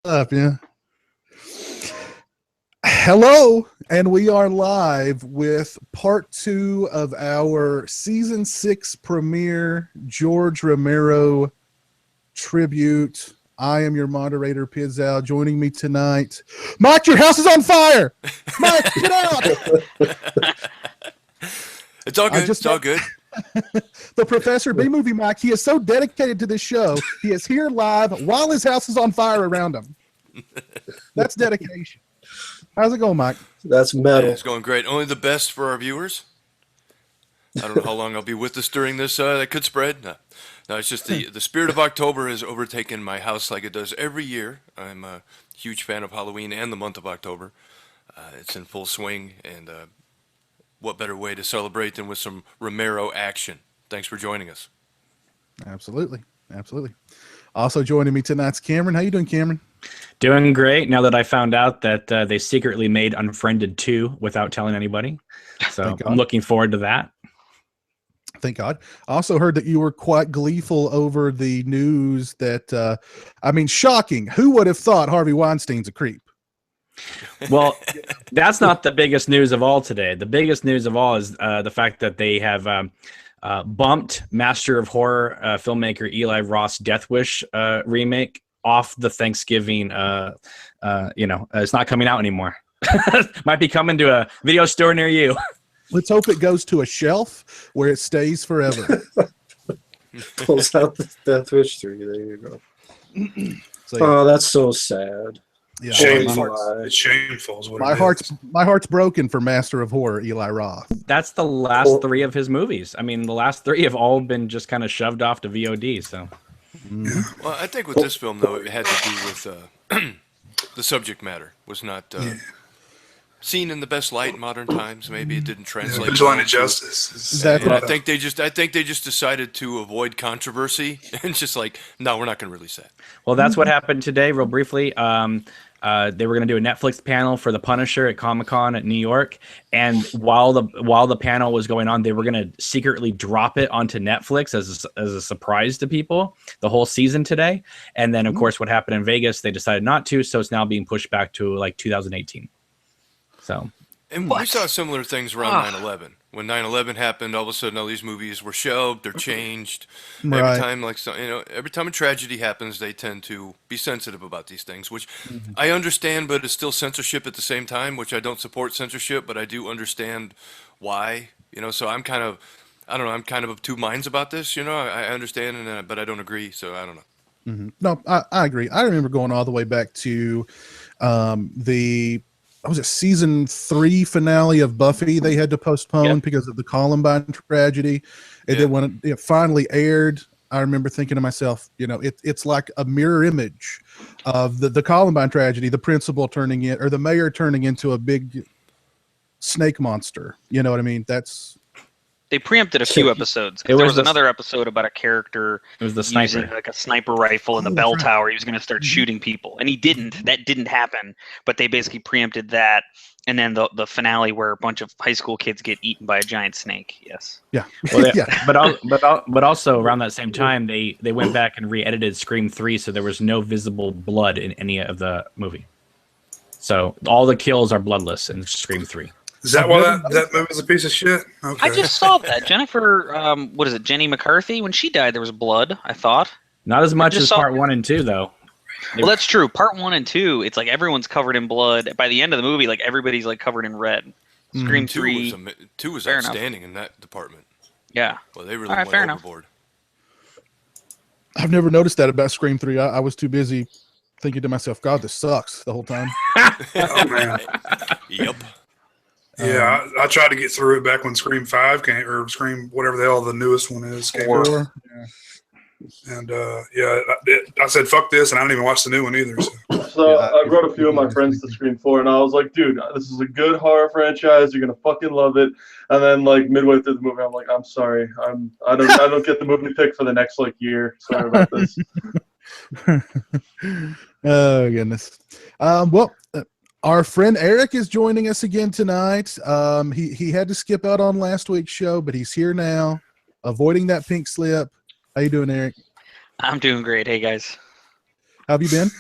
up, yeah. Hello, and we are live with part 2 of our season 6 premiere George Romero tribute. I am your moderator, Pizzal. Joining me tonight, Mike, your house is on fire. Mike, get out. It's all good. It's all good. The Professor B-Movie Mike, he is so dedicated to this show. He is here live while his house is on fire around him. That's dedication. How's it going, Mike? That's metal. Yeah, it's going great. Only the best for our viewers. I don't know how long I'll be with us during this. That could spread. No, it's just the spirit of October has overtaken my house like it does every year. I'm a huge fan of Halloween and the month of October. It's in full swing, and what better way to celebrate than with some Romero action? Thanks for joining us. Absolutely. Also joining me tonight's Cameron. How you doing, Cameron? Doing great now that I found out that they secretly made Unfriended 2 without telling anybody. So I'm looking forward to that. Thank God. I also heard that you were quite gleeful over the news that, shocking. Who would have thought Harvey Weinstein's a creep? Well, that's not the biggest news of all today. The biggest news of all is the fact that they have bumped Master of Horror filmmaker Eli Roth's Death Wish remake off the Thanksgiving. It's not coming out anymore. Might be coming to a video store near you. Let's hope it goes to a shelf where it stays forever. Pulls out the Death Wish 3. There you go. Oh, that's so sad. Yeah, shameful. It's shameful. Is what my heart's broken for Master of Horror Eli Roth. That's the last 3 of his movies. I mean, the last 3 have all been just kind of shoved off to VOD. So, well, I think with this film though, it had to do with the subject matter was not seen in the best light in modern times. Maybe it didn't translate. Vigilante justice. Exactly. I think they just decided to avoid controversy and just like, no, we're not going to release that. Well, that's what happened today. Real briefly, they were going to do a Netflix panel for The Punisher at Comic-Con at New York, and while the panel was going on, they were going to secretly drop it onto Netflix as a surprise to people, the whole season today. And then, of course, what happened in Vegas, they decided not to, so it's now being pushed back to like 2018. So, and we saw similar things around 9/11. When 9/11 happened, all of a sudden all these movies were shelved, they're changed. Right. Every time a tragedy happens, they tend to be sensitive about these things, which I understand, but it's still censorship at the same time, which I don't support censorship, but I do understand why. So I'm kind of of two minds about this. I understand, but I don't agree, so I don't know. Mm-hmm. No, I agree. I remember going all the way back to was it season 3 finale of Buffy they had to postpone because of the Columbine tragedy. And then when it finally aired, I remember thinking to myself, it's like a mirror image of the Columbine tragedy, the principal the mayor turning into a big snake monster. You know what I mean? They preempted a few episodes. There was another episode about a character using like a sniper rifle in the bell tower. He was going to start shooting people, and he didn't. That didn't happen. But they basically preempted that. And then the finale where a bunch of high school kids get eaten by a giant snake. Yes. Yeah. Well, but also around that same time, they went back and re-edited Scream 3, so there was no visible blood in any of the movie. So all the kills are bloodless in Scream 3. Is that why that movie's a piece of shit? Okay. I just saw that. Jennifer, Jenny McCarthy? When she died, there was blood, I thought. Not as much as part 1 and 2, though. Well, that's true. Part 1 and 2, it's like everyone's covered in blood. By the end of the movie, like everybody's like covered in red. Scream 3. 2 was outstanding in that department. Yeah. Well, they really went overboard. I've never noticed that about Scream 3. I was too busy thinking to myself, God, this sucks the whole time. Oh, man. Yep. Yeah, I tried to get through it back when Scream 5 came, or Scream, whatever the hell the newest one is, came out. Yeah. And, I said, fuck this, and I didn't even watch the new one either. So I brought a few of my friends to Scream 4, and I was like, dude, this is a good horror franchise. You're going to fucking love it. And then, like, midway through the movie, I'm like, I'm sorry. I don't get the movie pick for the next, year. Sorry about this. Oh, goodness. Our friend Eric is joining us again tonight. He had to skip out on last week's show, but he's here now, avoiding that pink slip. How you doing, Eric? I'm doing great. Hey, guys. How have you been?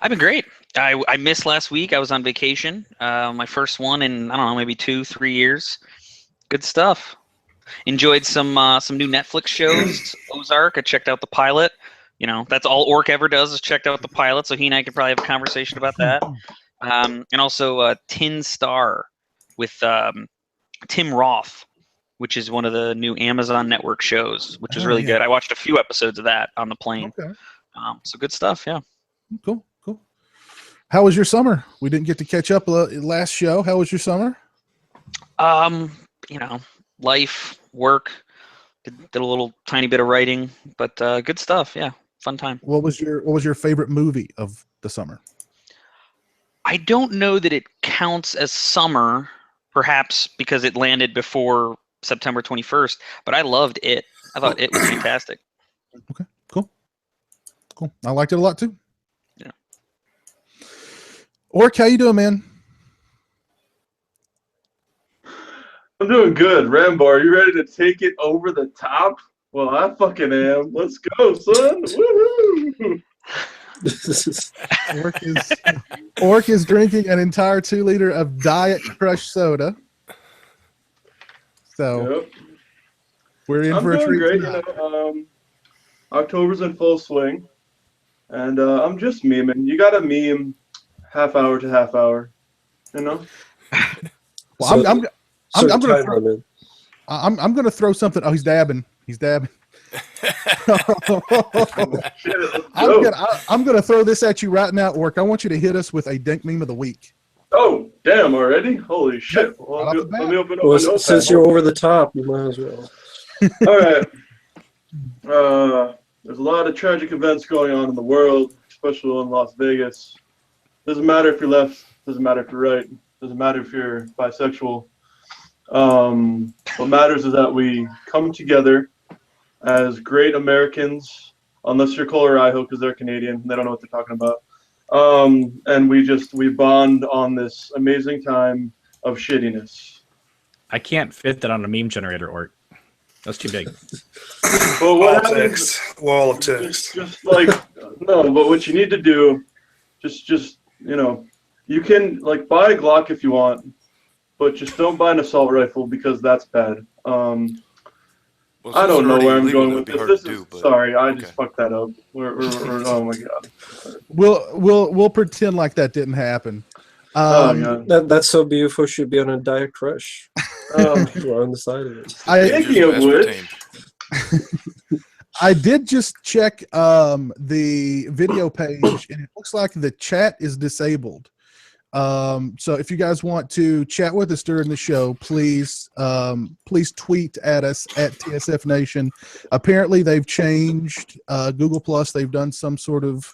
I've been great. I missed last week. I was on vacation. My first one in, I don't know, maybe 2-3 years. Good stuff. Enjoyed some new Netflix shows. Ozark. I checked out the pilot. You know, that's all Orc ever does is checked out the pilot. So he and I could probably have a conversation about that. And also Tin Star with Tim Roth, which is one of the new Amazon Network shows, which is really good. I watched a few episodes of that on the plane. Okay. So good stuff. Yeah. Cool. How was your summer? We didn't get to catch up last show. How was your summer? You know, life, work, did a little tiny bit of writing, but good stuff. Yeah. Fun time. What was your favorite movie of the summer? I don't know that it counts as summer, perhaps because it landed before September 21st, but I loved it. I thought it was fantastic. Okay, cool. I liked it a lot too. Yeah. Orc, how you doing, man? I'm doing good. Rambo, are you ready to take it over the top? Well, I fucking am. Let's go, son. Woohoo! Orc is drinking an entire 2-liter of Diet Crush soda. So we're in for a treat. Great. You know, October's in full swing, and I'm just memeing. You got to meme half hour to half hour, you know. Well, So, I'm gonna throw something. Oh, he's dabbing. I'm gonna throw this at you right now, Orc. I want you to hit us with a dank meme of the week. Oh, damn! Already? Holy shit! Well, let me open up. Well, since you're over the top, you might as well. All right. There's a lot of tragic events going on in the world, especially in Las Vegas. Doesn't matter if you're left. Doesn't matter if you're right. Doesn't matter if you're bisexual. What matters is that we come together as great Americans, unless you're Cole or Idaho because they're Canadian. They don't know what they're talking about. And we bond on this amazing time of shittiness. I can't fit that on a meme generator, Orc. That's too big. Well, Wall of text. Just like no, but what you need to do, just you know, you can like buy a Glock if you want, but just don't buy an assault rifle because that's bad. Well, I don't know where I'm going with this. Sorry, I just fucked that up. We're oh my god. We'll pretend like that didn't happen. That's so beautiful. Should be on a Diet Crush. We're on the side of it. Thinking of which, I did just check the video page, and it looks like the chat is disabled. So if you guys want to chat with us during the show, please tweet at us at TSF Nation. Apparently they've changed Google Plus. They've done some sort of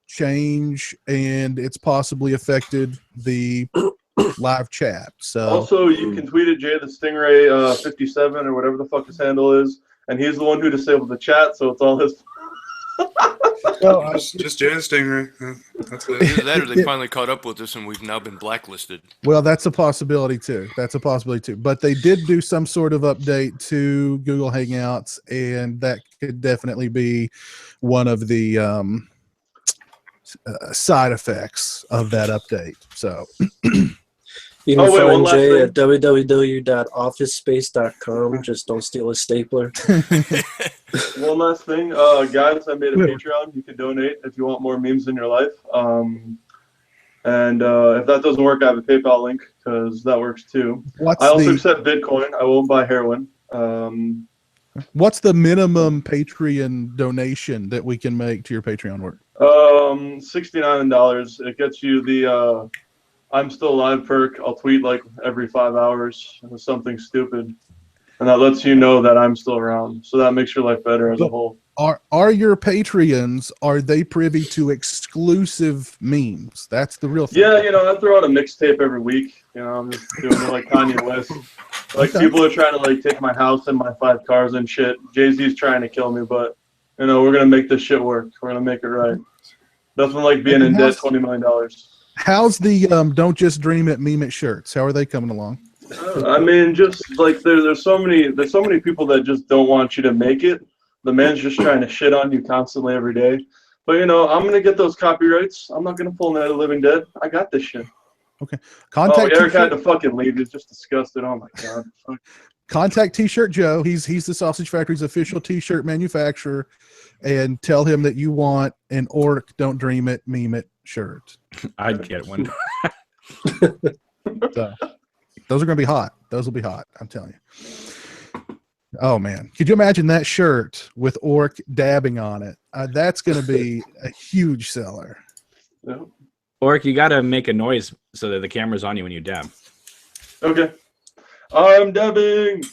change, and it's possibly affected the live chat. So also you can tweet at Jay the Stingray 57 or whatever the fuck his handle is, and he's the one who disabled the chat, so it's all his. Well, just Jay the Stingray. That's it. Either that or they finally caught up with us and we've now been blacklisted. Well, that's a possibility too. But they did do some sort of update to Google Hangouts, and that could definitely be one of the side effects of that update. So you can find Jay at www.officespace.com. Just don't steal a stapler. One last thing, guys, I made a Patreon. You can donate if you want more memes in your life. And if that doesn't work, I have a PayPal link because that works too. I also accept Bitcoin. I won't buy heroin. What's the minimum Patreon donation that we can make to your Patreon work? $69. It gets you the I'm still alive perk. I'll tweet like every 5 hours with something stupid, and that lets you know that I'm still around. So that makes your life better as a whole. Are your Patreons, are they privy to exclusive memes? That's the real thing. Yeah, you know, I throw out a mixtape every week. You know, I'm just doing it like Kanye West. Like people are trying to like take my house and my 5 cars and shit. Jay-Z's trying to kill me, but you know, we're gonna make this shit work. We're gonna make it right. Nothing like being in debt $20 million. How's the Don't Just Dream It Meme It shirts? How are they coming along? I mean, just like there's so many people that just don't want you to make it. The man's just trying to shit on you constantly every day. But I'm gonna get those copyrights. I'm not gonna pull Night of the Living Dead. I got this shit. Okay. Contact Eric had t-shirt. to fucking leave. He's just disgusted. Oh my god. Contact T-shirt Joe. He's the Sausage Factory's official T-shirt manufacturer, and tell him that you want an Orc Don't Dream It, Meme It shirt. I'd get one. So, those are going to be hot. Those will be hot. I'm telling you. Oh man, could you imagine that shirt with Orc dabbing on it? That's going to be a huge seller. Yeah. Orc, you got to make a noise so that the camera's on you when you dab. Okay. I'm dabbing.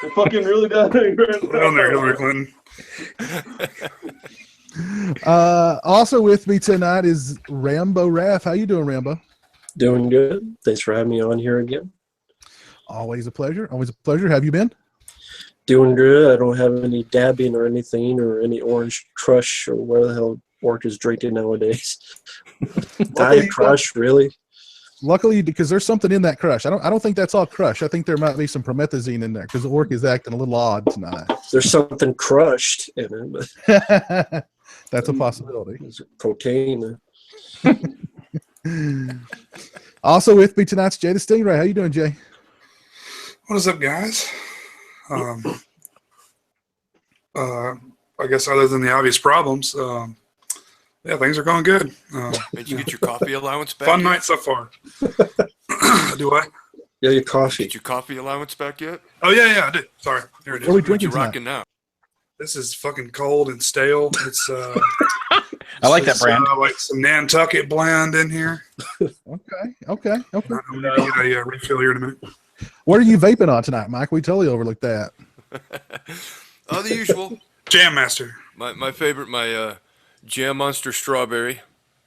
I'm fucking really dabbing right now. Down there, Hillary Clinton. Also with me tonight is Rambo Raff. How you doing, Rambo? Doing good. Thanks for having me on here again. Always a pleasure. Always a pleasure. Have you been? Doing good. I don't have any dabbing or anything or any orange crush or where the hell Orc is drinking nowadays. Diet Crush, really? Luckily, because there's something in that crush. I don't think that's all crush. I think there might be some promethazine in there because the Orc is acting a little odd tonight. There's something crushed in it, but that's a possibility. there's cocaine. Also with me tonight's Jay the Stingray. How you doing, Jay? What is up, guys? I guess other than the obvious problems, yeah, things are going good. Did you get your coffee allowance back? Fun yet? night so far. Do I? Yeah, your coffee. Get your coffee allowance back yet? Oh, yeah, I did. Sorry. Here it is. What are we What drinking you tonight? rocking now? This is fucking cold and stale. It's I like that brand. Like some Nantucket blend in here. Okay. I'm gonna get a refill here in a minute. What are you vaping on tonight, Mike? We totally overlooked that. Oh, the usual. Jam Master. My favorite, my Jam Monster Strawberry.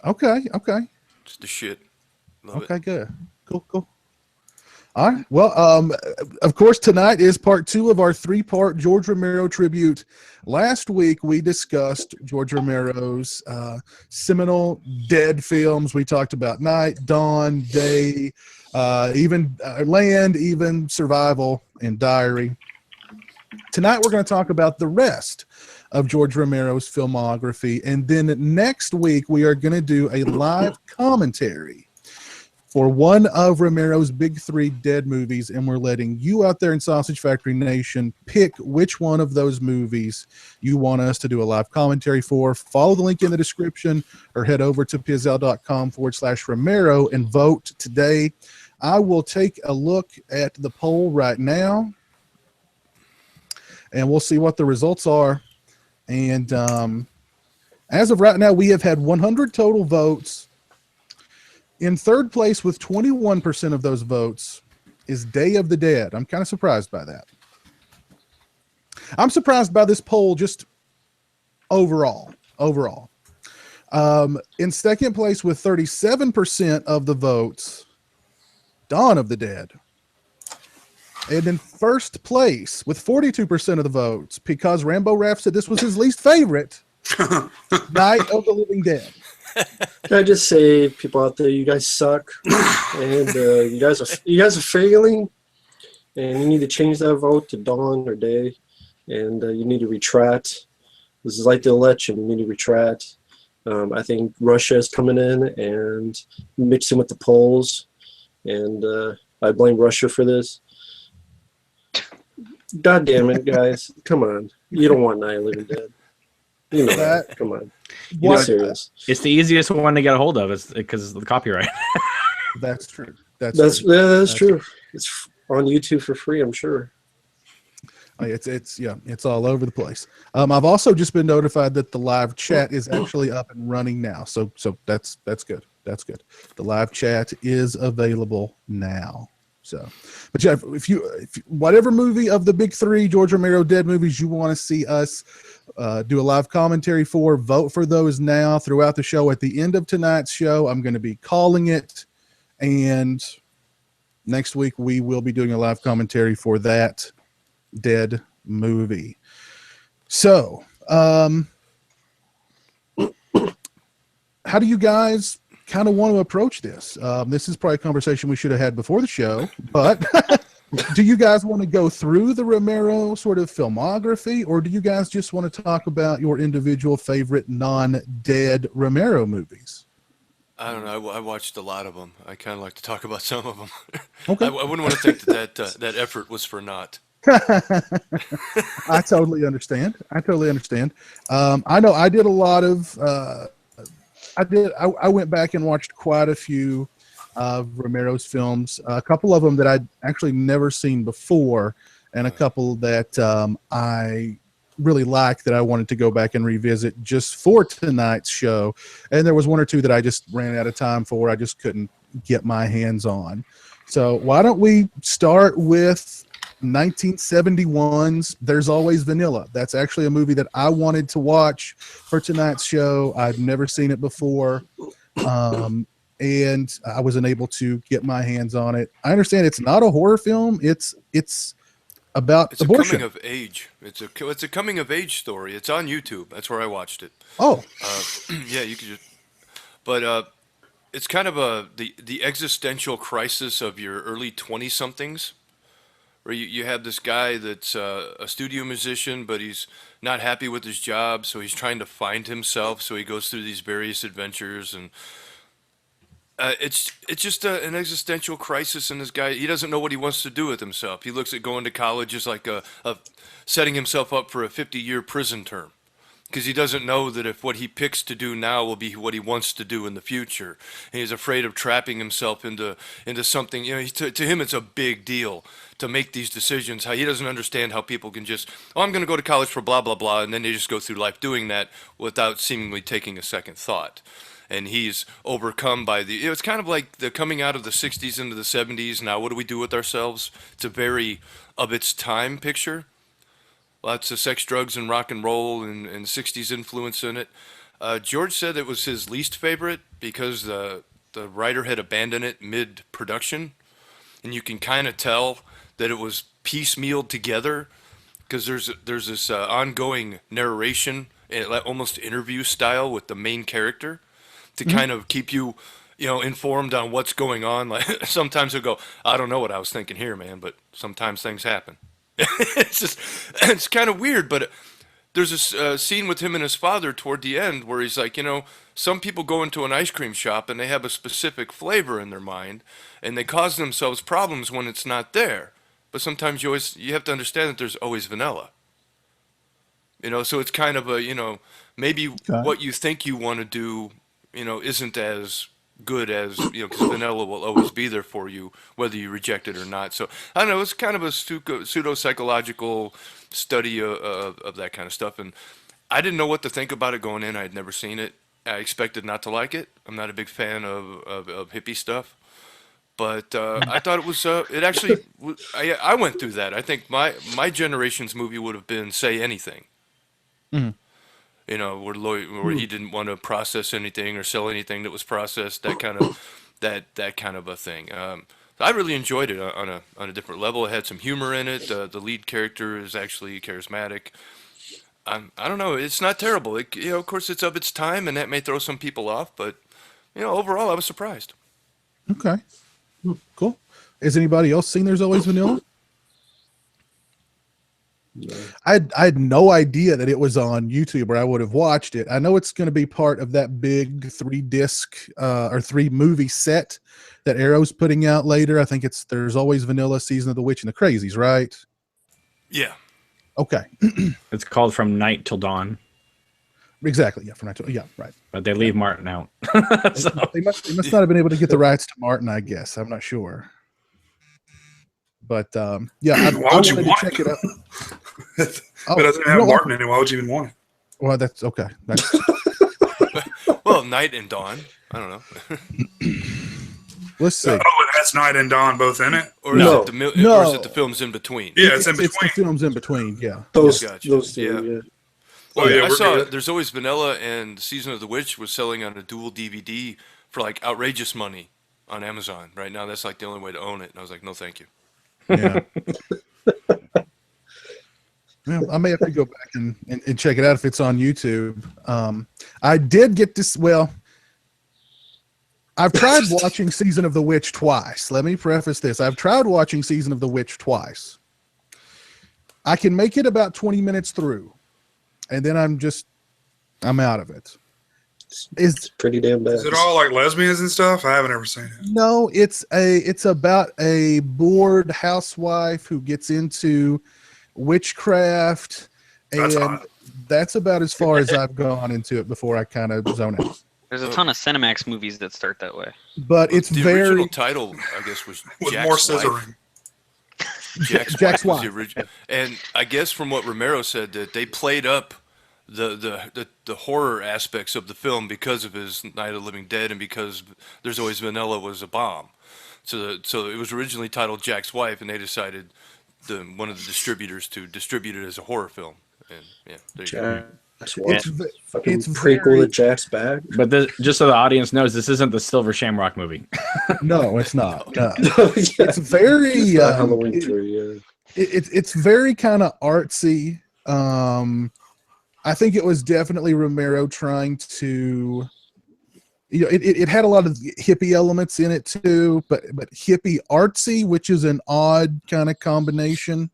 Okay. It's the shit. Love Okay, good. Cool. All right. Well, of course, tonight is part 2 of our 3-part George Romero tribute. Last week, we discussed George Romero's seminal Dead films. We talked about Night, Dawn, Day, even Land, even Survival, and Diary. Tonight, we're going to talk about the rest of George Romero's filmography. And then next week, we are going to do a live commentary for one of Romero's big 3 Dead movies, and we're letting you out there in Sausage Factory Nation pick which one of those movies you want us to do a live commentary for. Follow the link in the description or head over to pizzelle.com/Romero and vote today. I will take a look at the poll right now, and we'll see what the results are. And as of right now, we have had 100 total votes. In third place with 21% of those votes is Day of the Dead. I'm kind of surprised by that. I'm surprised by this poll just overall. In second place with 37% of the votes, Dawn of the Dead. And in first place with 42% of the votes, because Rambo Raff said this was his least favorite, Night of the Living Dead. Can I just say, people out there, you guys suck, and you guys are failing, and you need to change that vote to Dawn or Day, and you need to retract. This is like the election; you need to retract. I think Russia is coming in and mixing with the polls, and I blame Russia for this. God damn it, guys! Come on, you don't want Night of the Living Dead. You know that. Come on. Be serious. It's the easiest one to get a hold of, is because of the copyright. That's true. That's true. It's on YouTube for free, I'm sure. It's all over the place. I've also just been notified that the live chat is actually up and running now. So that's good. That's good. The live chat is available now. So, but yeah, if whatever movie of the big 3 George Romero Dead movies you want to see us do a live commentary for, vote for those now throughout the show. At the end of tonight's show, I'm going to be calling it, and next week we will be doing a live commentary for that Dead movie. So, how do you guys kind of want to approach this? This is probably a conversation we should have had before the show, but do you guys want to go through the Romero sort of filmography, or do you guys just want to talk about your individual favorite non-dead Romero movies? I don't know. I watched a lot of them. I kind of like to talk about some of them. Okay. I wouldn't want to think that effort was for naught. I totally understand. I know I did a lot of. I went back and watched quite a few of Romero's films. A couple of them that I'd actually never seen before, and a couple that I really liked that I wanted to go back and revisit just for tonight's show. And there was one or two that I just ran out of time for. I just couldn't get my hands on. So why don't we start with 1971's There's Always Vanilla. That's actually a movie that I wanted to watch for tonight's show. I've never seen it before. And I wasn't able to get my hands on it. I understand it's not a horror film. It's about abortion. A coming of age. It's a coming of age story. It's on YouTube. That's where I watched it. Oh, yeah, you could just. But it's kind of the existential crisis of your early 20-somethings, where you have this guy that's a studio musician, but he's not happy with his job, so he's trying to find himself. So he goes through these various adventures, and it's just an existential crisis in this guy. He doesn't know what he wants to do with himself. He looks at going to college as like a setting himself up for a 50-year prison term, because he doesn't know that if what he picks to do now will be what he wants to do in the future. And he's afraid of trapping himself into something. You know, to him it's a big deal to make these decisions. How he doesn't understand how people can just, I'm going to go to college for blah blah blah, and then they just go through life doing that without seemingly taking a second thought. And he's overcome by it's kind of like the coming out of the 60s into the 70s. Now, what do we do with ourselves? It's a very of its time picture. Lots of sex, drugs, and rock and roll and 60s influence in it. George said it was his least favorite because the writer had abandoned it mid-production. And you can kind of tell that it was piecemealed together because there's this ongoing narration, almost interview style with the main character, to kind of keep you, informed on what's going on. Like sometimes he'll go, I don't know what I was thinking here, man, but sometimes things happen. It's kind of weird, but there's this scene with him and his father toward the end where he's like, some people go into an ice cream shop and they have a specific flavor in their mind and they cause themselves problems when it's not there. But sometimes you have to understand that there's always vanilla. So it's kind of maybe what you think you want to do, isn't as good as, because vanilla will always be there for you, whether you reject it or not. So I don't know, it's kind of a pseudo-psychological study of that kind of stuff. And I didn't know what to think about it going in. I had never seen it. I expected not to like it. I'm not a big fan of hippie stuff. But I thought it was, it actually, I went through that. I think my generation's movie would have been Say Anything. Mm-hmm. Where he didn't want to process anything or sell anything that was processed, that kind of a thing. I really enjoyed it on a different level. It had some humor in it. The lead character is actually charismatic. I don't know. It's not terrible. Of course, it's of its time, and that may throw some people off. But overall, I was surprised. Okay, cool. Has anybody else seen There's Always Vanilla? No. I had no idea that it was on YouTube, or I would have watched it. I know it's going to be part of that big 3-disc or 3-movie set that Arrow's putting out later. I think it's There's Always Vanilla, Season of the Witch and the Crazies, right? Yeah. Okay. It's called From Night Till Dawn. Exactly. Yeah, From Night Till right. But they leave Martin out. So. They must not have been able to get the rights to Martin, I guess. I'm not sure. But yeah, I wanted to check it out. But it doesn't have Martin in it. Why would you even want it? Well, that's okay. Well, Night and Dawn. I don't know. Let's see. Oh, it has Night and Dawn both in it? Or is it the films in between? Yeah, it's in between. It's the films in between, yeah. Those two, yeah. Well, I saw There's Always Vanilla and Season of the Witch was selling on a dual DVD for like outrageous money on Amazon. Right now, that's like the only way to own it. And I was like, no, thank you. Yeah. Well, I may have to go back and check it out if it's on YouTube. I did get this. Well, I've tried watching Season of the Witch twice. Let me preface this. I've tried watching Season of the Witch twice. I can make it about 20 minutes through, and then I'm out of it. It's pretty damn bad. Is it all like lesbians and stuff? I haven't ever seen it. No, it's about a bored housewife who gets into witchcraft, That's and hot. that's about as far as I've gone into it before I kind of zone out. There's a ton of Cinemax movies that start that way. But it's the very original title, I guess, was With Jack's more Wife. scissoring. Jack's Wife. was the original, and I guess from what Romero said, that they played up the horror aspects of the film because of his Night of the Living Dead, and because There's Always Vanilla was a bomb. So it was originally titled Jack's Wife, and they decided one of the distributors to distribute it as a horror film. And yeah, there you go. It's prequel to Jack's Bag. But just so the audience knows, this isn't the Silver Shamrock movie. No, it's not. No. Yeah. It's very Halloween 3, yeah. it's very kind of artsy. I think it was definitely Romero trying to, it had a lot of hippie elements in it too, but hippie artsy, which is an odd kind of combination.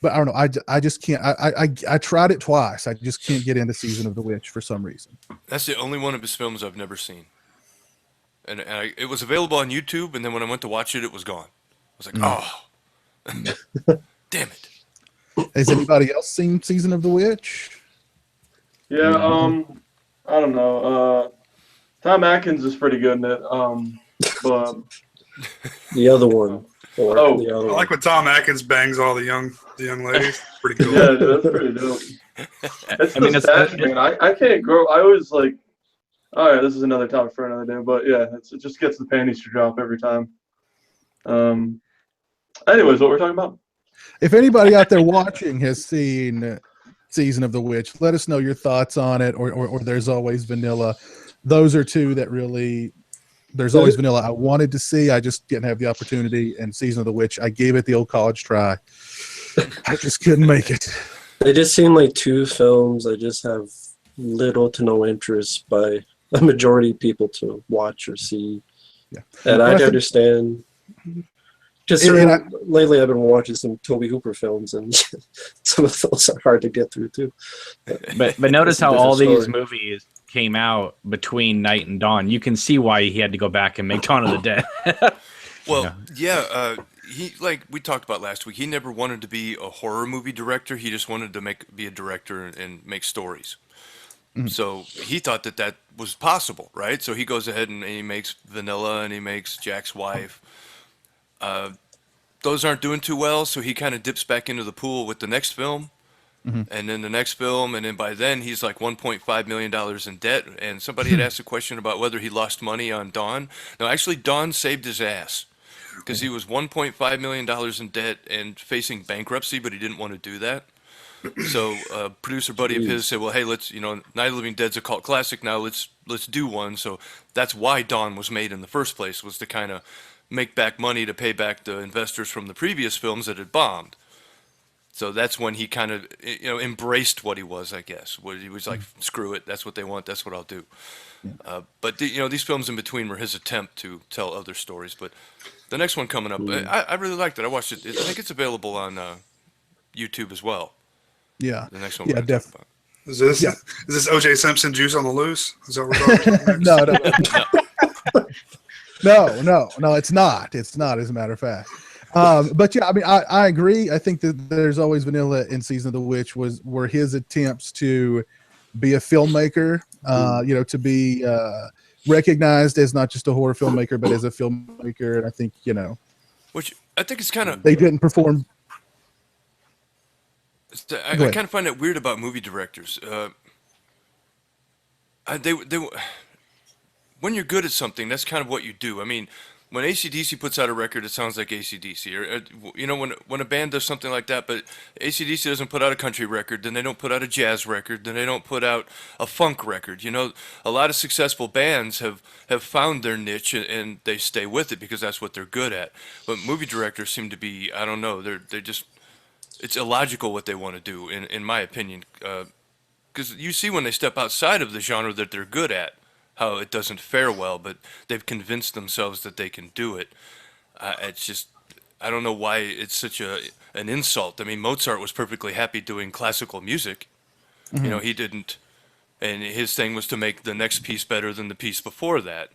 But I don't know. I just can't. I tried it twice. I just can't get into Season of the Witch for some reason. That's the only one of his films I've never seen. And it was available on YouTube, and then when I went to watch it, it was gone. I was like, oh, damn it. Has anybody else seen Season of the Witch? Yeah, I don't know. Tom Atkins is pretty good in it. But The other one. Or Oh, the I other like when Tom Atkins bangs all the young ladies. Pretty cool. yeah, dude, that's pretty dope. It's I mean, nostalgic, man. I can't grow. I always like. All right, this is another topic for another day. But yeah, it just gets the panties to drop every time. Anyways, what we're talking about? If anybody out there watching has seen Season of the Witch, let us know your thoughts on it, or There's Always Vanilla. Those are two that really. There's Always Vanilla I wanted to see. I just didn't have the opportunity. And Season of the Witch, I gave it the old college try. I just couldn't make it. They just seem like two films I just have little to no interest by a majority of people to watch or see. Yeah. And Well, I I think- understand. Just lately I've been watching some Toby Hooper films, and some of those are hard to get through too. But notice It's a how all different these story. movies came out between Night and Dawn. You can see why he had to go back and make Dawn of the Dead. Well, he, like we talked about last week, he never wanted to be a horror movie director. He just wanted to be a director and make stories. So he thought that was possible, right? So he goes ahead and he makes Vanilla and he makes Jack's Wife. Those aren't doing too well, so he kind of dips back into the pool with the next film. And then the next film, and then by then he's like $1.5 million in debt. And somebody had asked a question about whether he lost money on Dawn. No, actually, Dawn saved his ass because he was $1.5 million in debt and facing bankruptcy, but he didn't want to do that. So a producer buddy of his said, "Well, hey, let's Night of the Living Dead's a cult classic now. Let's do one." So that's why Dawn was made in the first place, was to kind of make back money to pay back the investors from the previous films that had bombed. So that's when he kind of, embraced what he was, I guess. Where he was like, screw it, that's what they want, that's what I'll do. But these films in between were his attempt to tell other stories. But the next one coming up, I really liked it. I watched it. I think it's available on YouTube as well. Yeah. The next one. Yeah, definitely. Is this O.J. Simpson Juice on the Loose? Is that what we're talking about next? No, it's not. It's not, as a matter of fact. But yeah, I mean, I agree. I think that There's Always Vanilla in Season of the Witch were his attempts to be a filmmaker, to be recognized as not just a horror filmmaker, but as a filmmaker. And I think, Which I think is kind of, they didn't perform. I kind of find it weird about movie directors. When you're good at something, that's kind of what you do. I mean, when AC/DC puts out a record, it sounds like AC/DC. Or when a band does something like that, but AC/DC doesn't put out a country record, then they don't put out a jazz record, then they don't put out a funk record. A lot of successful bands have found their niche and they stay with it because that's what they're good at. But movie directors seem to be, I don't know, they're just, it's illogical what they want to do, in my opinion. Because you see when they step outside of the genre that they're good at, how it doesn't fare well, but they've convinced themselves that they can do it. It's just, I don't know why it's such an insult. I mean, Mozart was perfectly happy doing classical music. You know, he didn't, and his thing was to make the next piece better than the piece before that.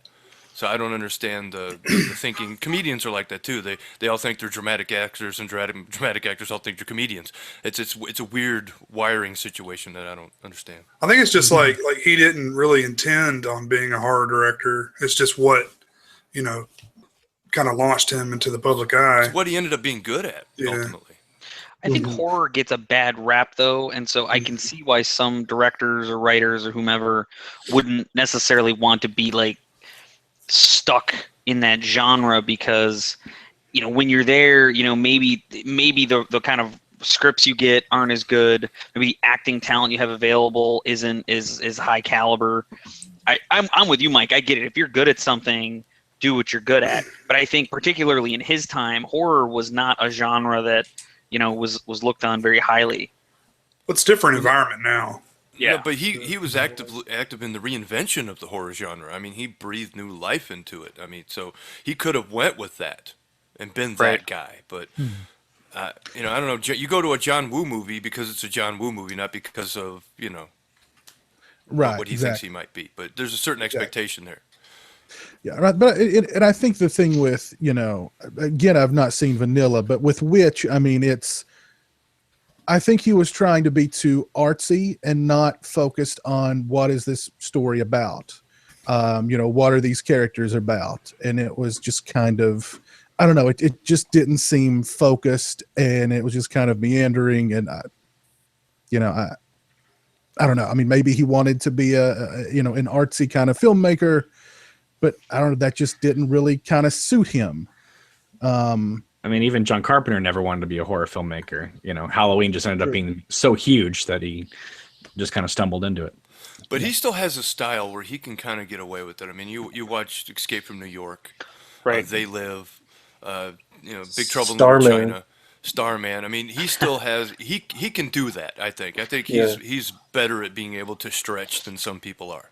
So I don't understand the thinking. Comedians are like that too. They all think they're dramatic actors, and dramatic actors all think they're comedians. It's a weird wiring situation that I don't understand. I think it's just like he didn't really intend on being a horror director. It's just what, you know, kind of launched him into the public eye. It's what he ended up being good at, ultimately. I think horror gets a bad rap, though, and so I can see why some directors or writers or whomever wouldn't necessarily want to be like stuck in that genre, because, you know, when you're there, you know, maybe the kind of scripts you get aren't as good. Maybe the acting talent you have available isn't is high caliber. I'm with you, Mike. I get it. If you're good at something, do what you're good at. But I think particularly in his time, horror was not a genre that, you know, was looked on very highly. What's different environment now? Yeah, but he was active in the reinvention of the horror genre. I mean, he breathed new life into it. I mean, so he could have went with that and been that guy. But you know, I don't know. You go to a John Woo movie because it's a John Woo movie, not because of, you know, what he thinks he might be. But there's a certain expectation there. Yeah, right. But and I think the thing with, you know, again, I've not seen Vanilla, but with Witch, I mean, I think he was trying to be too artsy and not focused on what is this story about. You know, what are these characters about? And it was just kind of, I don't know, it just didn't seem focused, and it was just kind of meandering. And I don't know. I mean, maybe he wanted to be you know, an artsy kind of filmmaker, but I don't know, that just didn't really kind of suit him. I mean, even John Carpenter never wanted to be a horror filmmaker. You know, Halloween just ended up being so huge that he just kind of stumbled into it. But he still has a style where he can kind of get away with it. I mean, you watched Escape from New York, right? They Live, you know, Big Trouble in Little China, Starman. I mean, he still has he can do that. I think he's better at being able to stretch than some people are.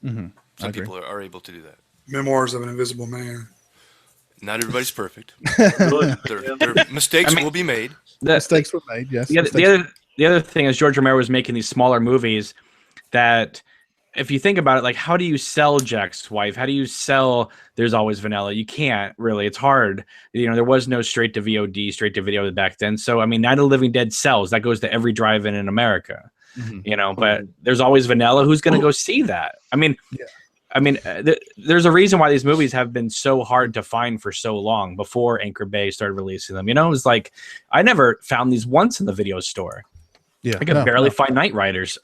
Some people are able to do that. Memoirs of an Invisible Man. Not everybody's perfect. Their mistakes will be made. Mistakes were made, yes. The other thing is George Romero was making these smaller movies that, if you think about it, like, how do you sell Jack's Wife? How do you sell There's Always Vanilla? You can't really. It's hard. You know, there was no straight to VOD, straight to video back then. So, I mean, Night of the Living Dead sells. That goes to every drive-in in America. You know, but There's Always Vanilla. Who's going to go see that? I mean, there's a reason why these movies have been so hard to find for so long before Anchor Bay started releasing them. You know, it was like, I never found these once in the video store. Yeah, I could barely find Night Riders.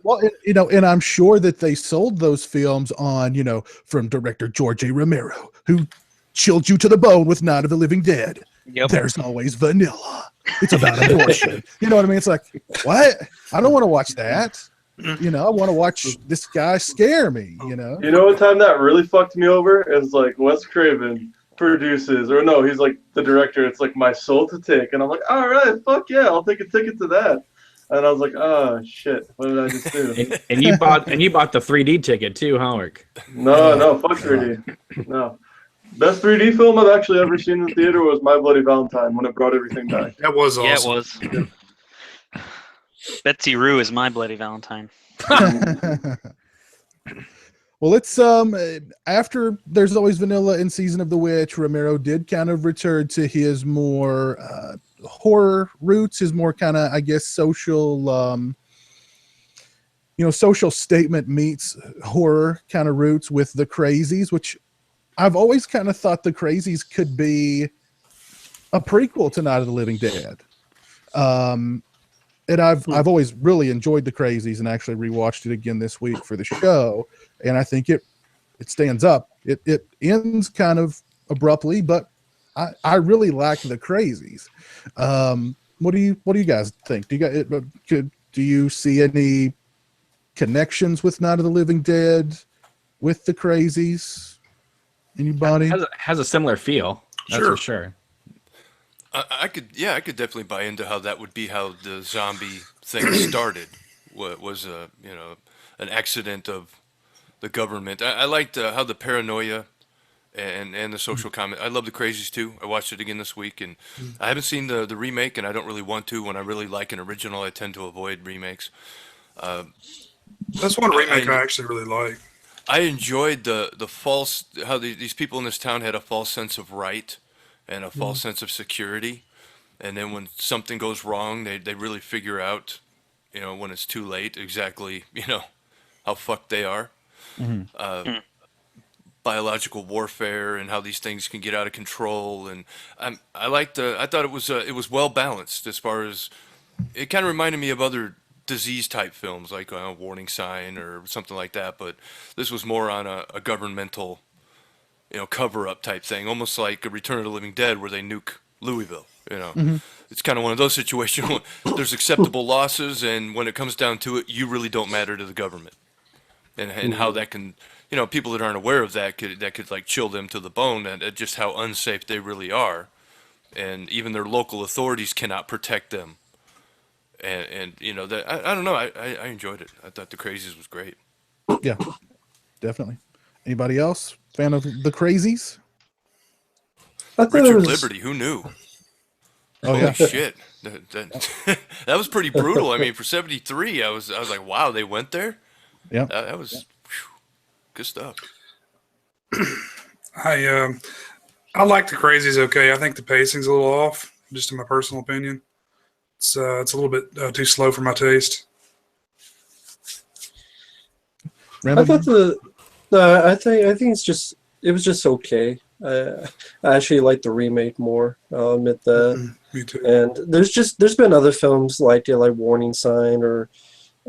Well, you know, and I'm sure that they sold those films on, you know, from director George A. Romero, who chilled you to the bone with Night of the Living Dead. There's Always Vanilla. It's about abortion. You know what I mean? It's like, what? I don't want to watch that. You know, I want to watch this guy scare me, you know? You know what time that really fucked me over? Is like Wes Craven produces, or no, he's like the director. It's like My Soul to Take. And I'm like, all right, fuck yeah, I'll take a ticket to that. And I was like, oh shit, what did I just do? and you bought the 3D ticket too, huh, Rick? No, fuck 3D. No. Best 3D film I've actually ever seen in the theater was My Bloody Valentine, when it brought everything back. That was awesome. Yeah, it was. Betsy Rue is My Bloody Valentine. Well, it's after There's Always Vanilla and Season of the Witch, Romero did kind of return to his more horror roots, his more kind of, I guess, social, you know, social statement meets horror kind of roots with The Crazies, which I've always kind of thought The Crazies could be a prequel to Night of the Living Dead. And I've always really enjoyed The Crazies, and actually rewatched it again this week for the show. And I think it stands up. It ends kind of abruptly, but I really like The Crazies. What do you guys think? Do you see any connections with Night of the Living Dead with The Crazies? Anybody? Has a similar feel. That's for sure. I could definitely buy into how that would be how the zombie thing started. Was you know, an accident of the government. I liked how the paranoia and the social comment. I love the Crazies too. I watched it again this week, and I haven't seen the remake, and I don't really want to. When I really like an original, I tend to avoid remakes. That's one remake I actually really like. I enjoyed the false how these people in this town had a false sense of right and a false sense of security, and then when something goes wrong, they really figure out, when it's too late, exactly how fucked they are. Biological warfare and how these things can get out of control, and I thought it was well balanced as far as it kind of reminded me of other disease type films like Warning Sign or something like that, but this was more on a governmental cover up type thing, almost like a Return of the Living Dead where they nuke Louisville. It's kind of one of those situations where there's acceptable losses, and when it comes down to it, you really don't matter to the government, and how that can people that aren't aware of that could like chill them to the bone at just how unsafe they really are, and even their local authorities cannot protect them. And that I don't know. I enjoyed it. I thought the Crazies was great. Yeah, definitely. Anybody else fan of the Crazies? Richard Liberty, who knew? Oh Holy yeah, shit! That was pretty brutal. I mean, for '73, I was like, wow, they went there. Yeah, that was good stuff. I like the Crazies. Okay, I think the pacing's a little off, just in my personal opinion. It's a little bit too slow for my taste. I thought I think it was just okay. I actually like the remake more. I'll admit that. Me too. And there's been other films like Warning Sign or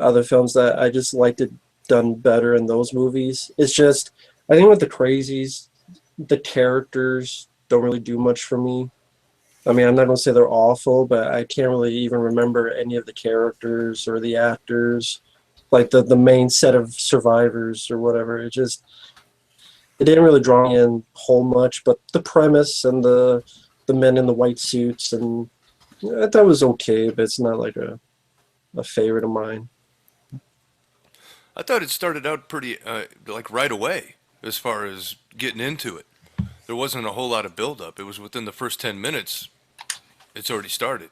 other films that I just liked it done better in those movies. It's just I think with the Crazies, the characters don't really do much for me. I mean, I'm not going to say they're awful, but I can't really even remember any of the characters or the actors, like the main set of survivors or whatever. It didn't really draw me in whole much, but the premise and the men in the white suits, and I thought it was okay, but it's not like a favorite of mine. I thought it started out pretty like right away as far as getting into it. There wasn't a whole lot of build up. It was within the first 10 minutes. It's already started.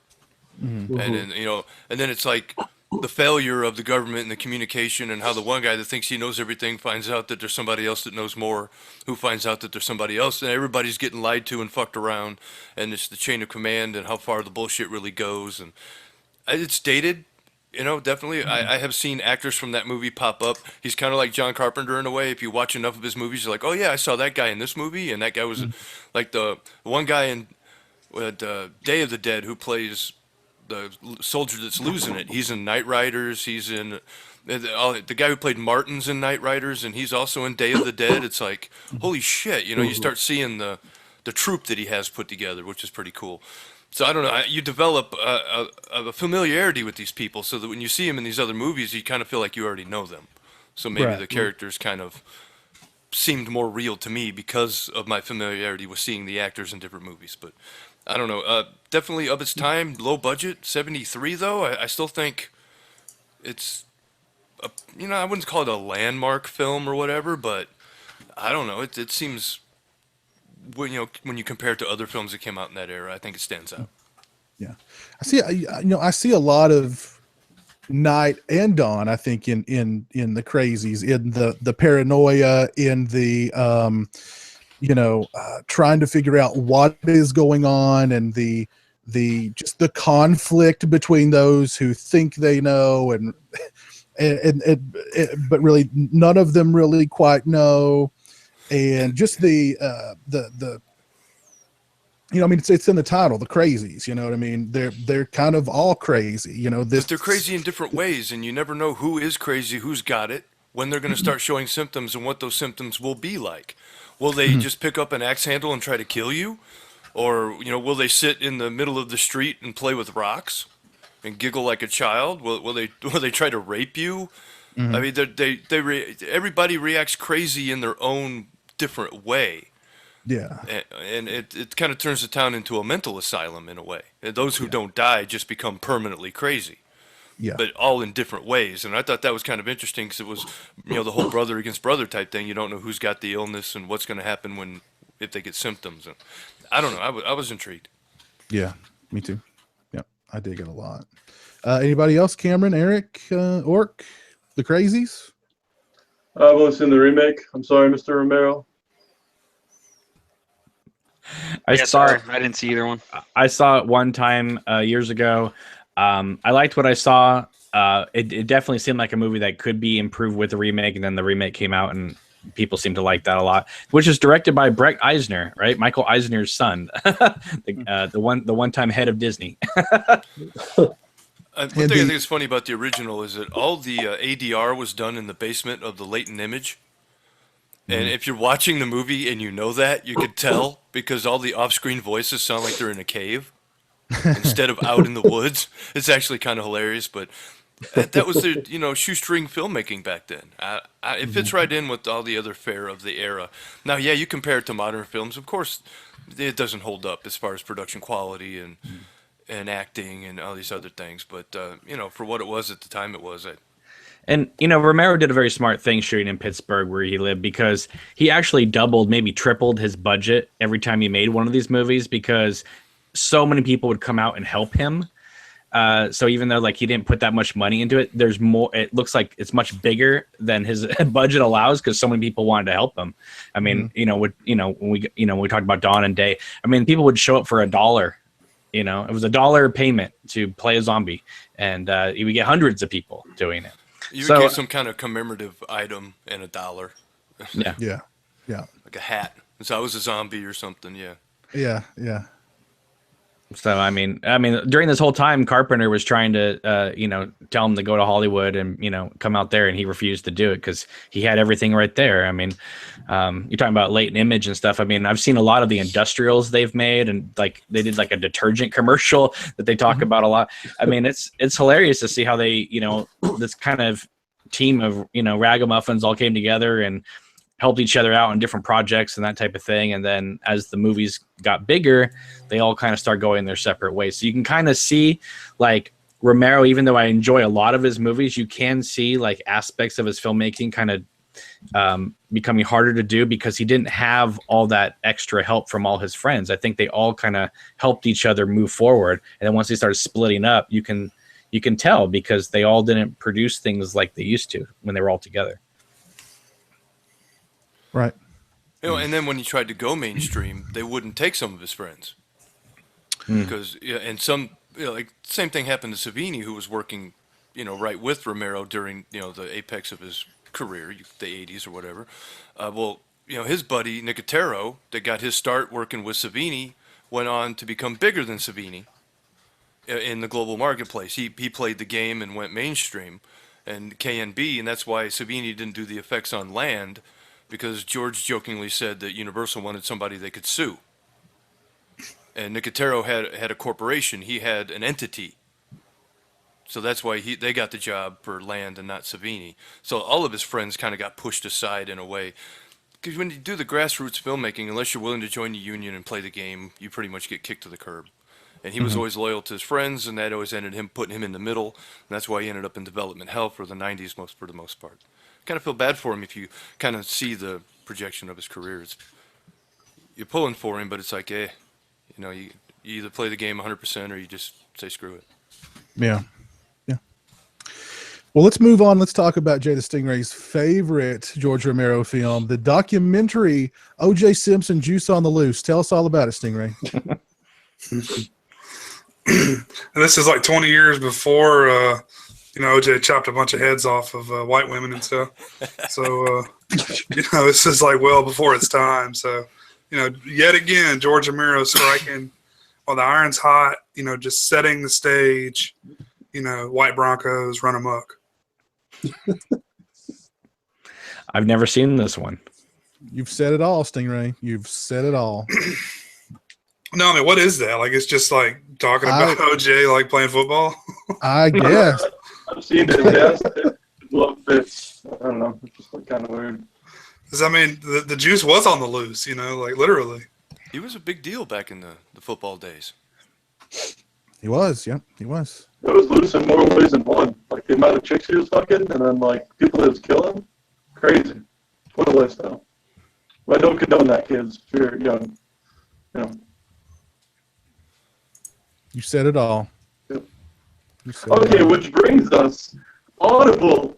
And then and then it's like the failure of the government and the communication, and how the one guy that thinks he knows everything finds out that there's somebody else that knows more, who finds out that there's somebody else, and everybody's getting lied to and fucked around, and it's the chain of command and how far the bullshit really goes. And it's dated, definitely. I have seen actors from that movie pop up. He's kind of like John Carpenter in a way. If you watch enough of his movies, you're like, oh yeah, I saw that guy in this movie, and that guy was like the one guy in Day of the Dead who plays the soldier that's losing it. He's in Knight Riders. He's in the guy who played Martin's in Knight Riders, and he's also in Day of the Dead. It's like, holy shit, you start seeing the troupe that he has put together, which is pretty cool. So I don't know. You develop a familiarity with these people, so that when you see them in these other movies, you kind of feel like you already know them. So maybe the characters kind of seemed more real to me because of my familiarity with seeing the actors in different movies. But I don't know. Definitely of its time, low budget. 73 though, I still think it's I wouldn't call it a landmark film or whatever, but I don't know. It seems when you compare it to other films that came out in that era, I think it stands out. Yeah, I see a lot of night and dawn. I think in the Crazies, in the paranoia, in the trying to figure out what is going on, and the just the conflict between those who think they know and but really none of them really quite know, and just the I mean, it's in the title, the Crazies. You know what I mean? They're kind of all crazy. But they're crazy in different ways, and you never know who is crazy, who's got it, when they're going to start showing symptoms, and what those symptoms will be like. Will they just pick up an axe handle and try to kill you, or will they sit in the middle of the street and play with rocks and giggle like a child? Will they try to rape you? I mean, everybody reacts crazy in their own different way. Yeah, and it kind of turns the town into a mental asylum in a way. And those who don't die just become permanently crazy. Yeah. But all in different ways. And I thought that was kind of interesting because it was, the whole brother against brother type thing. You don't know who's got the illness and what's going to happen if they get symptoms. And I don't know. I was intrigued. Yeah, me too. Yeah, I dig it a lot. Anybody else? Cameron, Eric, Orc, the Crazies? I've only seen the remake. I'm sorry, Mr. Romero. I didn't see either one. I saw it one time years ago. I liked what I saw. It definitely seemed like a movie that could be improved with the remake, and then the remake came out, and people seem to like that a lot. Which is directed by Brett Eisner, right? Michael Eisner's son, the one-time head of Disney. One thing I think is funny about the original is that all the ADR was done in the basement of the latent image. And if you're watching the movie and you know that, you could tell because all the off-screen voices sound like they're in a cave instead of out in the woods. It's actually kind of hilarious, but that was the shoestring filmmaking back then. It fits right in with all the other fare of the era. Now, yeah, you compare it to modern films, of course, it doesn't hold up as far as production quality and acting and all these other things. But for what it was at the time, it was. And, Romero did a very smart thing shooting in Pittsburgh where he lived, because he actually doubled, maybe tripled his budget every time he made one of these movies, because so many people would come out and help him. So even though he didn't put that much money into it, there's more. It looks like it's much bigger than his budget allows because so many people wanted to help him. I mean, when we talked about Dawn and Day, I mean, people would show up for $1. It was $1 payment to play a zombie, and you would get hundreds of people doing it. You would get some kind of commemorative item and $1. Yeah. Like a hat. So I was a zombie or something. Yeah. Yeah. So I mean, during this whole time, Carpenter was trying to, tell him to go to Hollywood and come out there, and he refused to do it because he had everything right there. I mean, you're talking about latent image and stuff. I mean, I've seen a lot of the industrials they've made, and they did a detergent commercial that they talk about a lot. I mean, it's hilarious to see how they, this kind of team of ragamuffins all came together and helped each other out on different projects and that type of thing. And then as the movies got bigger, they all kind of start going their separate ways. So you can kind of see Romero, even though I enjoy a lot of his movies, you can see aspects of his filmmaking kind of becoming harder to do because he didn't have all that extra help from all his friends. I think they all kind of helped each other move forward. And then once they started splitting up, you can tell because they all didn't produce things like they used to when they were all together. Right. And then when he tried to go mainstream, they wouldn't take some of his friends because and some same thing happened to Savini, who was working right with Romero during the apex of his career, the 80s or whatever. His buddy Nicotero that got his start working with Savini went on to become bigger than Savini in the global marketplace. He played the game and went mainstream, and KNB, and that's why Savini didn't do the effects on Land. Because George jokingly said that Universal wanted somebody they could sue. And Nicotero had a corporation. He had an entity. So that's why they got the job for Land and not Savini. So all of his friends kind of got pushed aside in a way. Because when you do the grassroots filmmaking, unless you're willing to join the union and play the game, you pretty much get kicked to the curb. And he was always loyal to his friends, and that always ended him putting him in the middle. And that's why he ended up in development hell for the 90s for the most part. Kind of feel bad for him if you kind of see the projection of his career. You're pulling for him, but it's you either play the game 100% or you just say screw it. Yeah. Well, let's move on. Let's talk about Jay the Stingray's favorite George Romero film, the documentary O.J. Simpson, Juice on the Loose. Tell us all about it, Stingray. And this is 20 years before OJ chopped a bunch of heads off of white women and stuff. So, this is well before its time. So, yet again, George Romero striking while the iron's hot, just setting the stage, white Broncos run amok. I've never seen this one. You've said it all, Stingray. You've said it all. No, I mean, what is that? It's just talking about OJ playing football? I guess. I've seen it. Yes. Love this. I don't know. It's just kind of weird. Because, I mean, the juice was on the loose, literally. He was a big deal back in the football days. He was, yeah, he was. It was loose in more ways than one. Like the amount of chicks he was fucking, and then like people that was killing, crazy. What a lifestyle. But I don't condone that, kids. If you're young, you know. You said it all. Yep. You said it Okay, all. which brings us audible.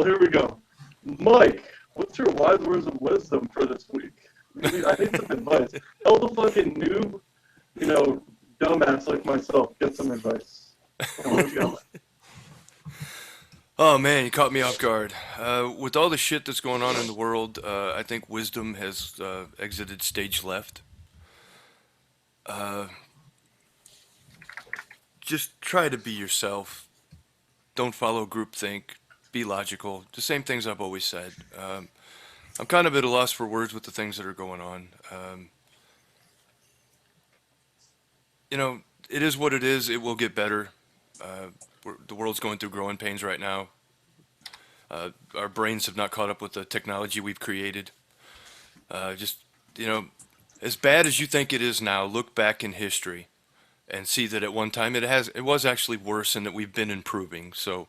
Here we go. Mike, what's your wise words of wisdom for this week? I need some advice. Help a fucking noob, you know, dumbass like myself get some advice. Oh man, you caught me off guard. With all the shit that's going on in the world, I think wisdom has exited stage left. Just try to be yourself. Don't follow groupthink. Be logical. The same things I've always said. I'm kind of at a loss for words with the things that are going on. You know, it is what it is. It will get better. The world's going through growing pains right now. Our brains have not caught up with the technology we've created. Just, you know, as bad as you think it is now, look back in history and see that at one time it was actually worse, and that we've been improving. So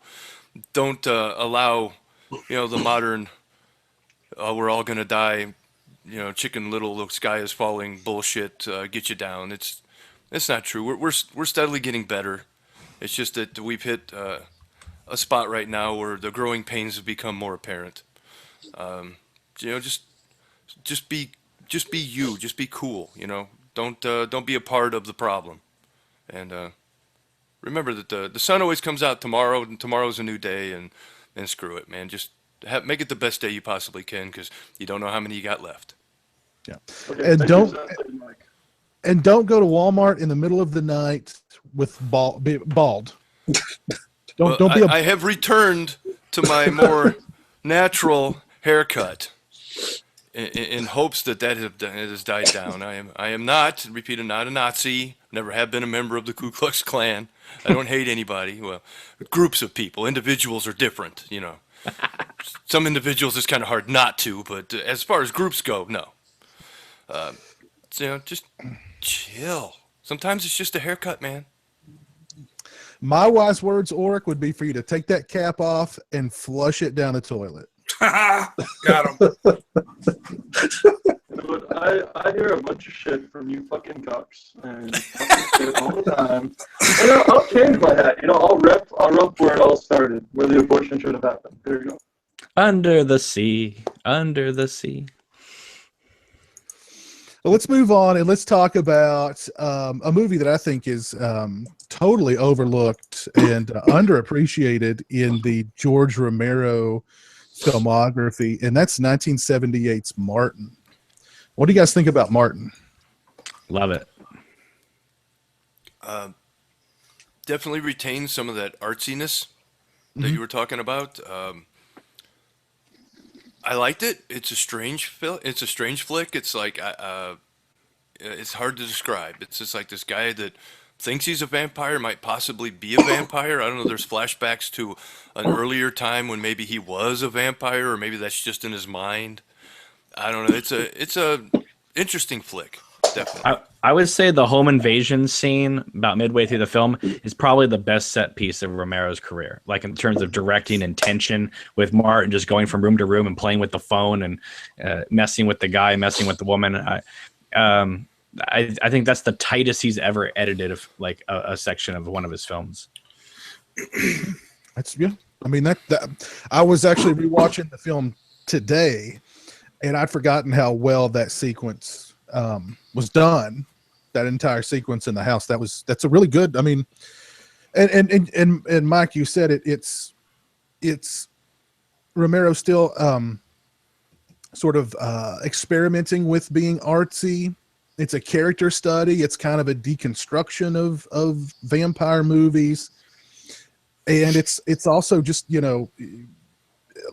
don't allow, you know, the modern we're all gonna die, you know, Chicken Little, the sky is falling bullshit get you down. It's not true. We're steadily getting better. It's just that we've hit a spot right now where the growing pains have become more apparent. You know, just be you. Just be cool. You know, don't be a part of the problem. And remember that the sun always comes out tomorrow, and tomorrow's a new day. And screw it, man. Just make it the best day you possibly can, because you don't know how many you got left. Yeah, Okay, and thank you, don't sir. Mike. and don't go to Walmart in the middle of the night with bald. Don't be a I have returned to my more natural haircut in hopes that has died down. I am not, repeat, I'm not a Nazi. Never have been a member of the Ku Klux Klan. I don't hate anybody. Well, groups of people, individuals are different. You know, some individuals it's kind of hard not to, but as far as groups go, no. You know, just chill. Sometimes it's just a haircut, man. My wise words, Oric, would be for you to take that cap off and flush it down the toilet. Got him. You know what, I hear a bunch of shit from you fucking cucks and fucking shit all the time. And I'll change my hat. You know, I'll rep where it all started, where the abortion should have happened. There you go. Under the sea, under the sea. Well, let's move on and let's talk about a movie that I think is totally overlooked and underappreciated in the George Romero filmography, and that's 1978's Martin. What do you guys think about Martin? Love it. Definitely retains some of that artsiness that you were talking about. I liked it. It's a strange flick. It's like it's hard to describe. It's just like this guy that thinks he's a vampire, might possibly be a vampire. I don't know. There's flashbacks to an earlier time when maybe he was a vampire, or maybe that's just in his mind. I don't know. It's a interesting flick. Definitely. I would say the home invasion scene about midway through the film is probably the best set piece of Romero's career. Like in terms of directing and tension, with Martin just going from room to room and playing with the phone and messing with the guy, messing with the woman. I think that's the tightest he's ever edited of like a section of one of his films. That's, yeah. I mean that I was actually rewatching the film today, and I'd forgotten how well that sequence was done. That entire sequence in the house. That's a really good. I mean, and Mike, you said it. It's Romero still sort of experimenting with being artsy. It's a character study. It's kind of a deconstruction of vampire movies, and it's also just, you know,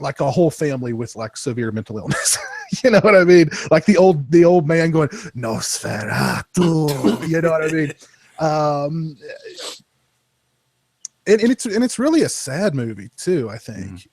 like a whole family with like severe mental illness. You know what I mean? Like the old man going Nosferatu. You know what I mean? And it's really a sad movie too, I think.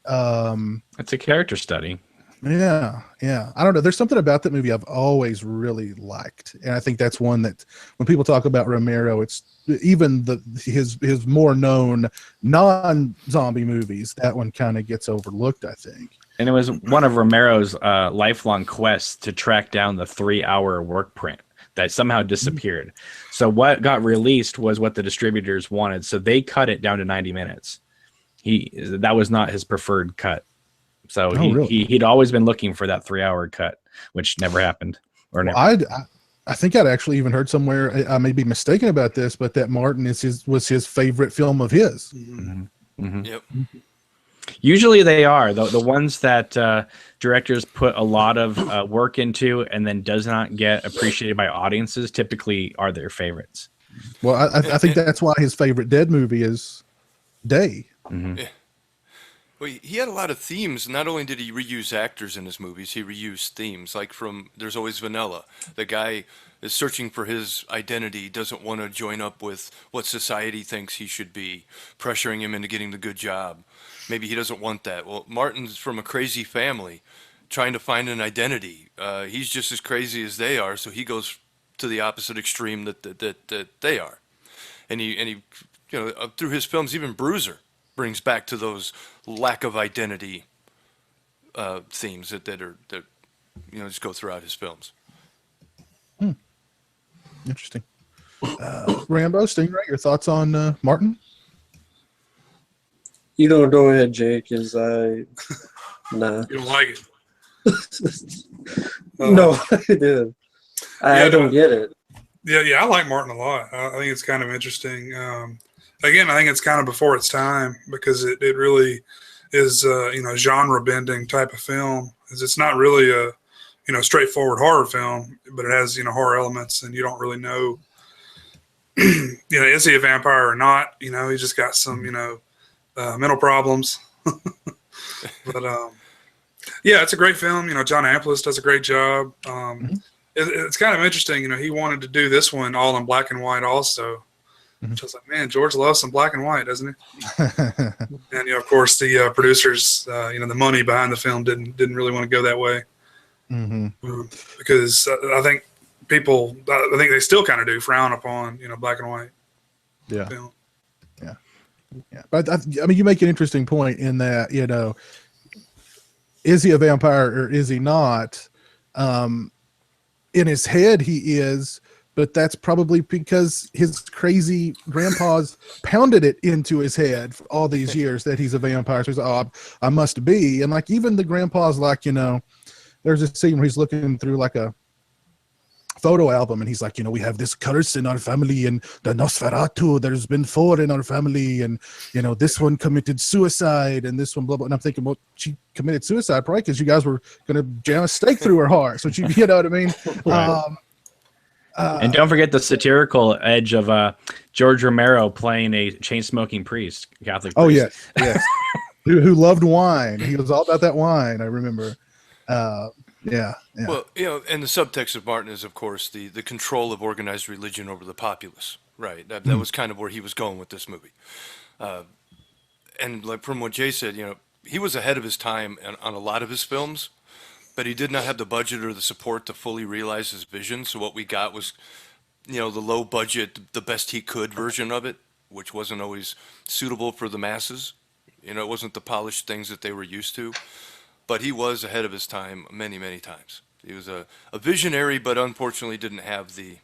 It's a character study. Yeah, yeah. I don't know. There's something about that movie I've always really liked, and I think that's one that when people talk about Romero, it's even his more known non-zombie movies. That one kind of gets overlooked, I think. And it was one of Romero's lifelong quests to track down the 3-hour work print that somehow disappeared. So what got released was what the distributors wanted. So they cut it down to 90 minutes. That was not his preferred cut. So he'd always been looking for that 3-hour cut, which never happened. I think I'd actually even heard somewhere, I may be mistaken about this, but that Martin was his favorite film of his. Mm-hmm. Mm-hmm. Yep. Usually they are the ones that directors put a lot of work into and then does not get appreciated by audiences typically are their favorites. Well, I think that's why his favorite Dead movie is Day. Mm-hmm. Yeah. Well, he had a lot of themes. Not only did he reuse actors in his movies, he reused themes. Like from There's Always Vanilla. The guy is searching for his identity, doesn't want to join up with what society thinks he should be, pressuring him into getting the good job. Maybe he doesn't want that. Well, Martin's from a crazy family, trying to find an identity. He's just as crazy as they are, so he goes to the opposite extreme that they are. And he through his films, even Bruiser brings back to those lack of identity themes that just go throughout his films. Interesting. Rambo, Stingray, your thoughts on Martin? You don't go ahead, Jake. Nah. You don't like it? No, I didn't. I don't get it. Yeah, I like Martin a lot. I think it's kind of interesting. Again, I think it's kind of before its time because it really is genre bending type of film. It's not really a straightforward horror film, but it has horror elements, and you don't really know is he a vampire or not? He's just got some mental problems. But yeah, it's a great film. John Amplis does a great job. It's kind of interesting. He wanted to do this one all in black and white also. Which I was like, man, George loves some black and white, doesn't he? And of course, the producers, the money behind the film didn't really want to go that way, because I think they still kind of do frown upon black and white. Yeah, film. Yeah. But I mean, you make an interesting point in that is he a vampire or is he not? In his head, he is. But that's probably because his crazy grandpa's pounded it into his head for all these years that he's a vampire. So he's like, I must be. And like even the grandpa's like, there's a scene where he's looking through like a photo album and he's like, we have this curse in our family and the Nosferatu, there's been 4 in our family, and this one committed suicide and this one blah blah. And I'm thinking, well, she committed suicide probably because you guys were gonna jam a stake through her heart. So you know what I mean? Right. And don't forget the satirical edge of George Romero playing a chain-smoking priest, Catholic priest. Oh, yes. who loved wine. He was all about that wine, I remember. Yeah. Well, and the subtext of Martin is, of course, the control of organized religion over the populace. Right. That was kind of where he was going with this movie. And like from what Jay said, he was ahead of his time on a lot of his films. But he did not have the budget or the support to fully realize his vision. So what we got was, the low budget, the best he could version of it, which wasn't always suitable for the masses. It wasn't the polished things that they were used to. But he was ahead of his time many, many times. He was a visionary, but unfortunately didn't have he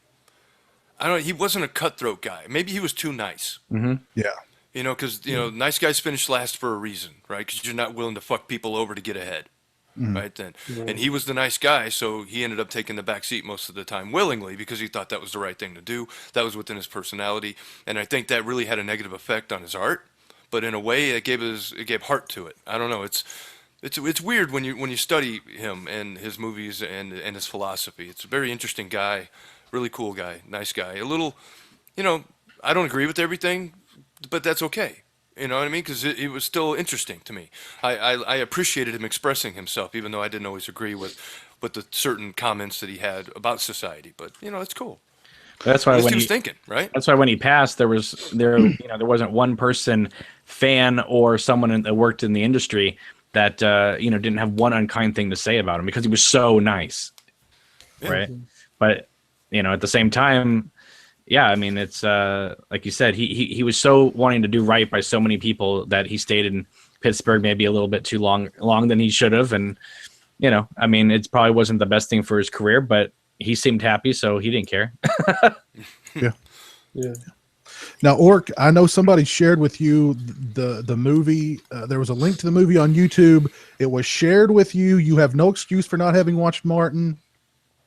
wasn't a cutthroat guy. Maybe he was too nice. Mm-hmm. Yeah. Because, nice guys finish last for a reason, right? Because you're not willing to fuck people over to get ahead. Right then, and he was the nice guy, so he ended up taking the back seat most of the time willingly because he thought that was the right thing to do. That was within his personality, and I think that really had a negative effect on his art. But in a way, it gave heart to it. I don't know. It's weird when you study him and his movies and his philosophy. It's a very interesting guy, really cool guy, nice guy. A little, I don't agree with everything, but that's okay. You know what I mean? Because it was still interesting to me. I appreciated him expressing himself, even though I didn't always agree with the certain comments that he had about society. But it's cool. That's why when he was thinking, right? That's why when he passed, there wasn't one person, fan or someone that worked in the industry that didn't have one unkind thing to say about him because he was so nice, right? But at the same time, yeah, I mean, it's like you said, he was so wanting to do right by so many people that he stayed in Pittsburgh maybe a little bit too long than he should have, and I mean, it probably wasn't the best thing for his career, but he seemed happy, so he didn't care. Yeah. Now, Orc, I know somebody shared with you the movie. There was a link to the movie on YouTube. It was shared with you. You have no excuse for not having watched Martin.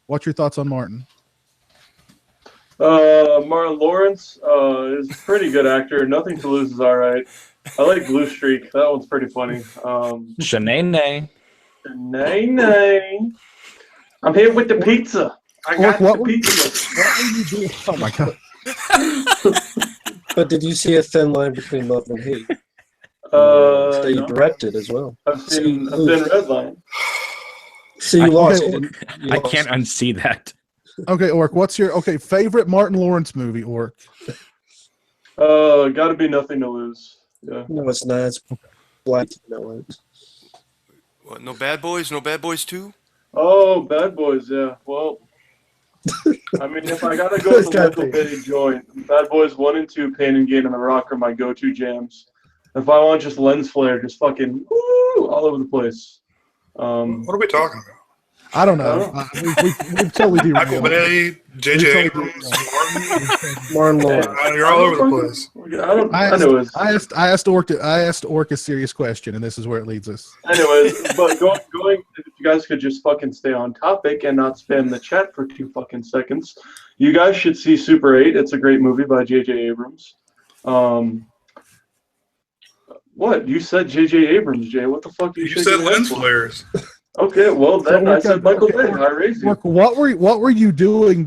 What's your thoughts on Martin? Martin Lawrence is a pretty good actor. Nothing to Lose is all right. I like Blue Streak. That one's pretty funny. Shanae. Nay. I'm here with the pizza. I got the pizza. What were you doing? Oh my god! But did you see A Thin Line Between Love and Hate? That you directed as well. I've seen Redline. So you lost. I can't unsee that. Okay, Orc, what's your favorite Martin Lawrence movie, Orc? Got to be Nothing to Lose. Yeah. No, it's not. It's Black Networks. What, no Bad Boys? No Bad Boys 2? Oh, Bad Boys, yeah. Well, I mean, if I got to go to the local big joint, Bad Boys 1 and 2, Pain and Gain, and The Rock are my go-to jams. If I want just lens flare, just fucking woo, all over the place. What are we talking about? I don't know. We totally do. Michael Bay, J.J. Abrams, Martin Lawrence. You're all over the place. I asked Orc a serious question, and this is where it leads us. Anyways, but going, if you guys could just fucking stay on topic and not spam the chat for 2 fucking seconds, you guys should see Super 8. It's a great movie by J.J. Abrams. What? You said J.J. Abrams, Jay. What the fuck? You said lens flares. Okay, well then I said Michael Bay. I raised you. What were you doing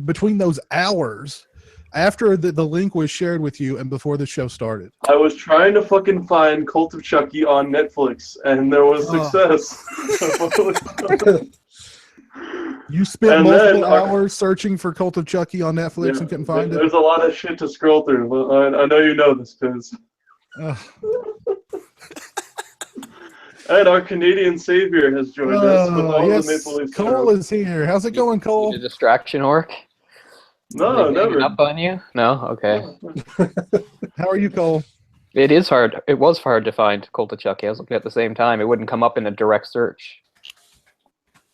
between those hours after the link was shared with you and before the show started? I was trying to fucking find Cult of Chucky on Netflix, and there was success. You spent multiple hours searching for Cult of Chucky on Netflix and couldn't find it? There's a lot of shit to scroll through. But I know you know this, Piz. And our Canadian savior has joined us with all the Maple Leafs. Cole is here. How's it going, Cole? A distraction, Orc? No, never. Up on you? No? Okay. How are you, Cole? It is hard. It was hard to find Cult of Chucky. I was looking at the same time. It wouldn't come up in a direct search.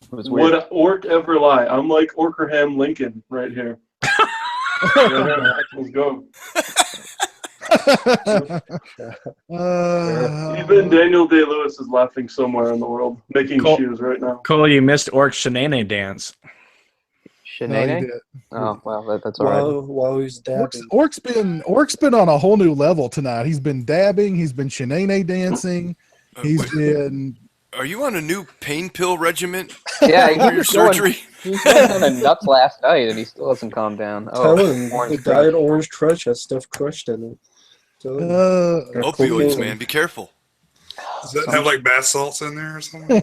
It was weird. Would Orc ever lie? I'm like Orkerham Lincoln right here. Let's go. Even Daniel Day-Lewis is laughing somewhere in the world, making shoes right now. Cole, you missed Orc's Shanae dance. Shanae? Oh, well, that's all right. While he's dabbing. Orc's been on a whole new level tonight. He's been dabbing. He's been Shanae dancing. He's been... Are you on a new pain pill regimen? Yeah, for your surgery? He was going on nuts last night, and he still hasn't calmed down. Tell him the Diet Orange Crush has stuff crushed in it. Opioids, man. Be careful. Does that have like bath salts in there or something?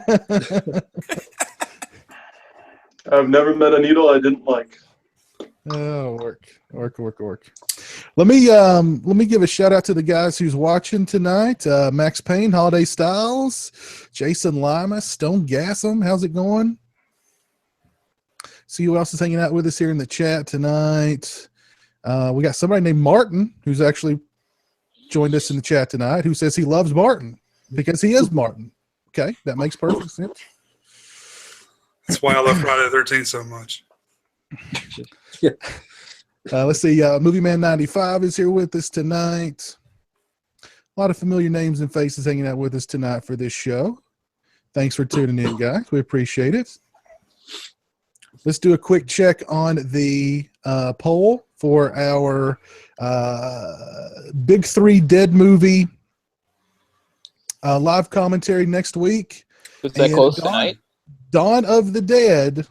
I've never met a needle I didn't like. Oh, Orc. Let me give a shout out to the guys who's watching tonight. Max Payne, Holiday Styles, Jason Lima, Stone Gassam. How's it going? See who else is hanging out with us here in the chat tonight. We got somebody named Martin who's actually joined us in the chat tonight who says he loves Martin because he is Martin. Okay, that makes perfect sense. That's why I love Friday the 13th so much. Yeah. Let's see. Movie Man 95 is here with us tonight. A lot of familiar names and faces hanging out with us tonight for this show. Thanks for tuning in, guys. We appreciate it. Let's do a quick check on the poll for our Big 3 Dead movie live commentary next week. Is that close tonight? Dawn of the Dead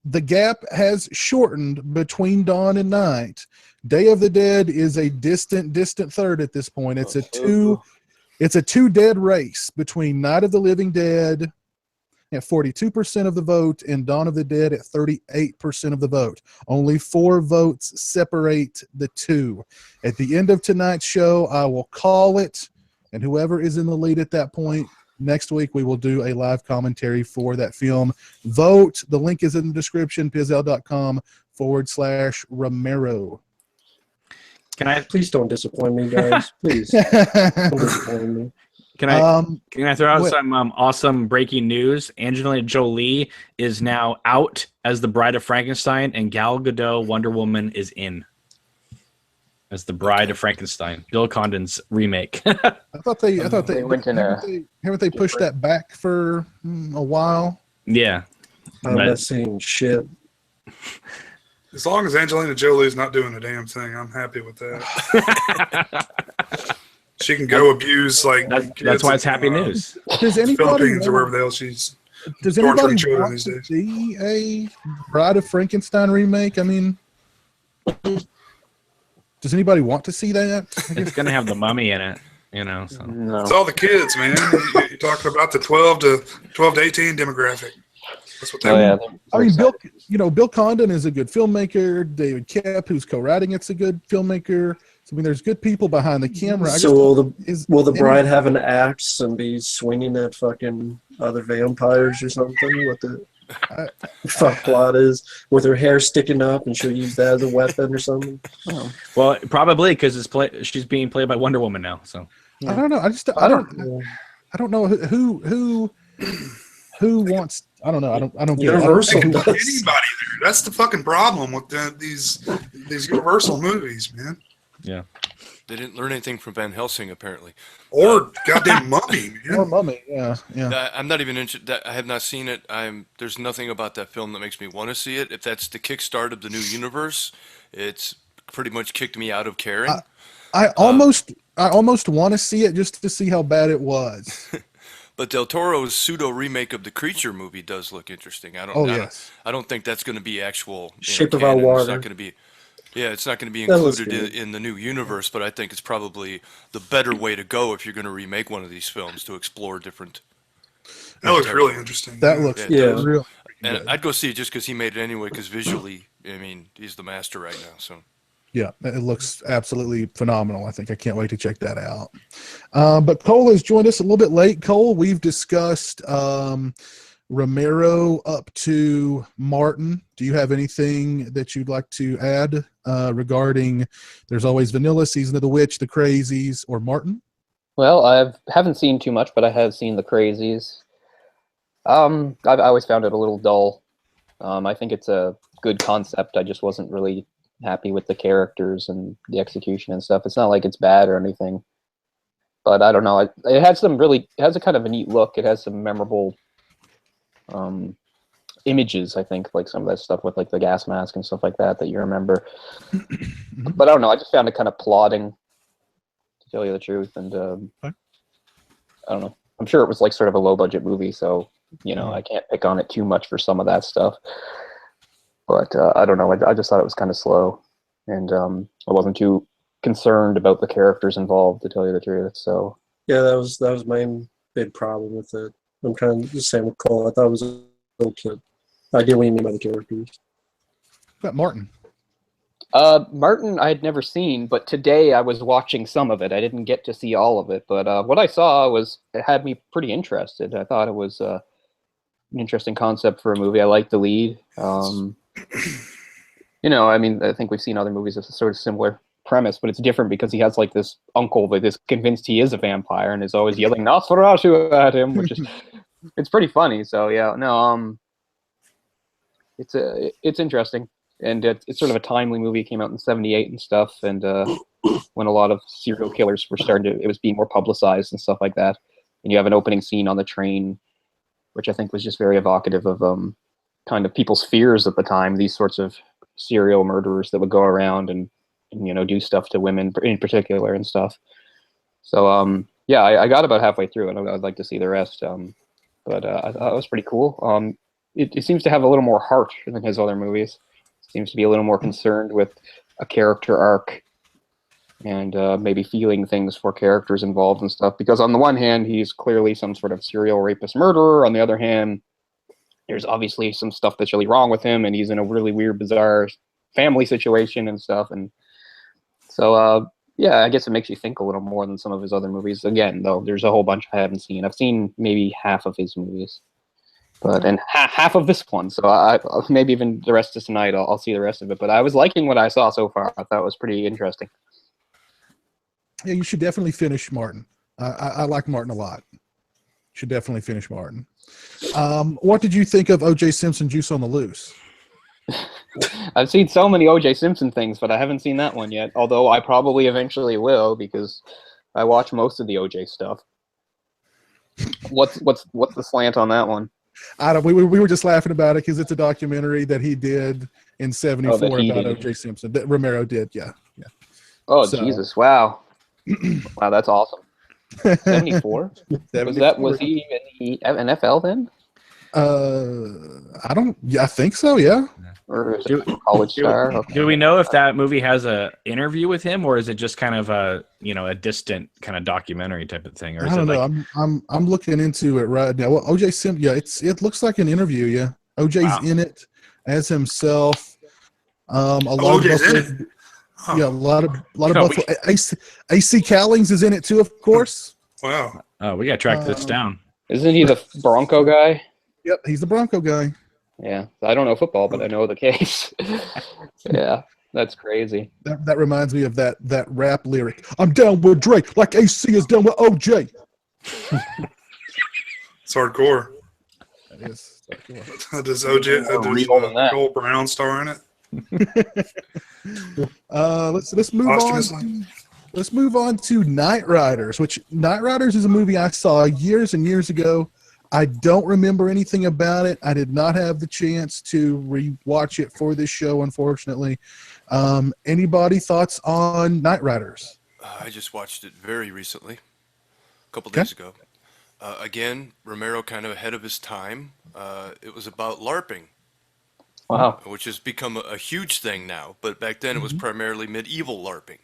the gap has shortened between dawn and night. Day of the Dead is a distant third at this point. It's a two dead race between Night of the Living Dead at 42% of the vote and Dawn of the Dead at 38% of the vote. Only 4 votes separate the two. At the end of tonight's show, I will call it, and whoever is in the lead at that point, next week we will do a live commentary for that film. Vote. The link is in the description, pizl.com/Romero. Please don't disappoint me, guys. Please don't disappoint me. Can I throw out some awesome breaking news? Angelina Jolie is now out as the Bride of Frankenstein, and Gal Gadot, Wonder Woman, is in as the Bride of Frankenstein, Bill Condon's remake. I thought they went in haven't they pushed that back for a while? Yeah, I'm not saying shit. As long as Angelina Jolie's not doing a damn thing, I'm happy with that. She can go abuse like that's why it's happy news. Does anybody Philippines or wherever the hell she's does anybody children want these to days. see a Bride of Frankenstein remake? I mean, does anybody want to see that? It's gonna have the mummy in it, you know. So. No. It's all the kids, man. You're talking about the 12 to 18 demographic. That's what they Oh, want. yeah. I mean, Bill Condon is a good filmmaker. David Koepp, who's co-writing, it's a good filmmaker. So, I mean, there's good people behind the camera. So will the bride have an axe and be swinging at fucking other vampires or something? What the fuck plot is? With her hair sticking up and she'll use that as a weapon or something? Oh. Well, probably because she's being played by Wonder Woman now. So I don't know. I don't know who wants. I don't know. I don't get Universal it. does. Anybody there. That's the fucking problem with these Universal movies, man. yeah, They didn't learn anything from Van Helsing, apparently. Or goddamn Mummy, man. Or Mummy, yeah. I'm not even interested. I have not seen it. There's nothing about that film that makes me want to see it. If that's the kickstart of the new universe, it's pretty much kicked me out of caring. I almost want to see it just to see how bad it was. But Del Toro's pseudo remake of the Creature movie does look interesting. I don't think that's going to be actual. Shape of Our canon. Water. It's not going to be. Yeah, it's not going to be That looks included in the new universe, but I think it's probably the better way to go if you're going to remake one of these films, to explore different. That looks really interesting. That looks real. And I'd go see it just because he made it anyway. Because visually, I mean, he's the master right now. So. Yeah, it looks absolutely phenomenal. I think I can't wait to check that out. But Cole has joined us a little bit late. Cole, we've discussed Romero up to Martin. Do you have anything that you'd like to add regarding There's Always Vanilla, Season of the Witch, The Crazies, or Martin? Well, I haven't seen too much, but I have seen The Crazies. I've always found it a little dull. I think it's a good concept. I just wasn't really happy with the characters and the execution and stuff. It's not like it's bad or anything, but I don't know. It has it has a kind of a neat look. It has some memorable images, I think, like some of that stuff with like the gas mask and stuff like that you remember. But I don't know. I just found it kind of plodding, to tell you the truth. And I don't know. I'm sure it was like sort of a low budget movie, so I can't pick on it too much for some of that stuff. But I don't know. I just thought it was kind of slow, and I wasn't too concerned about the characters involved, to tell you the truth. So yeah, that was my big problem with it. I'm kind of the same with Cole. I thought it was a little kid. I get what you mean by the characters. What about Martin? Martin, I had never seen, but today I was watching some of it. I didn't get to see all of it, but what I saw it had me pretty interested. I thought it was an interesting concept for a movie. I liked the lead. I mean, I think we've seen other movies with a sort of similar premise, but it's different because he has like this uncle that is convinced he is a vampire and is always yelling Nosferatu at him, which is it's pretty funny. So yeah, no, it's interesting, and it's sort of a timely movie. It came out in '78 and stuff, and when a lot of serial killers were it was being more publicized and stuff like that. And you have an opening scene on the train, which I think was just very evocative of kind of people's fears at the time. These sorts of serial murderers that would go around and do stuff to women in particular and stuff. So yeah, I got about halfway through it. I'd like to see the rest. But I thought it was pretty cool. It seems to have a little more heart than his other movies. It seems to be a little more concerned with a character arc and maybe feeling things for characters involved and stuff. Because on the one hand, he's clearly some sort of serial rapist murderer. On the other hand, there's obviously some stuff that's really wrong with him, and he's in a really weird, bizarre family situation and stuff. And so, Yeah, I guess it makes you think a little more than some of his other movies. Again, though, there's a whole bunch I haven't seen. I've seen maybe half of his movies, and half of this one. So I maybe even the rest of tonight, I'll see the rest of it. But I was liking what I saw so far. I thought it was pretty interesting. Yeah, you should definitely finish Martin. I like Martin a lot. Should definitely finish Martin. What did you think of O.J. Simpson Juice on the Loose? I've seen so many O.J. Simpson things, but I haven't seen that one yet. Although I probably eventually will, because I watch most of the O.J. stuff. What's the slant on that one? We were just laughing about it because it's a documentary that he did in '74 about O.J. Simpson. That Romero did, yeah. Oh, so, Jesus! Wow, wow, that's awesome. 74? Was he in the NFL then? I think so, yeah. Or is it college star? Okay. Do we know if that movie has a interview with him, or is it just kind of a distant kind of documentary type of thing? Or is I don't know. Like... I'm looking into it right now. Well, O.J. Simpson, yeah, it looks like an interview, yeah. O.J.'s in it as himself. O.J.'s in it. Oh. Yeah, a lot of Buffalo. AC Cowlings is in it too, of course. Wow. Oh, we got to track this down. Isn't he the Bronco guy? Yep, he's the Bronco guy. Yeah, I don't know football, but I know the case. Yeah, that's crazy. That reminds me of that rap lyric. I'm down with Drake, like AC is down with OJ. It's hardcore. That is hardcore. Does OJ? Does Cole Brown star in it? Let's move on. Let's move on to Night Riders, which Night Riders is a movie I saw years and years ago. I don't remember anything about it. I did not have the chance to rewatch it for this show, unfortunately. Anybody thoughts on Night Riders? I just watched it very recently, a couple days ago. Again, Romero kind of ahead of his time. It was about LARPing. Wow. Which has become a huge thing now, but back then it was primarily medieval LARPing.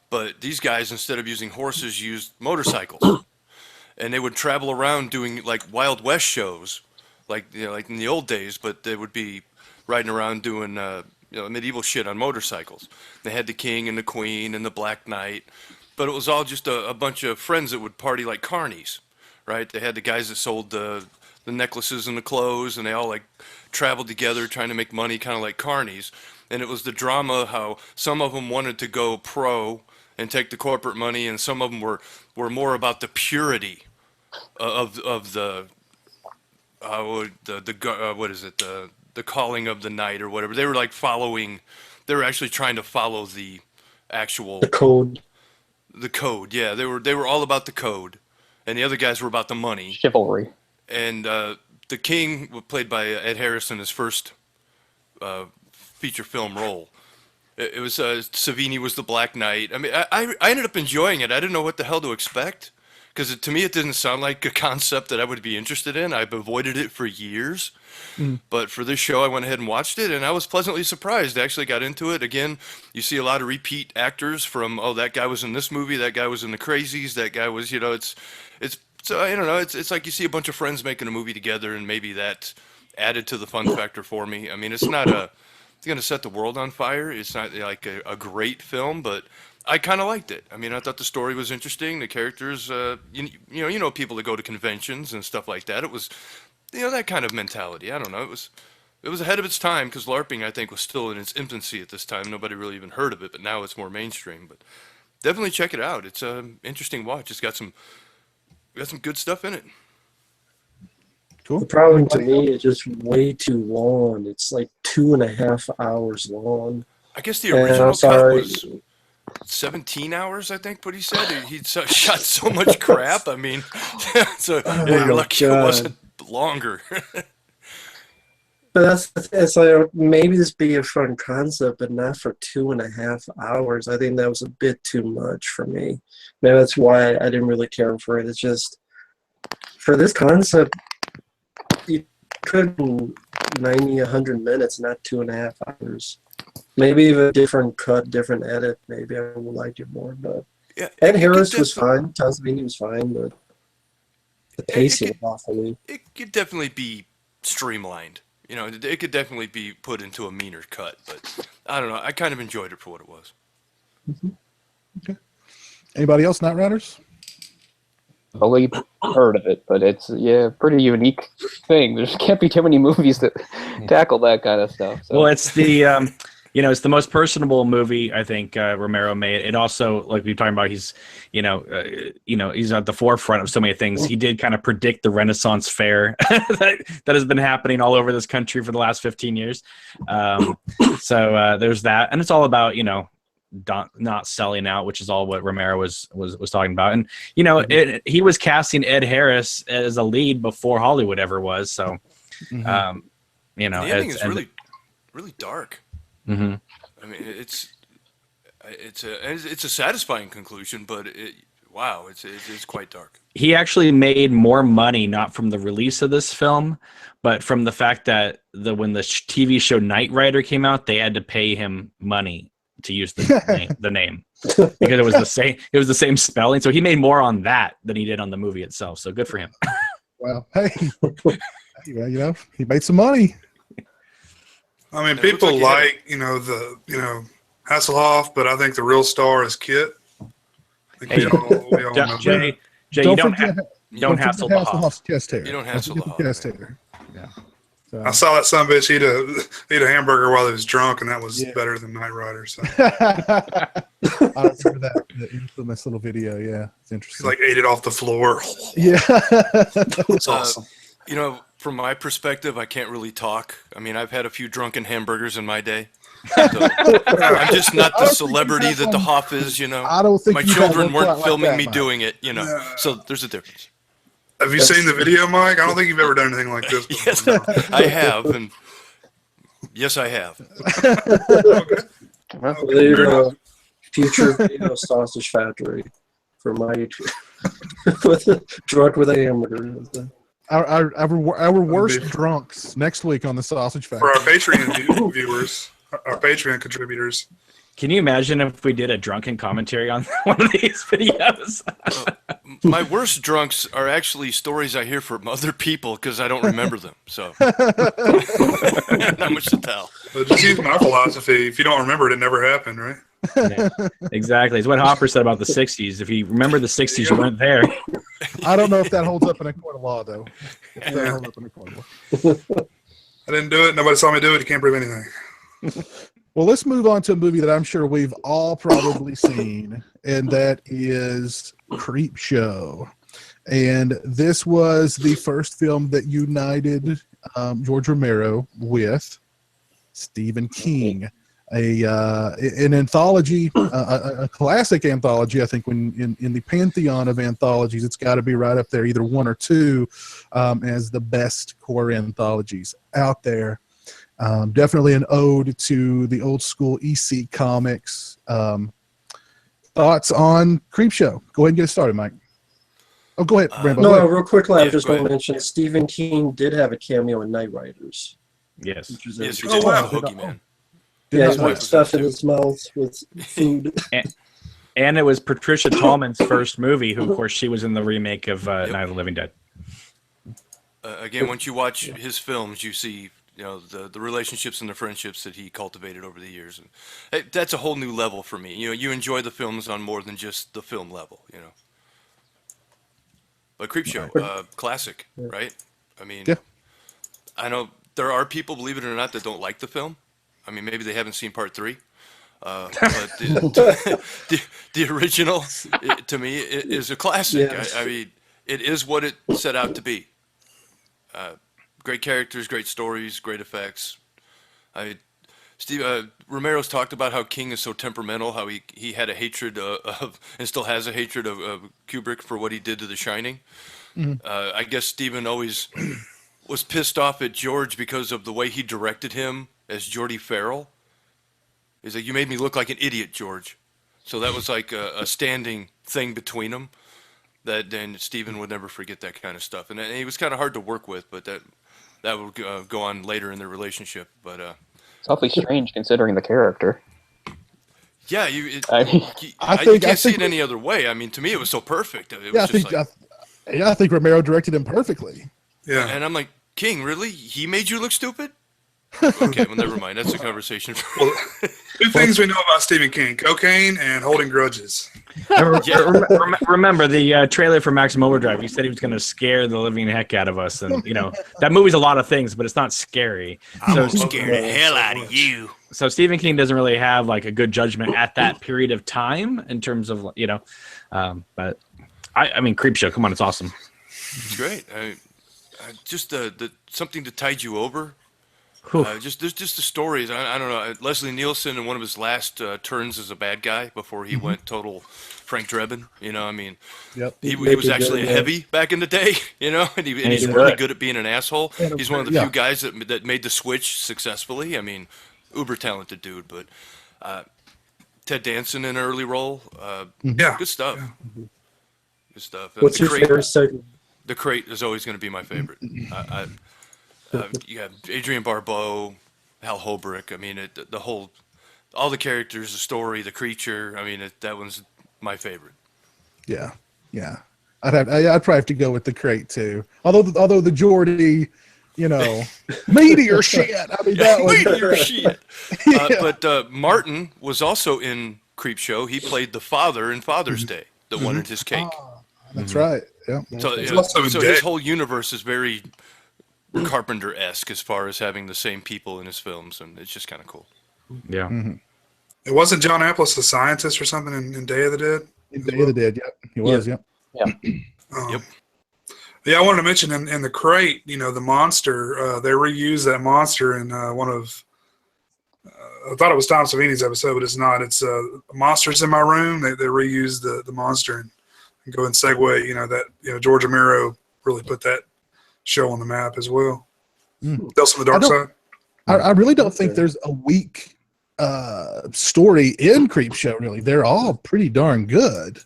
But these guys, instead of using horses, used motorcycles. And they would travel around doing like Wild West shows, like like in the old days, but they would be riding around doing medieval shit on motorcycles. They had the king and the queen and the Black Knight, but it was all just a bunch of friends that would party like carnies, right? They had the guys that sold the necklaces and the clothes, and they all like traveled together trying to make money, kind of like carnies. And it was the drama how some of them wanted to go pro and take the corporate money, and some of them were more about the purity of the calling of the night or whatever. They were like following. They were actually trying to follow the code. The code, yeah. They were all about the code, and the other guys were about the money. Chivalry. And the king, played by Ed Harris in his first feature film role. It was Savini was the Black Knight. I mean, I ended up enjoying it. I didn't know what the hell to expect, because to me it didn't sound like a concept that I would be interested in. I've avoided it for years. But for this show, I went ahead and watched it, and I was pleasantly surprised. I actually got into it. Again, you see a lot of repeat actors from, that guy was in this movie, that guy was in The Crazies, that guy was, so I don't know. It's like you see a bunch of friends making a movie together, and maybe that added to the fun factor for me. I mean, it's not it's going to set the world on fire. It's not like a great film, but I kind of liked it. I mean, I thought the story was interesting. The characters, people that go to conventions and stuff like that. It was, that kind of mentality. I don't know. It was ahead of its time, because LARPing, I think, was still in its infancy at this time. Nobody really even heard of it, but now it's more mainstream. But definitely check it out. It's an interesting watch. It's got some good stuff in it. Cool. The problem to me is just way too long. It's like 2.5 hours long. I guess the original cut was 17 hours, I think, what he said. He'd shot so much crap. I mean, so you're lucky it wasn't longer. But it's like, maybe this be a fun concept, but not for 2.5 hours. I think that was a bit too much for me. Maybe that's why I didn't really care for it. It's just, for this concept, you could do 90, 100 minutes, not 2.5 hours. Maybe even a different cut, different edit. Maybe I would like it more. But yeah, Ed Harris was fine. Tom Savini was fine, but the pacing was off for me. It could definitely be streamlined. It could definitely be put into a meaner cut. But I don't know. I kind of enjoyed it for what it was. Anybody else? Night Riders? Only heard of it, but it's a pretty unique thing. There can't be too many movies that tackle that kind of stuff. So. Well, it's the it's the most personable movie I think Romero made. It also, like we were talking about, he's he's at the forefront of so many things. He did kind of predict the Renaissance fair that has been happening all over this country for the last 15 years. So there's that, and it's all about not selling out, which is all what Romero was talking about. And he was casting Ed Harris as a lead before Hollywood ever was. So the ending is really dark. Mm-hmm. I mean, it's a satisfying conclusion, but it's quite dark. He actually made more money not from the release of this film, but from the fact that when the TV show Knight Rider came out, they had to pay him money to use the name because it was the same spelling. So he made more on that than he did on the movie itself. So good for him. Well, hey, he made some money. I mean, people Hasselhoff, but I think the real star is Kit. I think we all know Jay, don't don't hassle the Hasselhoff's chest hair. You don't hassle the chest hair. Yeah. So. I saw that sumbitch eat a hamburger while he was drunk, and that was better than Knight Rider. So. I remember that infamous little video. Yeah, it's interesting. He ate it off the floor. Yeah, it's awesome. From my perspective, I can't really talk. I mean, I've had a few drunken hamburgers in my day. So I'm just not the celebrity that the Hoff is. I don't think my children weren't filming like that, me doing it. So there's a difference. Have you seen the video, Mike? I don't think you've ever done anything like this before. Yes, I have, and yes, I have. Okay. Future video sausage factory for my drunk with a hamburger. Our worst drunks next week on the Sausage Factory. For our Patreon viewers, our Patreon contributors. Can you imagine if we did a drunken commentary on one of these videos? My worst drunks are actually stories I hear from other people because I don't remember them. So not much to tell. But just use my philosophy. If you don't remember it, it never happened, right? Yeah, exactly. It's what Hopper said about the 60s. If you remember the 60s, you weren't there. I don't know if that holds up in a court of law, though. I didn't do it. Nobody saw me do it. You can't prove anything. Well, let's move on to a movie that I'm sure we've all probably seen, and that is Creepshow. And this was the first film that united George Romero with Stephen King. An anthology, a classic anthology. I think when in the pantheon of anthologies, it's got to be right up there, either one or two, as the best horror anthologies out there. Definitely an ode to the old school EC comics. Thoughts on Creepshow? Go ahead and get it started, Mike. Oh, go ahead, Rambo. No, real quickly, I just want to mention Stephen King did have a cameo in Knight Riders. Yes. He did. Hooky Man. Yeah, he put stuff in his mouth with food. And it was Patricia Tallman's first movie, who, of course, she was in the remake of Night of the Living Dead. Again, once you watch his films, you see the relationships and the friendships that he cultivated over the years. And that's a whole new level for me. You enjoy the films on more than just the film level, But Creepshow, classic, right? I mean, I know there are people, believe it or not, that don't like the film. I mean, maybe they haven't seen part 3. But the original, to me, is a classic. Yes. I mean, it is what it set out to be. Great characters, great stories, great effects. Romero's talked about how King is so temperamental, how he had a hatred of, and still has a hatred of Kubrick for what he did to The Shining. Mm-hmm. I guess Stephen always was pissed off at George because of the way he directed him as Geordie Farrell. He's like, you made me look like an idiot, George. So that was like a standing thing between them. Then Stephen would never forget that kind of stuff. And he was kind of hard to work with, but that would go on later in their relationship. But it's awfully strange considering the character. Yeah, I can't see it any other way. I mean, to me, it was so perfect. I think Romero directed him perfectly. Yeah, and I'm like, King, really? He made you look stupid? Okay, well, never mind. That's a conversation. Well, two things we know about Stephen King: cocaine and holding grudges. Remember the trailer for Maximum Overdrive? He said he was going to scare the living heck out of us, and that movie's a lot of things, but it's not scary. I'm scare the hell out of you. So Stephen King doesn't really have like a good judgment at that period of time in terms of but I mean, Creepshow. Come on, it's awesome. It's great. Just the something to tide you over. Just the stories. I don't know. Leslie Nielsen in one of his last turns as a bad guy before he went total Frank Drebin. I mean, he was actually heavy back in the day. And he's really good at being an asshole. He's one of the few guys that made the switch successfully. I mean, uber talented dude. But Ted Danson in an early role. Good stuff. Yeah. Good stuff. What's your favorite segment? The Crate is always going to be my favorite. Adrian Barbeau, Hal Holbrook. I mean, all the characters, the story, the creature. I mean, that one's my favorite. Yeah. I'd probably have to go with the Crate too. Although the Geordie, meteor shit. I mean, that was meteor shit. But Martin was also in Creepshow. He played the father in Father's Day that wanted his cake. That's right. Yeah. So his whole universe is very Carpenter-esque as far as having the same people in his films, and it's just kind of cool. Yeah. It wasn't John Amplas a scientist or something in Day of the Dead? In Day of the Dead, he was, Yeah. Yep. Yeah, I wanted to mention in the Crate, the monster, they reused that monster in one of, I thought it was Tom Savini's episode, but it's not. It's Monsters in My Room. They reused the monster and go and segue, that George Romero really put that show on the map as well. Tales from the Dark Side. I really don't think there's a weak story in Creepshow. Really, they're all pretty darn good,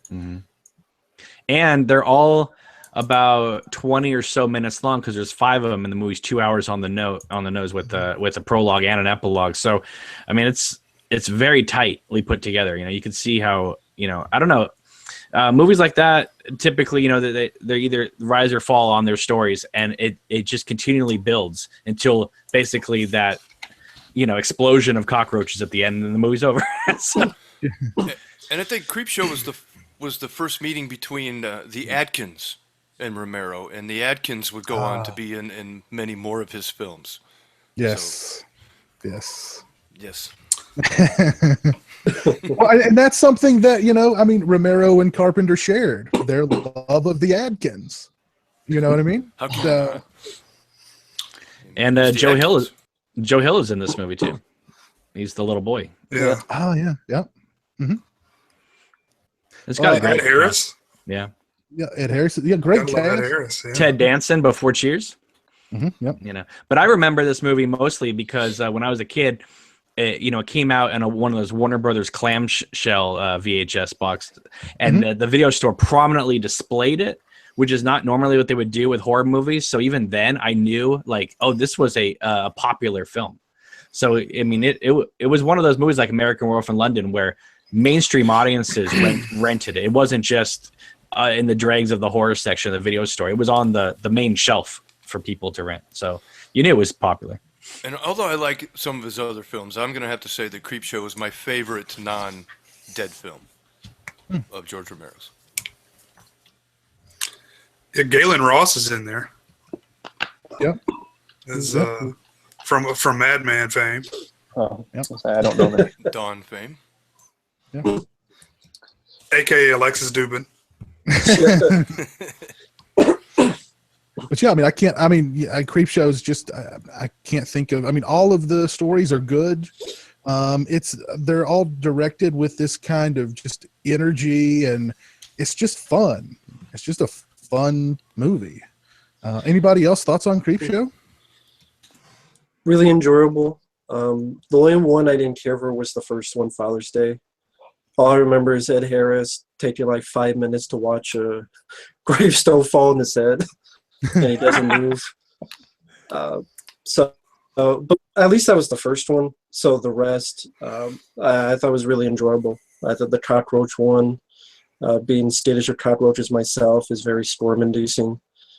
and they're all about 20 or so minutes long because there's 5 of them, and the movie's 2 hours on the nose with a prologue and an epilogue. So, I mean, it's very tightly put together. You can see how I don't know. Movies like that typically, they either rise or fall on their stories, and it just continually builds until basically that explosion of cockroaches at the end, and the movie's over. So. And I think Creepshow was the first meeting between the Adkins and Romero, and the Adkins would go on to be in many more of his films. Yes. So, yes. Well, and that's something that Romero and Carpenter shared their love of the Adkins. You know what I mean? And Joe Hill is in this movie too. He's the little boy. Yeah. Oh yeah. Yep. Mm-hmm. It's got a great Ed Harris. Yeah. Yeah, Ed Harris. Yeah, great cast. Ed Harris, yeah. Ted Danson before Cheers. Yep. But I remember this movie mostly because when I was a kid, it came out in one of those Warner Brothers clamshell VHS box, and the video store prominently displayed it, which is not normally what they would do with horror movies. So even then, I knew this was a popular film. So I mean, it was one of those movies like American Werewolf in London where mainstream audiences rented it. It wasn't just in the dregs of the horror section of the video store. It was on the main shelf for people to rent. So you knew it was popular. And although I like some of his other films, I'm going to have to say that Creepshow is my favorite non-dead film of George Romero's. Yeah, Galen Ross is in there. Yep. Is from Mad Men fame. Oh, yep. I don't know that. Dawn fame. Yeah. AKA Alexis Dubin. But yeah, Creepshow is just I can't think of. All of the stories are good. They're all directed with this kind of just energy, and it's just fun. It's just a fun movie. Anybody else thoughts on Creepshow? Really enjoyable. The only one I didn't care for was the first one, Father's Day. All I remember is Ed Harris taking like 5 minutes to watch a gravestone fall on his head, and he doesn't move. But at least that was the first one. So the rest, I thought was really enjoyable. I thought the cockroach one, being skittish of cockroaches myself, is very squirm-inducing,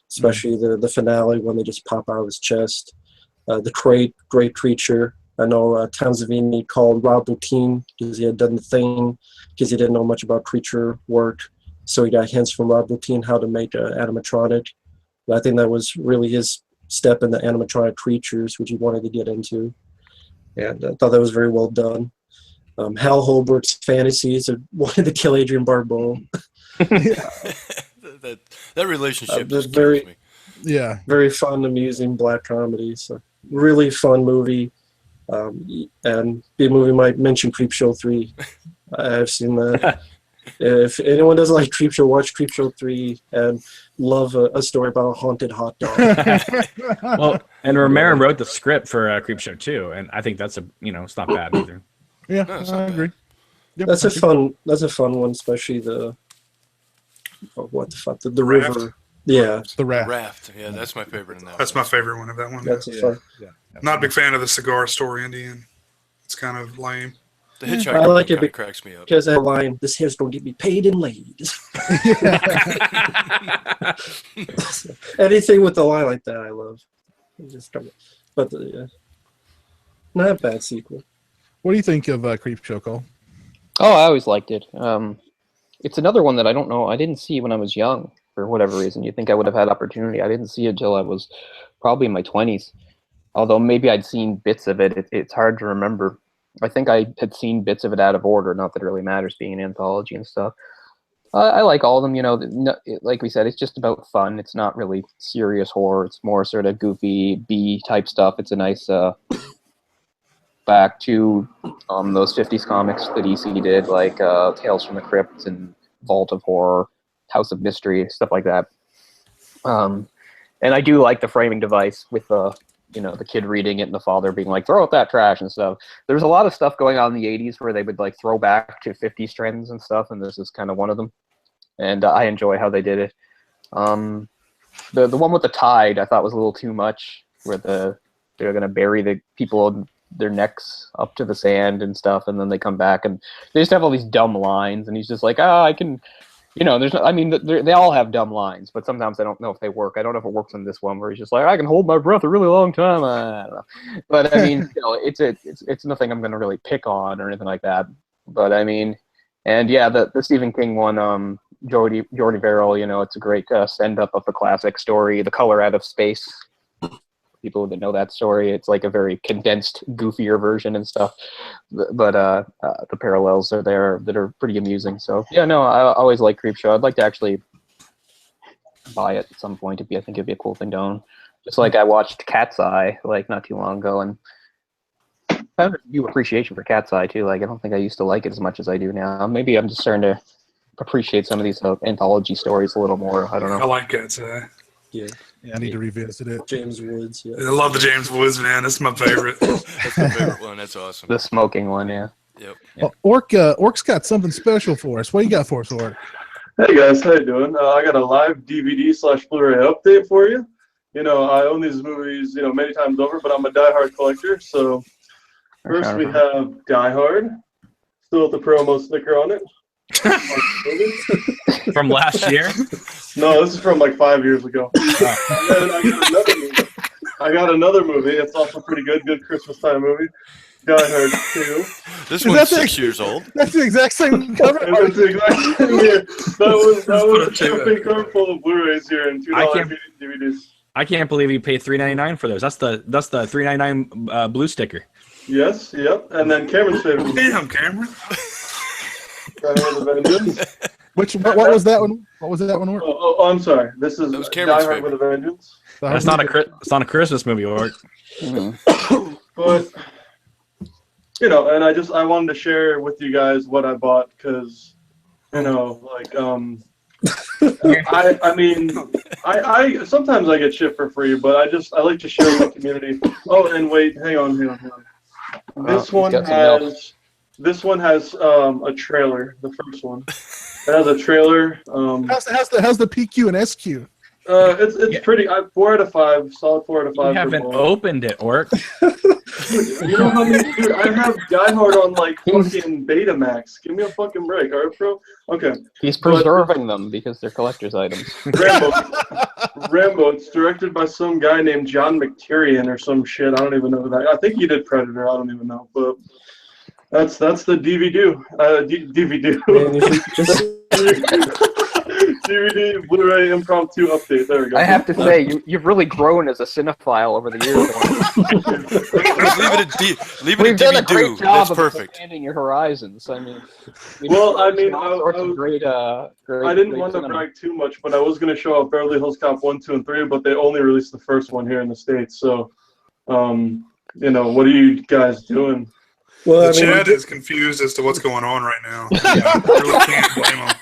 especially the finale when they just pop out of his chest. The Great Creature. I know Tom Savini called Rob Bottin because he had done The Thing, because he didn't know much about creature work. So he got hints from Rob Bottin how to make animatronic. But I think that was really his step in the animatronic creatures, which he wanted to get into. And I thought that was very well done. Hal Holbrook's fantasies of wanting to kill Adrian Barbeau. that relationship just very, kills me. Yeah. Very fun, amusing black comedy. So really fun movie. And the movie might mention Creepshow 3. I've seen that. If anyone doesn't like Creepshow, watch Creepshow 3 and love a story about a haunted hot dog. Well, and Romero wrote the script for Creepshow 2, and I think that's it's not bad either. Yeah, No, I agree. Yep, That's a fun one, especially the Raft. river. Yeah, the raft. Raft. Yeah, that's my favorite in that. That's my favorite one of that one. that's a fun. Not a big fan of the cigar store Indian. It's kind of lame. The Hitchhiker I like it kind of cracks me up. because that line, "This hair's gonna get me paid in ladies." Anything with a line like that, I love. But not a bad sequel. What do you think of Creepshow, Cole? Oh, I always liked it. It's another one that I don't know. I didn't see when I was young for whatever reason. You think I would have had opportunity? I didn't see it until I was probably in my 20s. Although maybe I'd seen bits of it. It's hard to remember. I think I had seen bits of it out of order. Not that it really matters, being an anthology and stuff. I like all of them. Like we said, it's just about fun. It's not really serious horror. It's more sort of goofy B type stuff. It's a nice back to those 50s comics that DC did, like Tales from the Crypt and Vault of Horror, House of Mystery, stuff like that. And I do like the framing device with the kid reading it and the father being like, throw out that trash and stuff. There's a lot of stuff going on in the 80s where they would like throw back to 50s trends and stuff, and this is kind of one of them. And I enjoy how they did it. The one with the tide I thought was a little too much, where they're going to bury the people on their necks up to the sand and stuff, and then they come back and they just have all these dumb lines, and he's just like, I can... there's no, I mean, they all have dumb lines, but sometimes I don't know if they work. I don't know if it works in this one where he's just like, I can hold my breath a really long time. I don't know. But I mean, it's nothing I'm going to really pick on or anything like that. But I mean, and yeah, the Stephen King one, Jordy Verrill, it's a great send up of the classic story, The Color Out of Space. People that know that story, it's like a very condensed, goofier version and stuff. But the parallels are there that are pretty amusing. So yeah, no, I always like Creepshow. I'd like to actually buy it at some point. I think it'd be a cool thing to own. Just like I watched Cat's Eye like not too long ago, and I have a new appreciation for Cat's Eye too. Like I don't think I used to like it as much as I do now. Maybe I'm just starting to appreciate some of these anthology stories a little more. I don't know. I like Cat's Eye. Yeah. Yeah, I need to revisit it. James Woods. Yeah. I love the James Woods, man. That's my favorite. That's my favorite one. That's awesome. The smoking one, yeah. Yep. Well, Orc's got something special for us. What do you got for us, Orc? Hey guys, how you doing? I got a live DVD/Blu-ray update for you. I own these movies, many times over, but I'm a diehard collector. So first we have Die Hard, still with the promo sticker on it. From last year? No, this is from like 5 years ago. I got another movie. It's also pretty good Christmas time movie. Die Hard 2. This one's 6 years old. That's the exact same cover. That's the exact same year. That was a shopping cart full of Blu-rays here and $2 DVDs. I can't believe you paid $3.99 for those. That's the $3.99 blue sticker. Yes, yep. And then Cameron's favorite. Damn, Cameron. Die Hard with a Vengeance. What was that one? What was that one? Orc? Oh, I'm sorry. This is Die Hard with a Vengeance. It's not a Christmas movie, Orc. But and I wanted to share with you guys what I bought because I sometimes I get shit for free, but I like to share with the community. Oh, and wait, hang on. This one has a trailer. The first one. It has a trailer. How's the PQ and SQ? It's pretty. 4 out of 5. Solid 4 out of 5. You haven't opened it, Orc. You know how many? Dude, I have Die Hard on like fucking Betamax. Give me a fucking break, alright, bro? Okay. He's preserving them because they're collector's items. Rambo. It's directed by some guy named John McTiernan or some shit. I don't even know that. I think he did Predator. I don't even know, but that's the DVD. DVD. DVD Blu-ray impromptu update. There we go. I have to say, you've really grown as a cinephile over the years. Leave it at done a DVD. great job That's of perfect. expanding your horizons. I mean, great. I didn't want to brag too much, but I was going to show off Beverly Hills Cop 1, 2, and 3, but they only released the first one here in the States. So, what are you guys doing? Well, the chat is confused as to what's going on right now. I really can't blame them.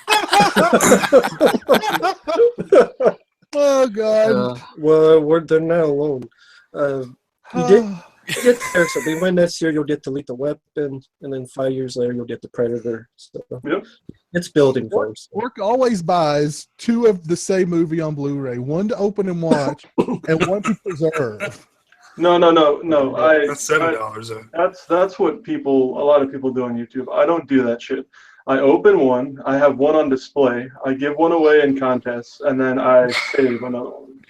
Oh God! They're not alone. You get there, so maybe next year you'll get to Lethal Weapon, and then 5 years later you'll get the Predator. So it's building for us. Orc always buys 2 of the same movie on Blu-ray, one to open and watch, and one to preserve. No. That's $7. That's what a lot of people do on YouTube. I don't do that shit. I open one, I have one on display, I give one away in contests, and then I save another one.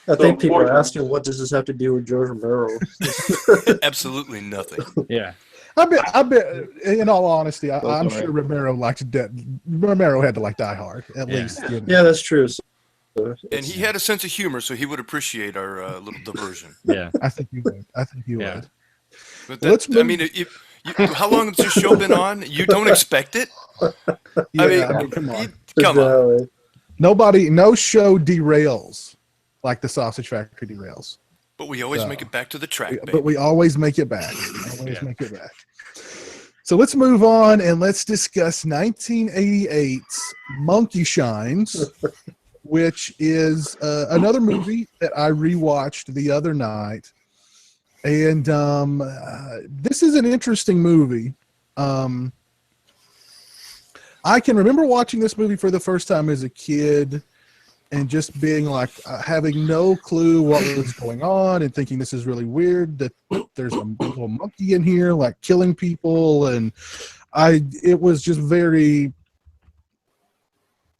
I think people are asking, what does this have to do with George Romero? Absolutely nothing. Yeah. I bet. In all honesty, I'm sure Romero Romero had to like Die Hard at least. Yeah, that's true. And he had a sense of humor, so he would appreciate our little diversion. Yeah, I think he would. But how long has this show been on? You don't expect it? Come on. No show derails like the Sausage Factory derails. But we always make it back to the track, baby. But we always make it back. So let's move on and let's discuss 1988's Monkey Shines, which is another movie that I rewatched the other night. And this is an interesting movie. I can remember watching this movie for the first time as a kid and just being like, having no clue what was going on and thinking this is really weird that there's a little monkey in here, like killing people. And it was just very,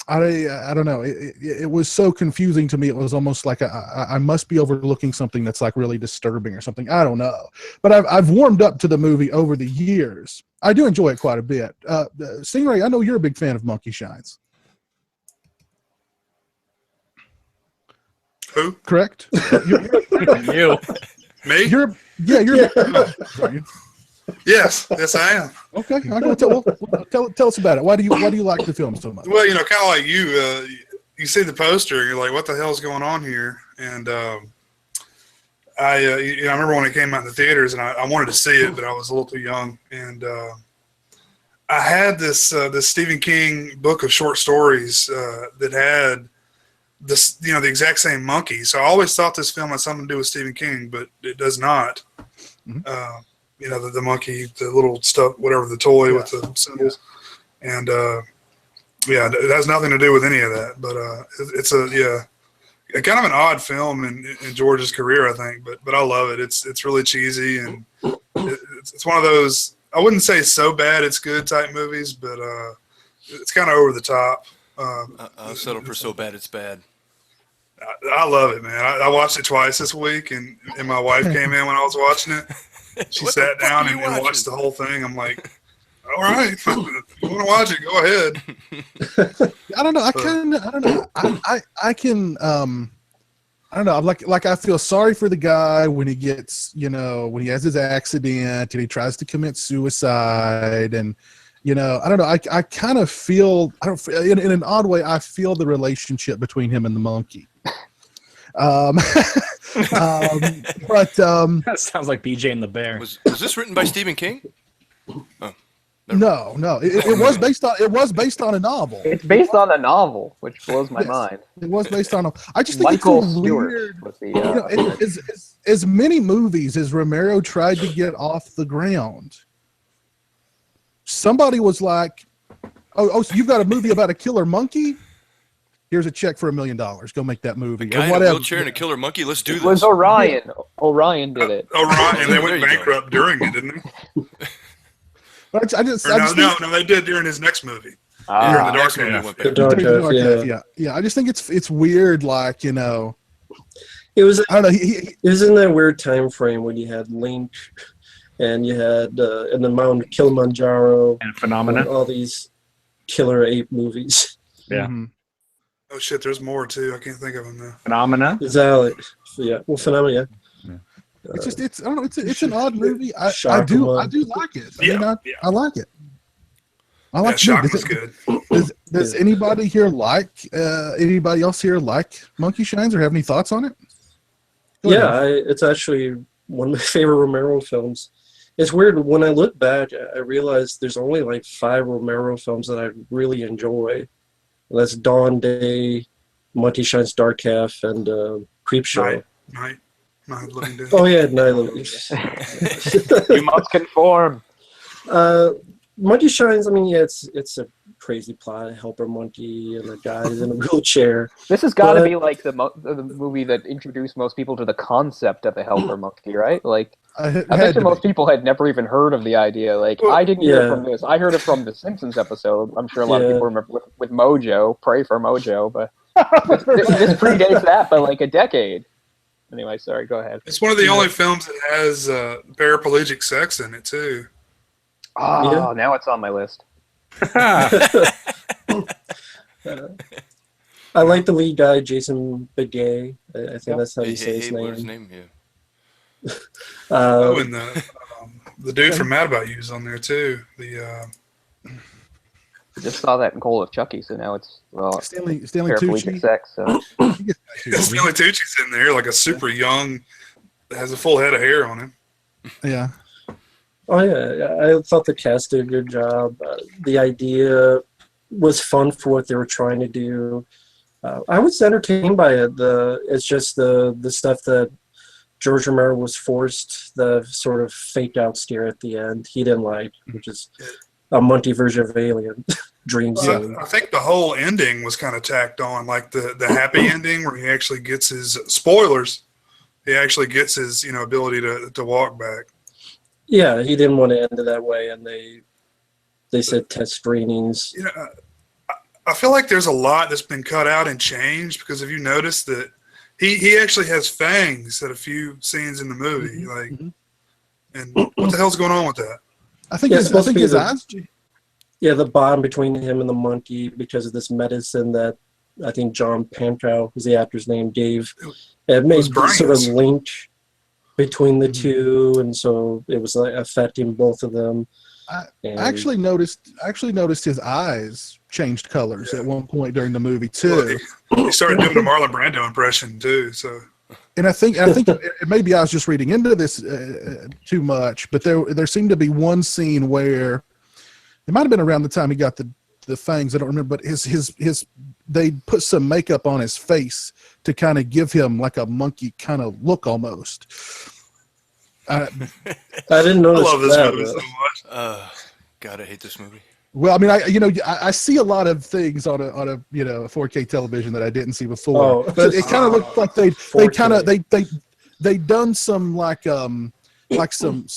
I don't know. It was so confusing to me. It was almost like I must be overlooking something that's like really disturbing or something. I don't know. But I've warmed up to the movie over the years. I do enjoy it quite a bit. Stingray, I know you're a big fan of Monkey Shines. Who? Correct? You. Me? You're. Yes, I am. Okay, tell us about it. Why do you like the film so much? Well, kind of like you. You see the poster, and you're like, "What the hell is going on here?" And I remember when it came out in the theaters, and I wanted to see it, but I was a little too young. And I had this Stephen King book of short stories that had this, the exact same monkey. So I always thought this film had something to do with Stephen King, but it does not. Mm-hmm. The monkey, the little stuff, whatever, the toy with the symbols. Yeah. And, it has nothing to do with any of that. But it's a kind of an odd film in George's career, I think. But I love it. It's really cheesy, and it's one of those, I wouldn't say so bad it's good type movies, but it's kind of over the top. I'll settle for so bad it's bad. I love it, man. I watched it twice this week, and my wife came in when I was watching it. She sat down and watched the whole thing. I'm like, all right, if you want to watch it, go ahead. I don't know. I don't know. I can. I don't know. Like I feel sorry for the guy when he gets, when he has his accident and he tries to commit suicide, and I don't know. I kind of feel. In an odd way, I feel the relationship between him and the monkey. But that sounds like BJ and the Bear. Was this written by Stephen King? Oh, no. It was based on a novel. It's based on a novel, which blows my mind. It was based on I just think Michael it's so Stewart weird. was the, as many movies as Romero tried to get off the ground, somebody was like, "Oh, so you've got a movie about a killer monkey?" here's a check for $1 million. Go make that movie. A guy in a wheelchair and a killer monkey. Let's do this. It was Orion. Yeah. Orion did it. Orion, and they went bankrupt during it, didn't they? No, they did during his next movie. During the Dark Half. The Dark Half, yeah. I just think it's weird, like, you know. It was. I don't know. It was in that weird time frame when you had Link, and you had and the Mount Kilimanjaro, and Phenomena, and all these killer ape movies. Yeah. Mm-hmm. Oh shit! There's more too. I can't think of them now. Phenomena. Exactly. Yeah. Well, Phenomena. Yeah. It's I don't know. It's an odd movie. I do like it. I like it. I like Shock was good. Does anybody here anybody else here like Monkey Shines or have any thoughts on it? It's actually one of my favorite Romero films. It's weird when I look back, I realized there's only like 5 Romero films that I really enjoy. And that's Dawn Day, Monkey Shines, Dark Half, and Creepshow. Night Living Dead. Oh yeah, Night Living. You must conform. Monkey Shines. I mean, yeah, it's a crazy plot. A helper monkey and a guy is in a wheelchair. This has got to be like the movie that introduced most people to the concept of a helper monkey, right? Like, I bet most people had never even heard of the idea. Like, I didn't hear it from this. I heard it from the Simpsons episode. I'm sure a lot of people remember with Mojo. Pray for Mojo, but this predates that by like a decade. Anyway, sorry. Go ahead. It's one of the only films that has paraplegic sex in it too. Oh, now it's on my list. I like the lead guy, Jason Begay. I think that's how you say his name. His name, yeah. And the dude from Mad About You is on there too. I just saw that in Call of Chucky, so now it's Stanley paraplegic Tucci. Sex. So. Stanley Tucci's in there, like a super young, has a full head of hair on him. Yeah. Oh yeah, I thought the cast did a good job. The idea was fun for what they were trying to do. I was entertained by it. It's just the stuff that George Romero was forced, the sort of fake out stare at the end, he didn't like, which is a Monty version of Alien dream scene. I think the whole ending was kind of tacked on, like the happy ending where he actually gets his spoilers. He actually gets his ability to walk back. Yeah, he didn't want to end it that way, and they said test screenings. I feel like there's a lot that's been cut out and changed because if you notice that he actually has fangs at a few scenes in the movie, and what the hell's going on with that? I think his eyes. Yeah, the bond between him and the monkey because of this medicine that I think John Pankow, who's the actor's name, gave. It made sort of link between the two, and so it was like affecting both of them. I actually noticed his eyes changed colors at one point during the movie too. He started doing the Marlon Brando impression too. So, and I think maybe I was just reading into this too much, but there seemed to be one scene where it might have been around the time he got the fangs. I don't remember, but his they put some makeup on his face to kind of give him like a monkey kind of look almost. I didn't notice. I love this movie so much. God, I hate this movie. Well, I mean, I see a lot of things on a 4K television that I didn't see before, but it kind of looked like they done some like some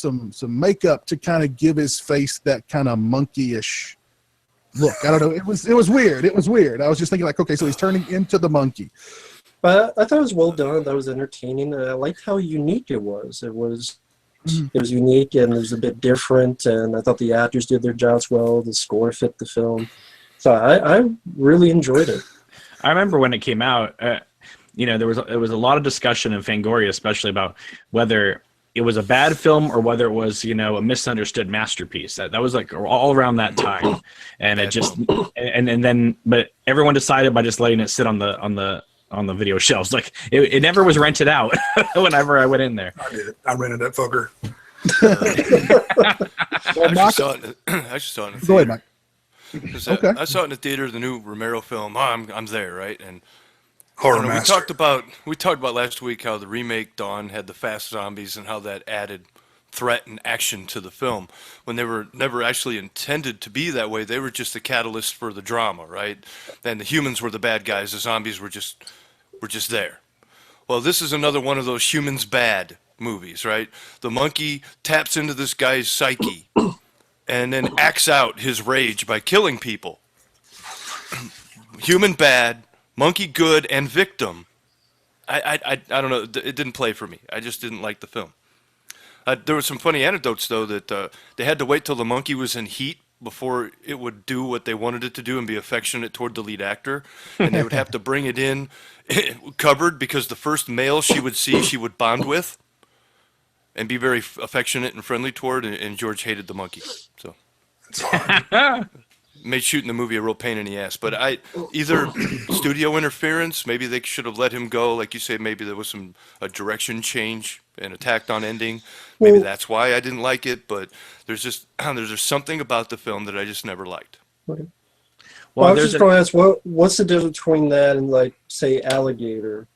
makeup to kind of give his face that kind of monkeyish look. I don't know. It was weird. It was weird. I was just thinking like, okay, so he's turning into the monkey. But I thought it was well done. That was entertaining. And I liked how unique it was. It was unique and it was a bit different. And I thought the actors did their jobs well. The score fit the film. So I really enjoyed it. I remember when it came out, there was a lot of discussion in Fangoria, especially about whether it was a bad film or whether it was, a misunderstood masterpiece. That was like all around that time. And it just, and then, but everyone decided by just letting it sit on the video shelves. Like it never was rented out whenever I went in there. I did. I rented that fucker. I actually saw it in the theater. Go ahead, Mike. Okay. I saw it in the theater, the new Romero film. I'm there, right? And Horror we Master. talked about last week how the remake Dawn had the fast zombies and how that added threat and action to the film when they were never actually intended to be that way. They were just the catalyst for the drama, right? And the humans were the bad guys. The zombies were just there. Well, this is another one of those humans bad movies, right? The monkey taps into this guy's psyche and then acts out his rage by killing people. Human bad, monkey good, and victim. I don't know. It didn't play for me. I just didn't like the film. There were some funny anecdotes, though, that they had to wait till the monkey was in heat before it would do what they wanted it to do and be affectionate toward the lead actor. And they would have to bring it in covered because the first male she would see, she would bond with and be very affectionate and friendly toward. And George hated the monkey. So made shooting the movie a real pain in the ass. But either studio interference, maybe they should have let him go. Like you say, maybe there was a direction change and a tacked on ending. Maybe that's why I didn't like it. But there's just something about the film that I just never liked. Well, I was just going to ask, what's the difference between that and, like, say, Alligator,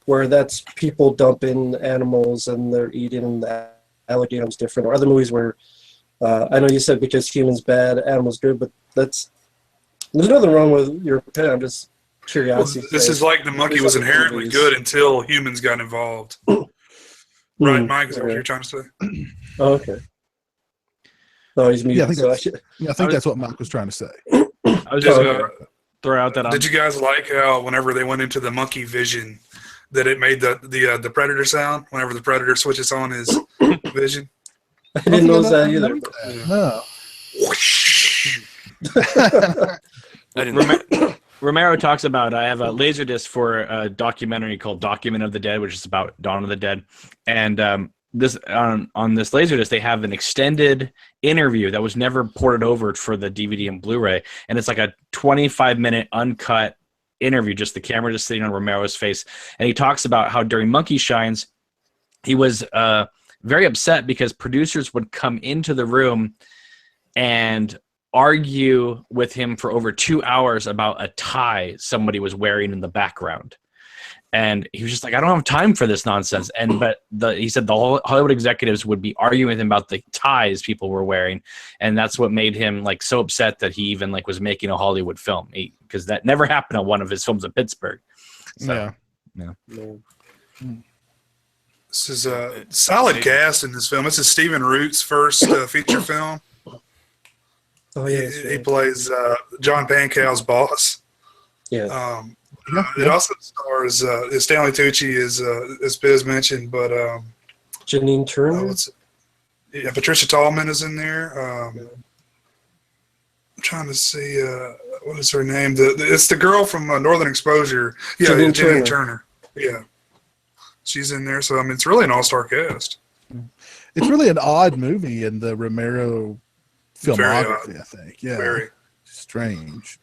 where that's people dumping animals and they're eating the alligator's different, or other movies where I know you said because humans bad, animals good, but there's nothing wrong with your opinion. I'm just curious. Well, this is like the monkey was inherently good until humans got involved. Right, Mike? Is that what you're trying to say? Oh, okay. Oh, he's muted. Yeah, I think that's what Mike was trying to say. I was just going to throw out that. Did you guys like how whenever they went into the monkey vision, that it made the predator sound whenever the predator switches on his vision? I didn't know that either. No. Romero talks about, I have a Laserdisc for a documentary called Document of the Dead, which is about Dawn of the Dead. And this on this Laserdisc, they have an extended interview that was never ported over for the DVD and Blu-ray. And it's like a 25-minute uncut interview, just the camera just sitting on Romero's face. And he talks about how during Monkey Shines, he was very upset because producers would come into the room and argue with him for over 2 hours about a tie somebody was wearing in the background. And he was just like, I don't have time for this nonsense. But he said the whole Hollywood executives would be arguing with him about the ties people were wearing. And that's what made him like so upset that he even like was making a Hollywood film, because that never happened on one of his films in Pittsburgh. So, yeah. This is a solid cast in this film. This is Stephen Root's first feature film. Oh yeah, he plays John Pankow's boss. Yeah. It also stars Stanley Tucci, as Biz mentioned, but Janine Turner. Patricia Tallman is in there. I'm trying to see what is her name. It's the girl from Northern Exposure. Yeah, Janine Turner. Yeah, she's in there. So I mean, it's really an all-star cast. It's really an odd movie in the Romero filmography, I think. Yeah, very strange.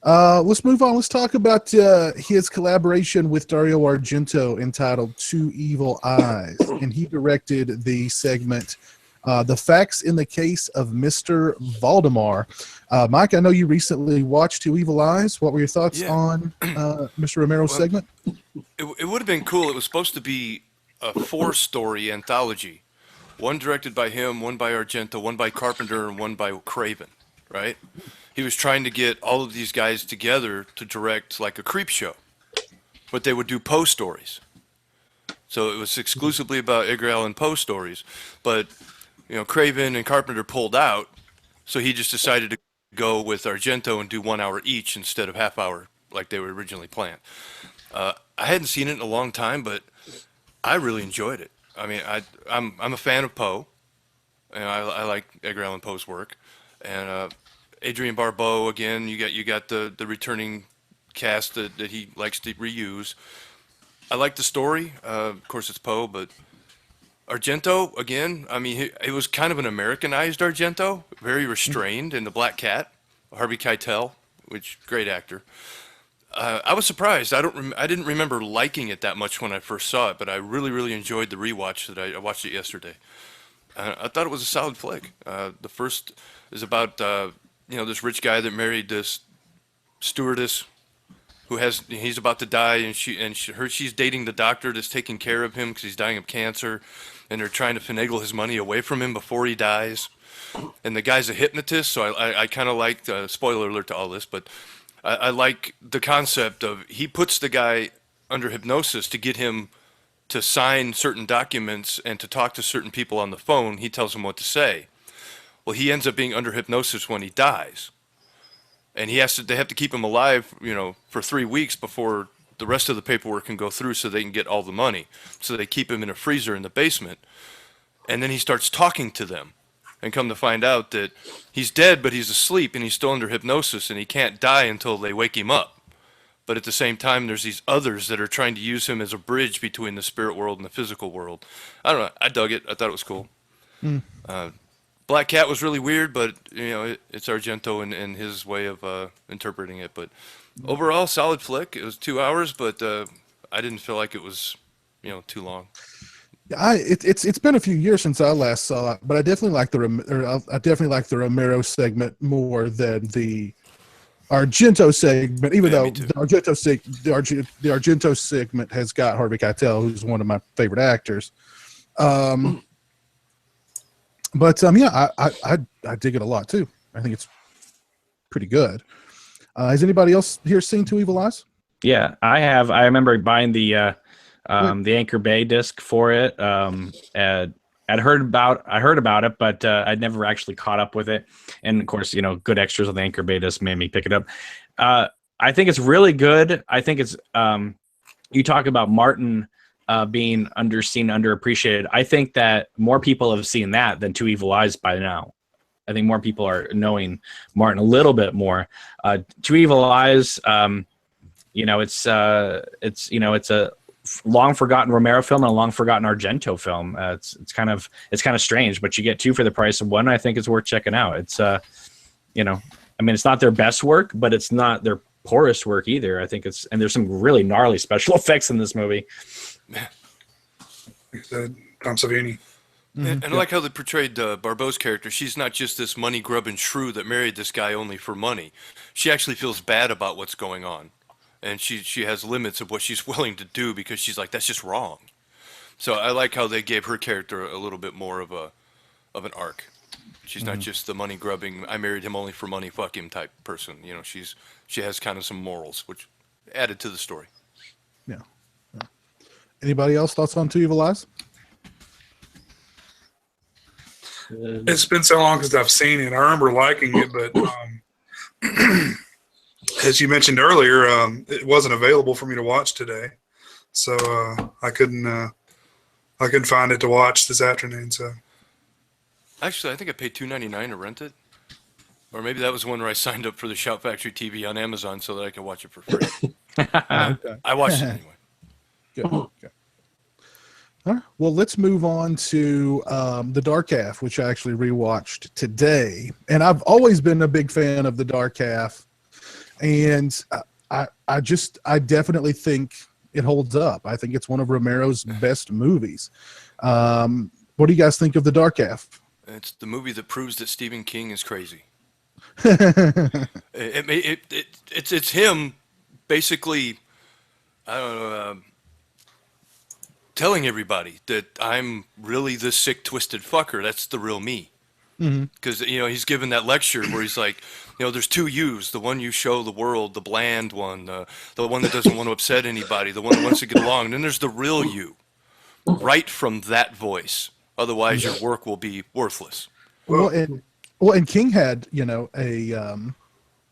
Let's move on. Let's talk about his collaboration with Dario Argento entitled Two Evil Eyes. And he directed the segment, The Facts in the Case of Mr. Valdemar. Mike, I know you recently watched Two Evil Eyes. What were your thoughts on Mr. Romero's segment? It would have been cool. It was supposed to be a 4-story anthology. One directed by him, one by Argento, one by Carpenter, and one by Craven, right? He was trying to get all of these guys together to direct like a creep show, but they would do Poe stories. So it was exclusively about Edgar Allan Poe stories, but Craven and Carpenter pulled out, so he just decided to go with Argento and do 1 hour each instead of half hour like they were originally planned. I hadn't seen it in a long time, but I really enjoyed it. I mean, I'm a fan of Poe, and I like Edgar Allan Poe's work, and Adrienne Barbeau again. You got the returning cast that he likes to reuse. I like the story. Of course, it's Poe, but Argento again. I mean, it was kind of an Americanized Argento, very restrained, in The Black Cat. Harvey Keitel, which great actor. I was surprised. I didn't remember liking it that much when I first saw it, but I really, really enjoyed the rewatch that I watched it yesterday. I thought it was a solid flick. The first is about this rich guy that married this stewardess, he's about to die, and she's dating the doctor that's taking care of him because he's dying of cancer, and they're trying to finagle his money away from him before he dies. And the guy's a hypnotist, so I kind of like, spoiler alert to all this, but I like the concept of he puts the guy under hypnosis to get him to sign certain documents and to talk to certain people on the phone. He tells him what to say. Well, he ends up being under hypnosis when he dies. And they have to keep him alive, for 3 weeks before the rest of the paperwork can go through so they can get all the money. So they keep him in a freezer in the basement. And then he starts talking to them. And come to find out that he's dead, but he's asleep, and he's still under hypnosis, and he can't die until they wake him up. But at the same time, there's these others that are trying to use him as a bridge between the spirit world and the physical world. I don't know. I dug it. I thought it was cool. Black Cat was really weird, but it's Argento and his way of interpreting it. But overall, solid flick. It was 2 hours, but I didn't feel like it was too long. It's been a few years since I last saw it, but I definitely like the Romero segment more than the Argento segment. Even though the Argento segment has got Harvey Keitel, who's one of my favorite actors. I dig it a lot too. I think it's pretty good. Has anybody else here seen Two Evil Eyes? Yeah, I have. I remember buying the Anchor Bay disc for it. I heard about it, but I'd never actually caught up with it. And of course, good extras on the Anchor Bay disc made me pick it up. I think it's really good. I think it's you talk about Martin being underappreciated. I think that more people have seen that than Two Evil Eyes by now. I think more people are knowing Martin a little bit more. Two Evil Eyes, it's a long forgotten Romero film and a long forgotten Argento film. It's kind of strange, but you get two for the price of one. I think it's worth checking out. It's it's not their best work, but it's not their poorest work either. I think and there's some really gnarly special effects in this movie. Tom Savini. And I like how they portrayed Barbeau's character. She's not just this money-grubbing shrew that married this guy only for money. She actually feels bad about what's going on. And she has limits of what she's willing to do because she's like, that's just wrong. So I like how they gave her character a little bit more of an arc. She's not just the money-grubbing, I married him only for money, fuck him type person. She has kind of some morals, which added to the story. Yeah. Anybody else thoughts on Two Evil Eyes? It's been so long since I've seen it. I remember liking it, but as you mentioned earlier, it wasn't available for me to watch today, so I couldn't find it to watch this afternoon. So, actually, I think I paid $2.99 to rent it, or maybe that was one where I signed up for the Shout Factory TV on Amazon so that I could watch it for free. I watched it anyway. Good. Okay. All right. Well, let's move on to The Dark Half, which I actually rewatched today. And I've always been a big fan of The Dark Half. And I definitely think it holds up. I think it's one of Romero's best movies. What do you guys think of The Dark Half? It's the movie that proves that Stephen King is crazy. It's him basically, I don't know, telling everybody that I'm really this sick, twisted fucker. That's the real me. Because, he's given that lecture where he's like, there's two yous, the one you show the world, the bland one, the one that doesn't want to upset anybody, the one that wants to get along. And then there's the real you, right from that voice. Otherwise, your work will be worthless. Well, and King had, a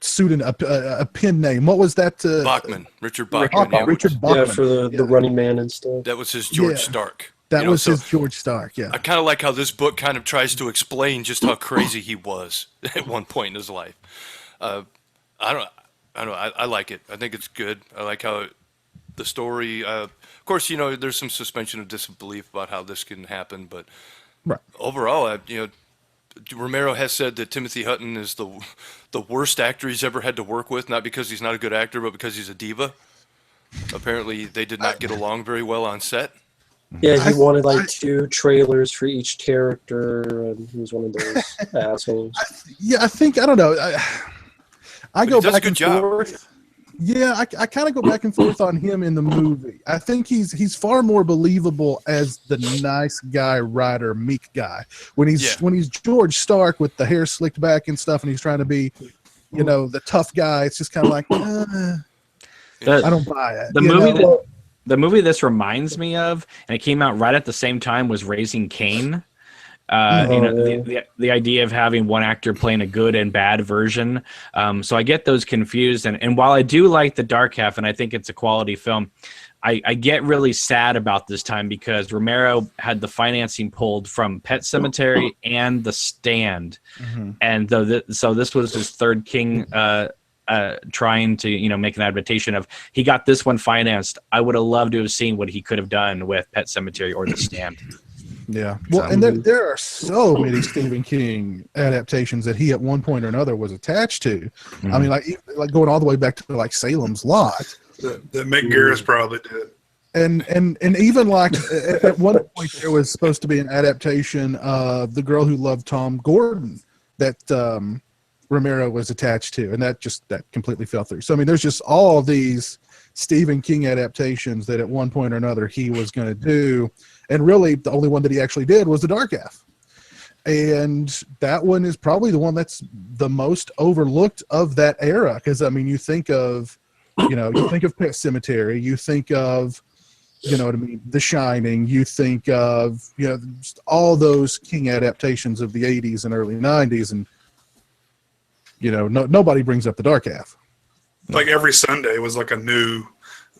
pseudonym, a pen name. What was that? Bachman, Richard Bachman. Richard Bachman. Yeah, for the Running Man and stuff. That was his George Stark. That was his George Stark, yeah. I kind of like how this book kind of tries to explain just how crazy he was at one point in his life. I like it. I think it's good. I like how the story, of course, there's some suspension of disbelief about how this can happen, but overall, Romero has said that Timothy Hutton is the worst actor he's ever had to work with, not because he's not a good actor, but because he's a diva. Apparently, they did not get along very well on set. Yeah, he wanted two trailers for each character, and he was one of those assholes. I don't know. I go back and forth. Yeah, I kind of go back and forth on him in the movie. I think he's far more believable as the nice guy, writer, meek guy. When he's George Stark with the hair slicked back and stuff, and he's trying to be, the tough guy. It's just kind of like, I don't buy it. The movie this reminds me of, and it came out right at the same time, was Raising Cain. The idea of having one actor playing a good and bad version. So I get those confused. And while I do like The Dark Half, and I think it's a quality film, I get really sad about this time because Romero had the financing pulled from Pet Sematary and The Stand. Mm-hmm. And so this was his third King trying to make an adaptation of. He got this one financed. I would have loved to have seen what he could have done with Pet Sematary or The Stand. Yeah. Well, and there are so many Stephen King adaptations that he at one point or another was attached to. Mm-hmm. I mean, like going all the way back to like Salem's Lot. That Mick Garris probably did. And even like at one point there was supposed to be an adaptation of The Girl Who Loved Tom Gordon that Romero was attached to, and that completely fell through. So I mean, there's just all these Stephen King adaptations that at one point or another he was going to do. And really, the only one that he actually did was The Dark Half. And that one is probably the one that's the most overlooked of that era. Because, I mean, you think of Pet Sematary, you think of, The Shining, you think of, just all those King adaptations of the 80s and early 90s. And, nobody brings up The Dark Half. Like every Sunday was like a new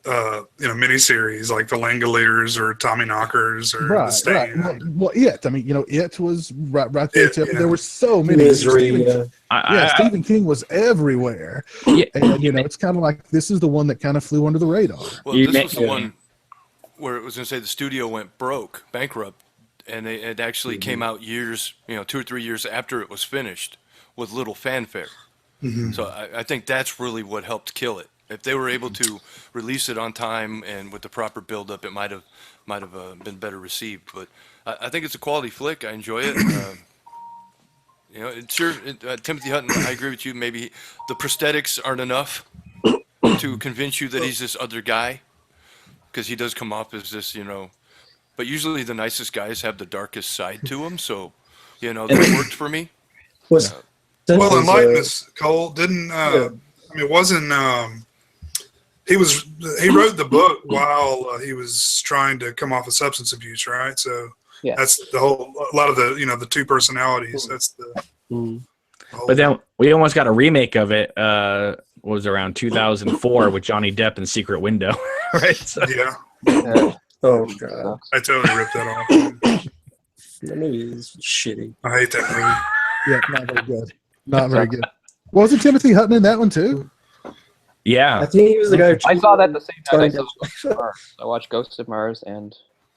miniseries, like The Langoliers or Tommy Knockers or The Stand. Right. Well, It. I mean, It was right there. There were so many. Stephen King was everywhere. Yeah. And, it's kind of like this is the one that kind of flew under the radar. Well, this was the one where it was going to say the studio went bankrupt, and it actually came out years, 2 or 3 years after it was finished with little fanfare. Mm-hmm. So I think that's really what helped kill it. If they were able to release it on time and with the proper build-up, it might have been better received. But I think it's a quality flick. I enjoy it. Timothy Hutton, I agree with you. Maybe the prosthetics aren't enough to convince you that he's this other guy, because he does come off as this, But usually the nicest guys have the darkest side to them, so that worked for me. Enlighten us, Cole. It wasn't. He wrote the book while he was trying to come off of substance abuse, right? So that's a lot of the two personalities. That's the. But then we almost got a remake of it. Was around 2004 with Johnny Depp and Secret Window, right? So. Yeah. Oh god! I totally ripped that off. That movie is shitty. I hate that movie. Yeah, not very good. Not very good. Wasn't Timothy Hutton in that one too? Yeah, I think he was the guy. I saw that the same time I saw Ghost of Mars. I watched Ghost of Mars and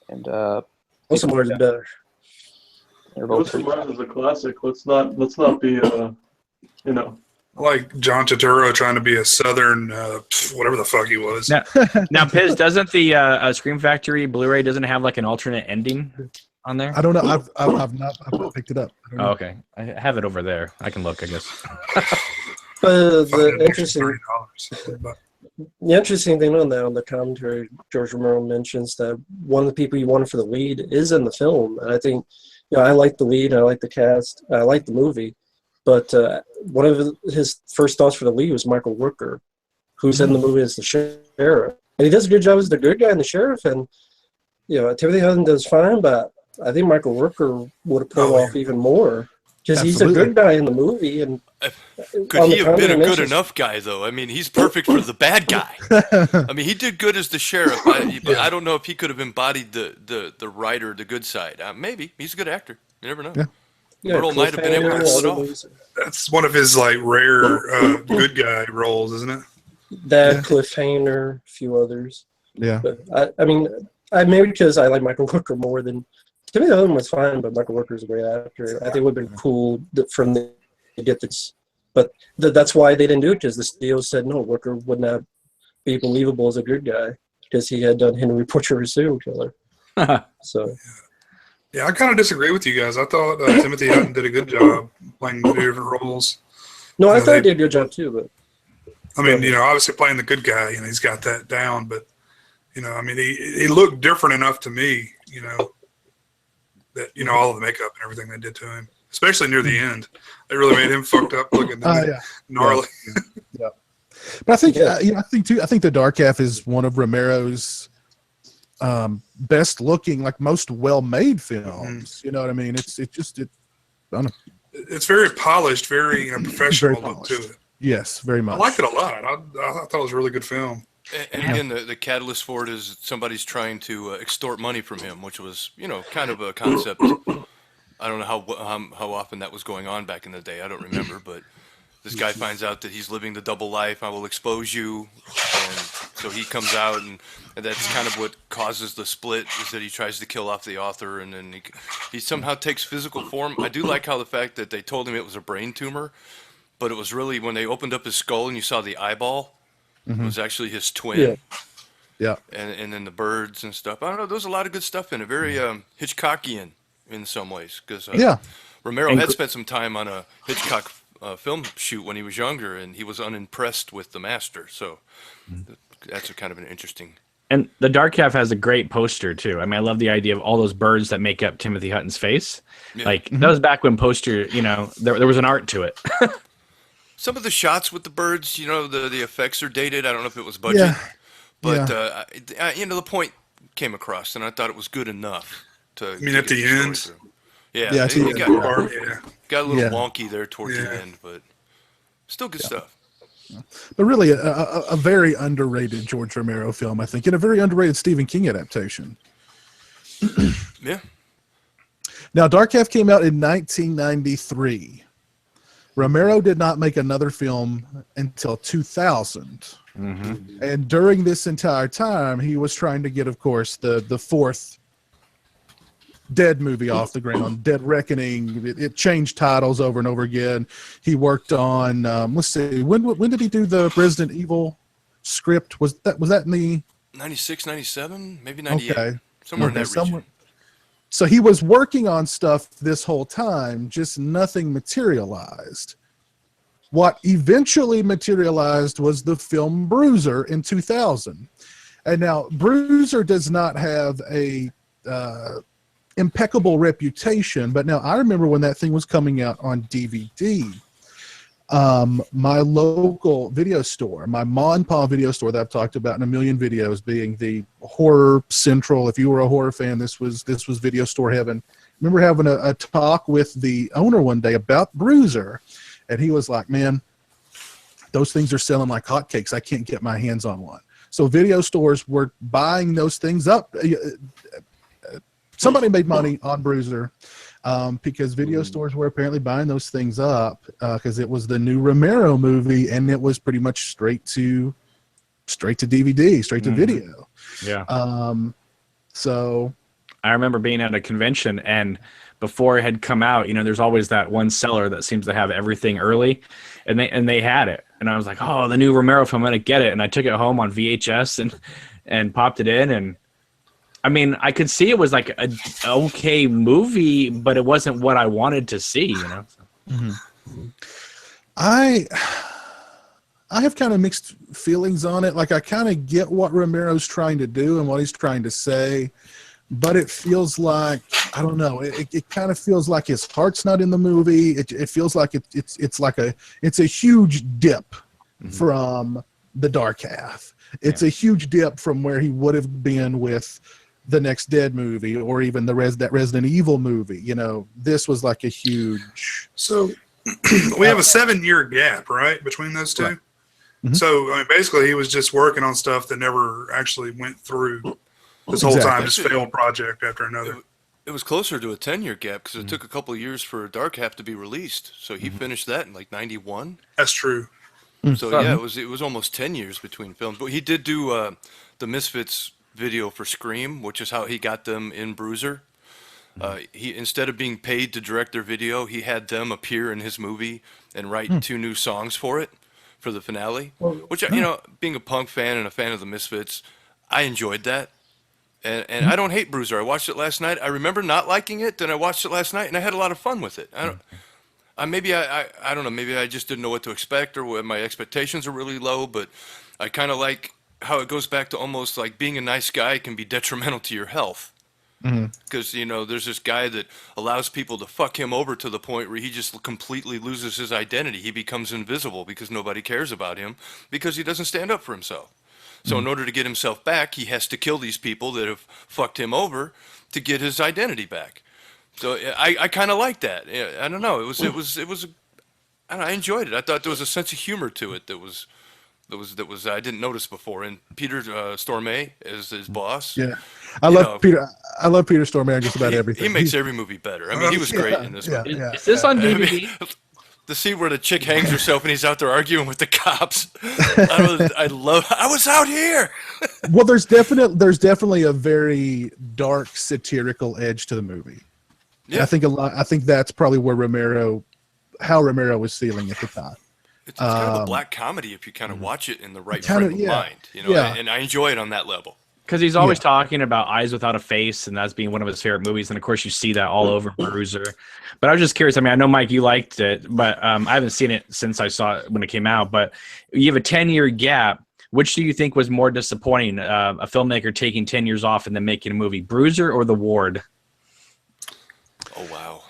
Ghost of Mars is better. Ghost of Mars is a classic. Let's not be like John Turturro trying to be a Southern whatever the fuck he was. Now, Piz, doesn't the Scream Factory Blu-ray doesn't have like an alternate ending on there? I don't know. I've not picked it up. Oh, okay, I have it over there. I can look, I guess. The interesting thing on the commentary, George Romero mentions that one of the people he wanted for the lead is in the film, and I think, I like the lead, I like the cast, I like the movie, but one of his first thoughts for the lead was Michael Rooker, who's in the movie as the sheriff, and he does a good job as the good guy and the sheriff, and Timothy Hutton does fine, but I think Michael Rooker would have pulled off even more. Because he's a good guy in the movie, and could he have been a good enough guy though? I mean, he's perfect for the bad guy. I mean, he did good as the sheriff, but I don't know if he could have embodied the writer, the good side. Maybe he's a good actor. You never know. Earl might have been able to pull it off. That's one of his rare good guy roles, isn't it? That Cliffhanger, a few others. Yeah. But I mean, maybe because I like Michael Rooker more than. Timothy Hutton was fine, but Michael Rooker is a great actor. I think it would have been cool from the get this, but that's why they didn't do it, because the studio said no, Rooker would not be believable as a good guy because he had done Henry Portrait of a Serial Killer. So, yeah, I kind of disagree with you guys. I thought Timothy Hutton did a good job playing two different roles. No, I thought he did a good job too, but I mean, obviously playing the good guy, he's got that down, but I mean, he looked different enough to me, that all of the makeup and everything they did to him, especially near the end, they really made him fucked up looking gnarly. Yeah. But I think I think The Dark Half is one of Romero's best looking, like most well made films. You know what I mean? I don't know. It's very polished, very professional look to it. Yes, very much. I liked it a lot. I thought it was a really good film. And again, the catalyst for it is somebody's trying to extort money from him, which was, kind of a concept. I don't know how often that was going on back in the day. I don't remember, but this guy finds out that he's living the double life. I will expose you, and so he comes out, and that's kind of what causes the split. Is that he tries to kill off the author, and then he somehow takes physical form. I do like how the fact that they told him it was a brain tumor, but it was really when they opened up his skull and you saw the eyeball. It was actually his twin. Yeah. And then the birds and stuff. I don't know. There's a lot of good stuff in it. Very Hitchcockian in some ways. Because Romero had spent some time on a Hitchcock film shoot when he was younger, and he was unimpressed with the master. So that's a kind of an interesting. And The Dark Half has a great poster too. I mean, I love the idea of all those birds that make up Timothy Hutton's face. Yeah. Like that was back when poster, there was an art to it. Some of the shots with the birds, the effects are dated. I don't know if it was budget, but the point came across, and I thought it was good enough to. I mean, at the end. Yeah, it got a little wonky there towards the end, but still good stuff. But really, a very underrated George Romero film, I think, and a very underrated Stephen King adaptation. Yeah. Now, Dark Half came out in 1993. Romero did not make another film until 2000. And during this entire time, he was trying to get, of course, the fourth Dead movie off the ground, Dead Reckoning. It changed titles over and over again. He worked on, let's see, when did he do the Resident Evil script? Was that in the 96, 97, maybe 98, somewhere in that region. So he was working on stuff this whole time, just nothing materialized. What eventually materialized was the film Bruiser in 2000. And now Bruiser does not have a impeccable reputation, but now I remember when that thing was coming out on DVD. My local video store, my Ma and Pa video store that I've talked about in a million videos, being the horror central. If you were a horror fan, this was video store heaven. I remember having a talk with the owner one day about Bruiser, and he was like, "Man, those things are selling like hotcakes. I can't get my hands on one." So video stores were buying those things up. Somebody made money on Bruiser. Because video stores were apparently buying those things up because it was the new Romero movie, and it was pretty much straight to DVD, straight to video. Yeah. So I remember being at a convention, and before it had come out, there's always that one seller that seems to have everything early, and they had it, and I was like, oh, the new Romero film, I'm gonna get it, and I took it home on VHS and popped it in, and I mean, I could see it was like an okay movie, but it wasn't what I wanted to see, I have kind of mixed feelings on it. Like, I kind of get what Romero's trying to do and what he's trying to say, but it feels like, I don't know, it kind of feels like his heart's not in the movie. It feels like it's a huge dip from The Dark Half. It's a huge dip from where he would have been with the next Dead movie, or even that Resident Evil movie. This was like a huge. So we have a 7-year gap, right, between those two. Right. So I mean, basically, he was just working on stuff that never actually went through this whole time. Just failed project after another. It was closer to a 10-year gap because it took a couple of years for Dark Half to be released. So he finished that in like 91. That's true. So yeah, it was almost 10 years between films. But he did do the Misfits video for Scream, which is how he got them in Bruiser. He, instead of being paid to direct their video, he had them appear in his movie and write 2 new songs for the finale. Which, being a punk fan and a fan of the Misfits, I enjoyed that. And I don't hate Bruiser. I watched it last night. I remember not liking it, then I watched it last night, and I had a lot of fun with it. Maybe I don't know. Maybe I just didn't know what to expect, or what my expectations are really low. But I kind of like how it goes back to almost like being a nice guy can be detrimental to your health. Because there's this guy that allows people to fuck him over to the point where he just completely loses his identity. He becomes invisible because nobody cares about him because he doesn't stand up for himself. So in order to get himself back, he has to kill these people that have fucked him over to get his identity back. So I kind of like that. I don't know. I don't know, I enjoyed it. I thought there was a sense of humor to it that was I didn't notice before. And Peter Stormare as his boss. Yeah, I love Peter. I love Peter Stormare just about everything. He makes every movie better. I mean, he was great in this movie. Is this on DVD? The scene where the chick hangs herself and he's out there arguing with the cops. I was out here. Well, there's definitely a very dark satirical edge to the movie. Yeah, I think that's probably where Romero was feeling at the time. It's kind of a black comedy if you kind of watch it in the right frame of mind, and I enjoy it on that level. Because he's always talking about Eyes Without a Face, and that's being one of his favorite movies. And of course, you see that all over Bruiser. But I was just curious. I mean, I know, Mike, you liked it, but I haven't seen it since I saw it when it came out. But you have a 10-year gap. Which do you think was more disappointing? A filmmaker taking 10 years off and then making a movie, Bruiser or The Ward? Oh, wow.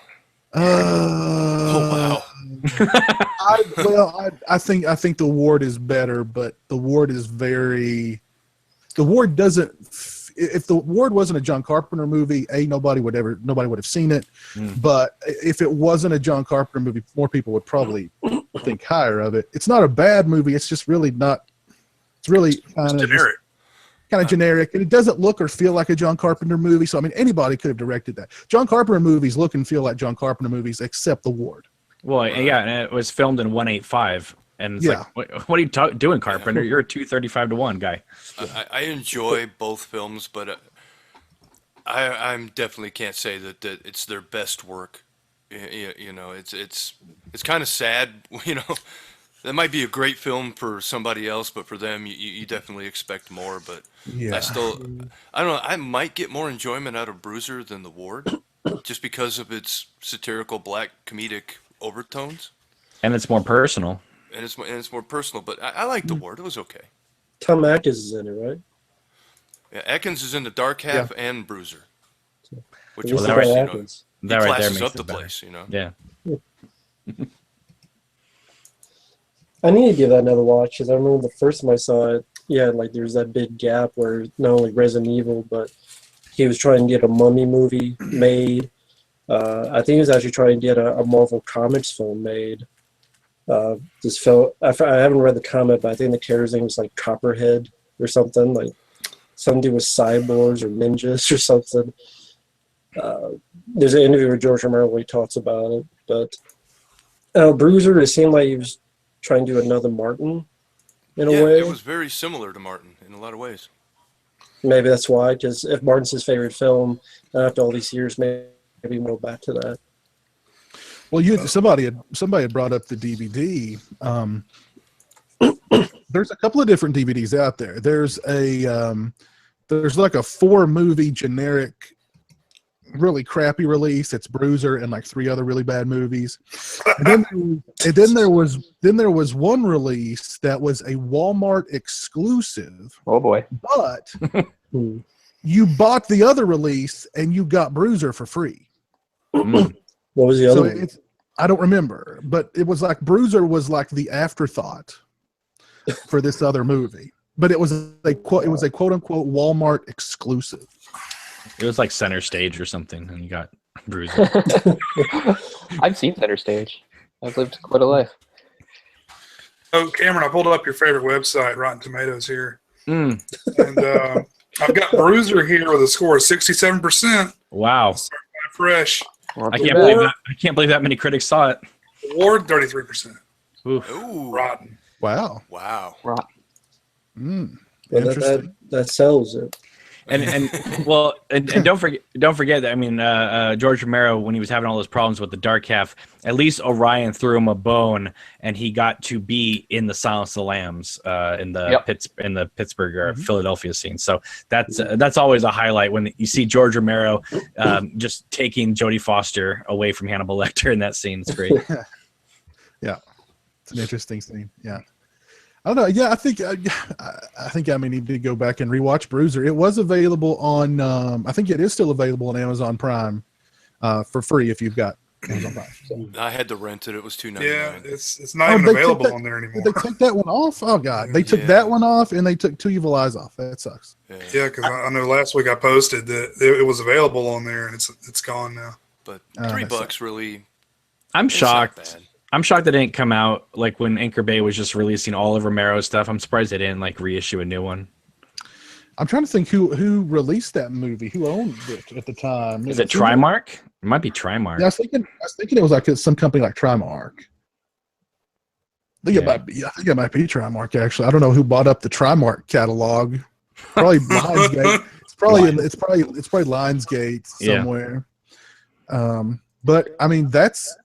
Oh, wow. I think The Ward is better, but The Ward is very... The Ward doesn't. If The Ward wasn't a John Carpenter movie, nobody would have seen it. But if it wasn't a John Carpenter movie, more people would probably think higher of it. It's not a bad movie. It's just really not. It's really kind of generic. Kind of generic, and it doesn't look or feel like a John Carpenter movie. So I mean, anybody could have directed that. John Carpenter movies look and feel like John Carpenter movies, except The Ward. Well, yeah, and it was filmed in 1:8:5. And it's like, what are you doing, Carpenter? You're a 2:35-1 guy. I enjoy both films, but I definitely can't say that it's their best work. It's kind of sad. That might be a great film for somebody else, but for them, you definitely expect more. But I don't know. I might get more enjoyment out of Bruiser than The Ward, just because of its satirical black comedic overtones. And it's more personal. And it's more personal, but I like The Ward. It was okay. Tom Atkins is in it, right? Yeah, Atkins is in the dark half and Bruiser, which Well, is that nice, right- he that right there classes makes up it the better. place, Yeah. I need to give that another watch because I remember the first time I saw it. Yeah, like there's that big gap where not only Resident Evil, but he was trying to get a Mummy movie made. I think he was actually trying to get a Marvel Comics film made. This film, I haven't read the comic, but I think the character's name was like Copperhead or something, like something to do with cyborgs or ninjas or something. There's an interview with George Romero where he talks about it, but Bruiser, it seemed like he was trying to do another Martin in a way. It was very similar to Martin in a lot of ways. Maybe that's why, because if Martin's his favorite film, after all these years, maybe we'll go back to that. Well, somebody had brought up the DVD. There's a couple of different DVDs out there. There's like a 4-movie generic, really crappy release. It's Bruiser and like 3 other really bad movies. And then there was one release that was a Walmart exclusive. Oh boy! But you bought the other release and you got Bruiser for free. What was the other one? I don't remember, but it was like Bruiser was like the afterthought for this other movie. But it was a quote unquote Walmart exclusive. It was like Center Stage or something, and you got Bruiser. I've seen Center Stage. I've lived quite a life. Oh, Cameron, I pulled up your favorite website, Rotten Tomatoes here. And I've got Bruiser here with a score of 67%. Wow. Fresh. I can't believe that many critics saw it. Ward, 33%. Ooh. Rotten. Wow. Rotten. Well, that sells it. And don't forget that, I mean, George Romero, when he was having all those problems with the dark half, at least Orion threw him a bone and he got to be in the Silence of the Lambs in the Pittsburgh or Philadelphia scene. So that's always a highlight when you see George Romero just taking Jodie Foster away from Hannibal Lecter in that scene. It's great. Yeah, it's an interesting scene. Yeah. I don't know. Yeah, I think I may need to go back and rewatch Bruiser. It was available on. I think it is still available on Amazon Prime for free if you've got Amazon Prime. So. I had to rent it. It was $2.99. Yeah, it's not even available on there anymore. Did they take that one off? Oh God, they took that one off and they took Two Evil Eyes off. That sucks. Yeah, because I know last week I posted that it was available on there and it's gone now. But $3 really. I'm shocked. I'm shocked that it didn't come out like when Anchor Bay was just releasing all of Romero's stuff. I'm surprised they didn't like reissue a new one. I'm trying to think who released that movie, who owned it at the time. Is it Trimark? It might be Trimark. Yeah, I was thinking it was like some company like Trimark. I think it might be Trimark actually. I don't know who bought up the Trimark catalog. Probably Lionsgate. It's probably Lionsgate somewhere. Yeah. But I mean that's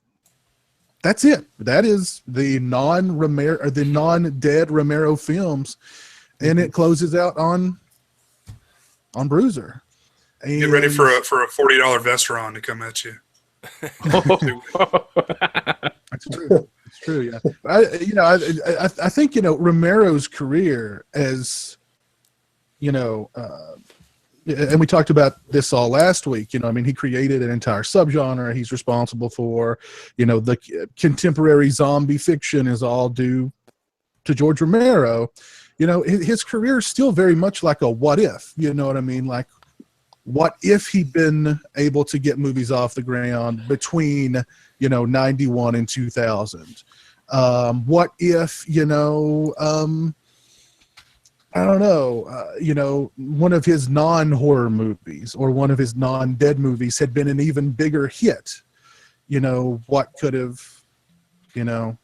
it. That is the non-Romero or the non-dead Romero films, and it closes out on Bruiser. And get ready for a $40 Vestron to come at you. That's true. It's true. Yeah. I think Romero's career as and we talked about this all last week. I mean, he created an entire subgenre. He's responsible for, the contemporary zombie fiction is all due to George Romero. His career is still very much like a what if, you know what I mean? Like, what if he'd been able to get movies off the ground between, 91 and 2000? What if, I don't know, one of his non-horror movies or one of his non-dead movies had been an even bigger hit. What could have, I don't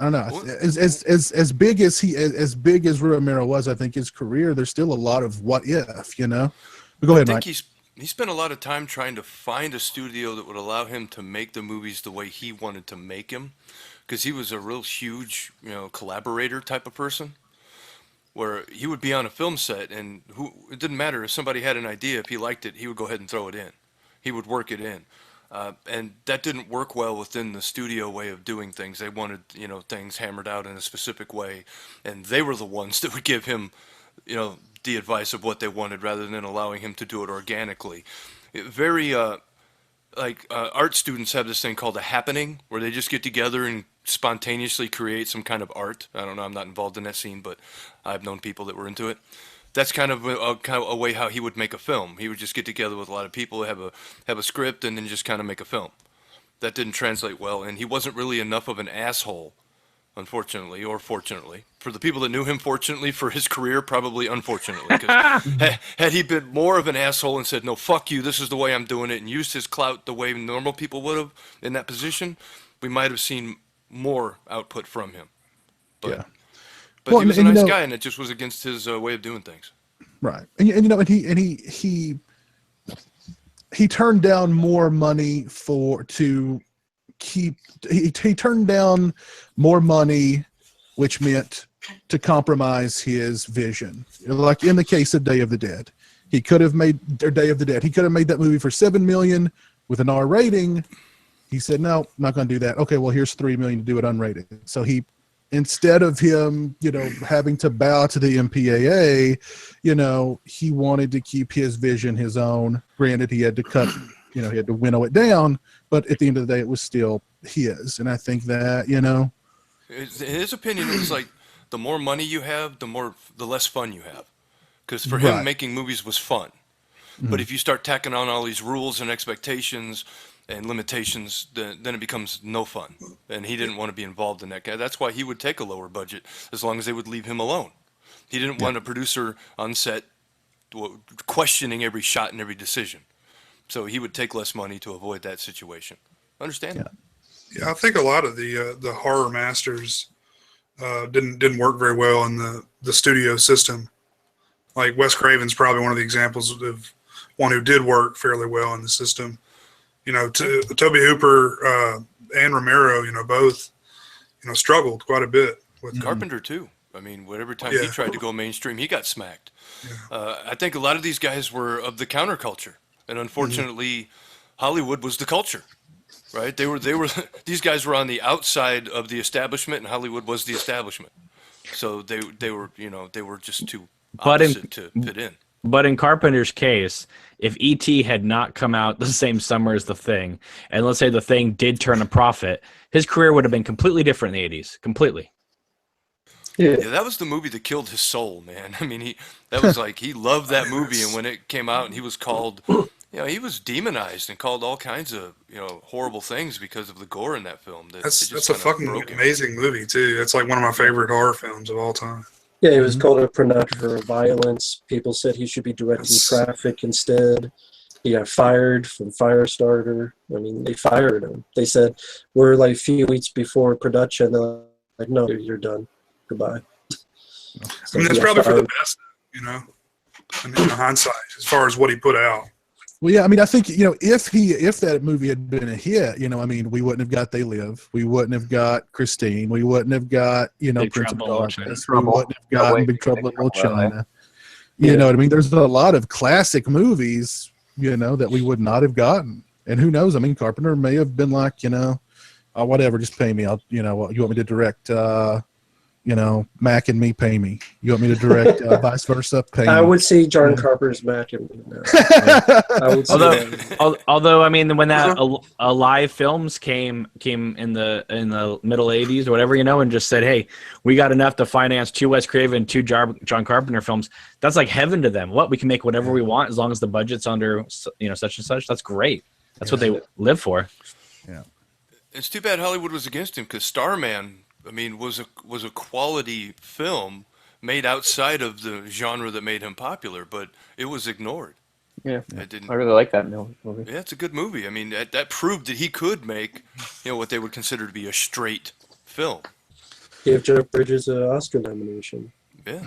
know. As big as Romero was, I think his career, there's still a lot of what if, But go ahead, Mike. He spent a lot of time trying to find a studio that would allow him to make the movies the way he wanted to make them, because he was a real huge, collaborator type of person. Where he would be on a film set and it didn't matter if somebody had an idea, if he liked it, he would go ahead and throw it in. He would work it in. And that didn't work well within the studio way of doing things. They wanted, things hammered out in a specific way. And they were the ones that would give him, the advice of what they wanted rather than allowing him to do it organically. Art students have this thing called a happening where they just get together and spontaneously create some kind of art. I don't know, I'm not involved in that scene, but I've known people that were into it. That's kind of a way how he would make a film. He would just get together with a lot of people, have a script, and then just kind of make a film. That didn't translate well, and he wasn't really enough of an asshole, unfortunately, or fortunately. For the people that knew him, fortunately, for his career, probably unfortunately. Because had he been more of an asshole and said, no, fuck you, this is the way I'm doing it, and used his clout the way normal people would have in that position, we might have seen more output from him. But he was a nice guy, and it just was against his way of doing things. Right. And he turned down more money he turned down more money, which meant to compromise his vision. Like in the case of Day of the Dead, he could have made that movie for $7 million with an R rating. He said, no, I'm not going to do that. Okay, well, here's $3 million to do it unrated. So instead of him, having to bow to the MPAA, he wanted to keep his vision his own. Granted, he had to cut, he had to winnow it down, but at the end of the day, it was still his. And I think that, in his opinion, it was like the more money you have, the less fun you have. Because for him, making movies was fun. Mm-hmm. But if you start tacking on all these rules and expectations and limitations, then it becomes no fun. And he didn't want to be involved in that. That's why he would take a lower budget as long as they would leave him alone. He didn't want a producer on set questioning every shot and every decision. So he would take less money to avoid that situation. Understand that? Yeah, I think a lot of the horror masters didn't work very well in the studio system. Like Wes Craven's probably one of the examples of one who did work fairly well in the system. Toby Hooper and Romero, both, struggled quite a bit with Carpenter too. I mean, whatever time he tried to go mainstream, he got smacked. Yeah. I think a lot of these guys were of the counterculture, and unfortunately, Hollywood was the culture, right? They were these guys were on the outside of the establishment, and Hollywood was the establishment. So they were just too opposite to fit in. But in Carpenter's case, if E.T. had not come out the same summer as The Thing, and let's say The Thing did turn a profit, his career would have been completely different in the 80s. Completely. Yeah, that was the movie that killed his soul, man. I mean, he loved that movie, and when it came out and he was called, he was demonized and called all kinds of, horrible things because of the gore in that film. That's a fucking amazing movie, too. It's like one of my favorite horror films of all time. Yeah, he was called a pornographer of violence. People said he should be directing traffic instead. He got fired from Firestarter. I mean, they fired him. They said, we're like a few weeks before production. They're like, no, you're done. Goodbye. So that's probably for the best, in hindsight, as far as what he put out. Well, yeah, I mean, I think, if that movie had been a hit, we wouldn't have got They Live. We wouldn't have got Christine. We wouldn't have got, Prince of Darkness. We wouldn't have gotten Big Trouble in Little China. You know what I mean? There's a lot of classic movies, that we would not have gotten. And who knows? I mean, Carpenter may have been like, whatever, just pay me. You want me to direct, Mac and me, pay me. You want me to direct vice versa, pay me. I would see John Carpenter's Mac and me now. Although, I mean, when that Alive Films came in the middle 80s or whatever, and just said, hey, we got enough to finance 2 Wes Craven, 2 John Carpenter films. That's like heaven to them. We can make whatever we want as long as the budget's under, such and such. That's great. That's what they live for. Yeah. It's too bad Hollywood was against him, because Starman, I mean, was a quality film made outside of the genre that made him popular, but it was ignored. Yeah, I really like that movie. Yeah, it's a good movie. I mean, that proved that he could make, what they would consider to be a straight film. Gave Jeff Bridges an Oscar nomination. Yeah.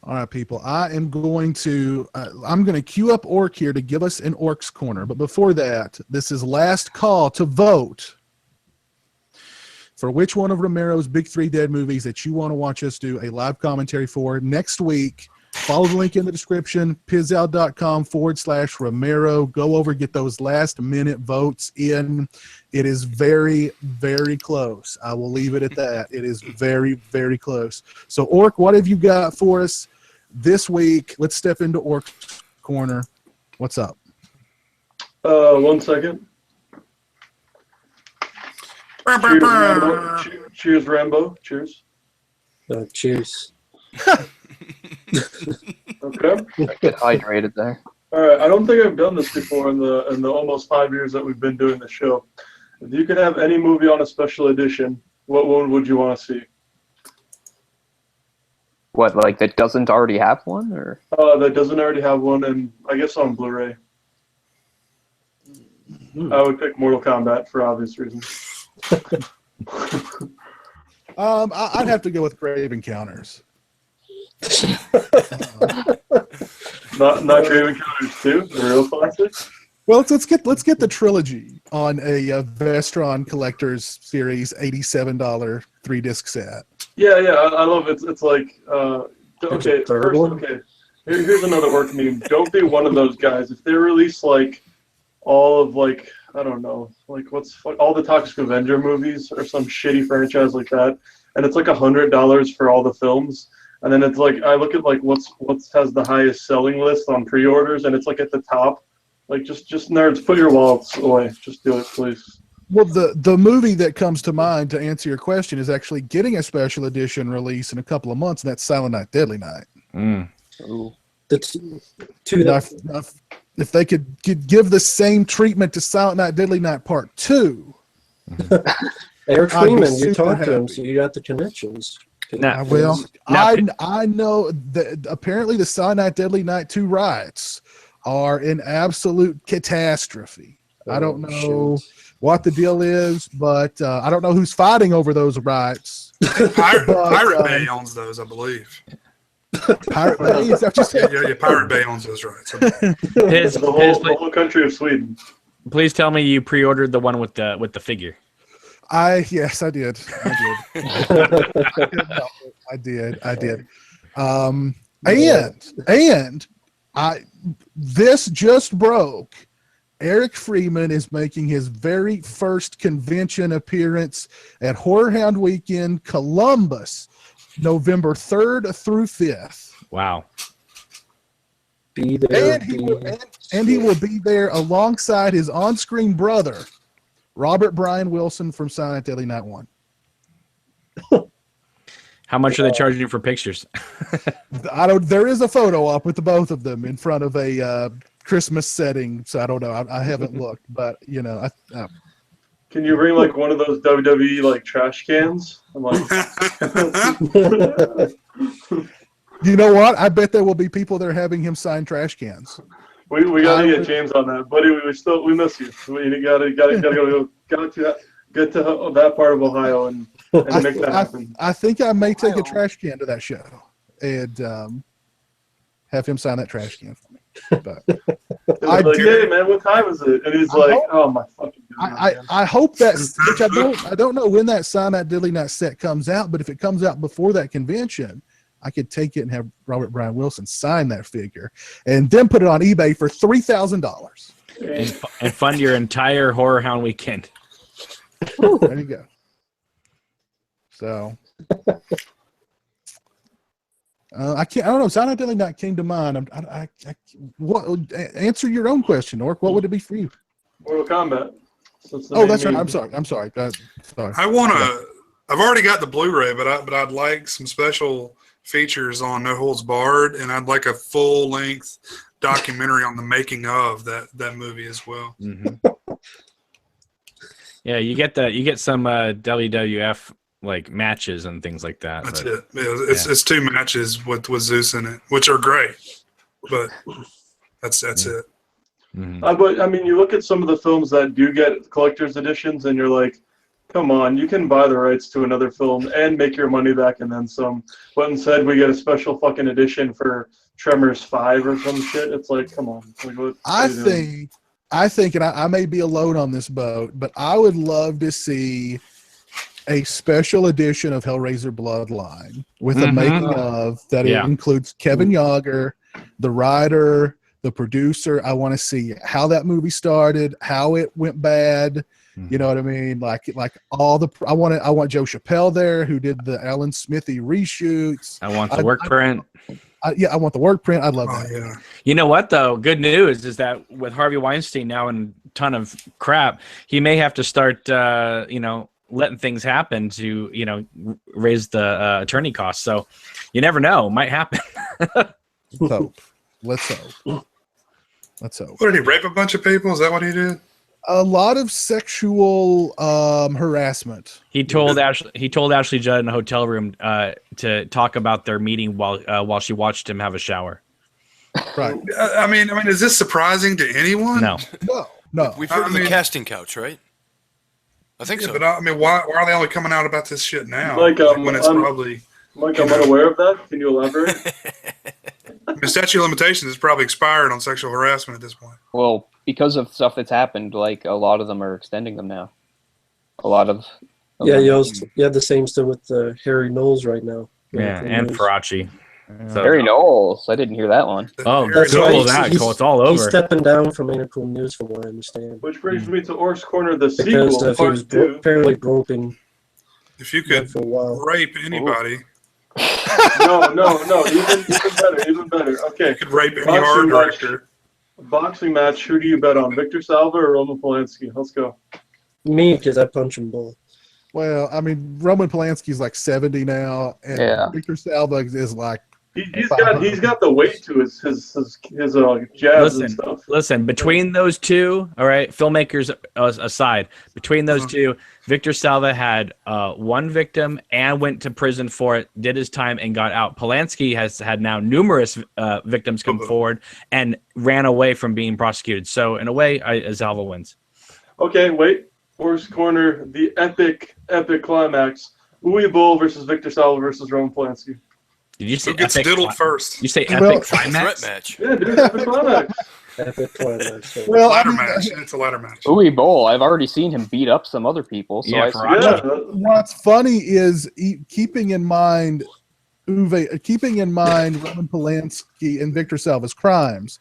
All right, people. I'm going to queue up Orc here to give us an Orc's Corner. But before that, this is last call to vote for which one of Romero's Big Three Dead movies that you want to watch us do a live commentary for next week. Follow the link in the description, pizzout.com/Romero. Go over, get those last-minute votes in. It is very, very close. I will leave it at that. It is very, very close. So, Orc, what have you got for us this week? Let's step into Orc's Corner. What's up? 1 second. Cheers, Rambo. Cheers. Cheers. Okay. Get hydrated there. All right. I don't think I've done this before in the almost 5 years that we've been doing the show. If you could have any movie on a special edition, what one would you want to see? What, like that doesn't already have one, or? That doesn't already have one, and I guess on Blu-ray. I would pick Mortal Kombat for obvious reasons. I'd have to go with Grave Encounters. Not Grave Encounters 2, the real classic. Well, let's get the trilogy on a Vestron Collector's Series $87 3-disc set. Yeah, I love it. It's like okay. First, okay. Here's another work meme. Don't be one of those guys. If they release like all of like, I don't know, like all the Toxic Avenger movies or some shitty franchise like that, and it's like $100 for all the films, and then it's like I look at like what has the highest selling list on pre-orders, and it's like at the top. Like just nerds, put your wallets away. Just do it, please. Well, the movie that comes to mind to answer your question is actually getting a special edition release in a couple of months, and that's Silent Night, Deadly Night. Ooh. If they could give the same treatment to Silent Night, Deadly Night Part 2, Eric Freeman, you talked to him, so you got the connections. I know that apparently the Silent Night, Deadly Night 2 rights are an absolute catastrophe. I don't know what the deal is, but I don't know who's fighting over those rights. Pirate Bay owns those, I believe. Pirate Bay, is that what you said? Yeah, Pirate Bay owns those rights. Piz, The whole country of Sweden. please tell me you pre-ordered the one with the figure. Yes, I did. I did. And this just broke. Eric Freeman is making his very first convention appearance at Horror Hound Weekend, Columbus, November 3rd through 5th. Wow. Be there. And he will be there alongside his on-screen brother, Robert Brian Wilson from Silent Deadly Night 1. How much are they charging you for pictures? There is a photo up with the both of them in front of a Christmas setting, so I don't know. I haven't looked, but Can you bring like one of those WWE like trash cans? I'm like, you know what? I bet there will be people there having him sign trash cans. we gotta get James on that, buddy. We miss you. We gotta get to that part of Ohio and make that happen. I think I may take a trash can to that show and have him sign that trash can for me. But like, hey man, what time is it? And he's like, oh my fucking God. I hope that's, which I don't know when that Silent Deadly Night set comes out, but if it comes out before that convention, I could take it and have Robert Brian Wilson sign that figure and then put it on eBay for $3,000 and fund your entire Horror Hound Weekend. There you go. So I don't know. Silent Deadly Night came to mind. Answer your own question, Orc. What would it be for you? Mortal Kombat. Oh, that's right. I'm sorry. Sorry. I've already got the Blu-ray, but I'd like some special features on No Holds Barred, and I'd like a full-length documentary on the making of that movie as well. Mm-hmm. Yeah, you get some WWF like matches and things like that. That's it. Yeah, it's 2 matches with Zeus in it, which are great, but that's it. Mm-hmm. But I mean, you look at some of the films that do get collector's editions, and you're like, come on, you can buy the rights to another film and make your money back and then some. But instead, we get a special fucking edition for Tremors 5 or some shit. It's like, come on. Like, I think, and I may be alone on this boat, but I would love to see a special edition of Hellraiser Bloodline with a making of that. It includes Kevin Yager, the writer, the producer. I want to see how that movie started, how it went bad. You know what I mean? Like all the. I want Joe Chappelle there, who did the Alan Smithy reshoots. I want the work print. I want the work print. I'd love that. Yeah. You know what though? Good news is that with Harvey Weinstein now and a ton of crap, he may have to start, letting things happen to, raise the attorney costs. So you never know, might happen. Let's hope. What did he rape a bunch of people? Is that what he did? A lot of sexual harassment. He told Ashley Judd in a hotel room to talk about their meeting while she watched him have a shower. Right. I mean, is this surprising to anyone? No. We've heard of the casting couch, right? I think so. But why are they only coming out about this shit now? Like, when it's probably. Mike, I'm unaware of that. Can you elaborate? The statute of limitations is probably expired on sexual harassment at this point. Well, because of stuff that's happened, like a lot of them are extending them now. A lot of you have the same stuff with Harry Knowles right now. Yeah, and Faraci. So, Harry Knowles, I didn't hear that one. Oh, that's right. It's all over. He's stepping down from Intercool News, from what I understand. Which brings me to Orc's Corner, the because sequel. he was apparently groping. If you could rape anybody. No. Even better. Okay. You could rape any art director. Boxing match. Who do you bet on, Victor Salva or Roman Polanski? Let's go. Me, because I punch them both. Well, I mean, Roman Polanski's like 70 now, and Victor Salva is like. He's got the weight to his jabs and stuff. Listen, between those two, all right, filmmakers aside, between those two, Victor Salva had one victim and went to prison for it, did his time and got out. Polanski has had now numerous victims come forward and ran away from being prosecuted. So in a way, Salva wins. Okay, wait. Orc's Corner, the epic climax. Uwe Boll versus Victor Salva versus Roman Polanski. Did you say Who gets epic diddled first? You say epic Well, climax? Threat match. Yeah, dude, epic climax. Epic climax. Well, I Ladder mean, match. It's a ladder match. Uwe Boll, I've already seen him beat up some other people. So Yeah, I for assume- Yeah, what's funny is keeping in mind Roman Polanski and Victor Salva's crimes.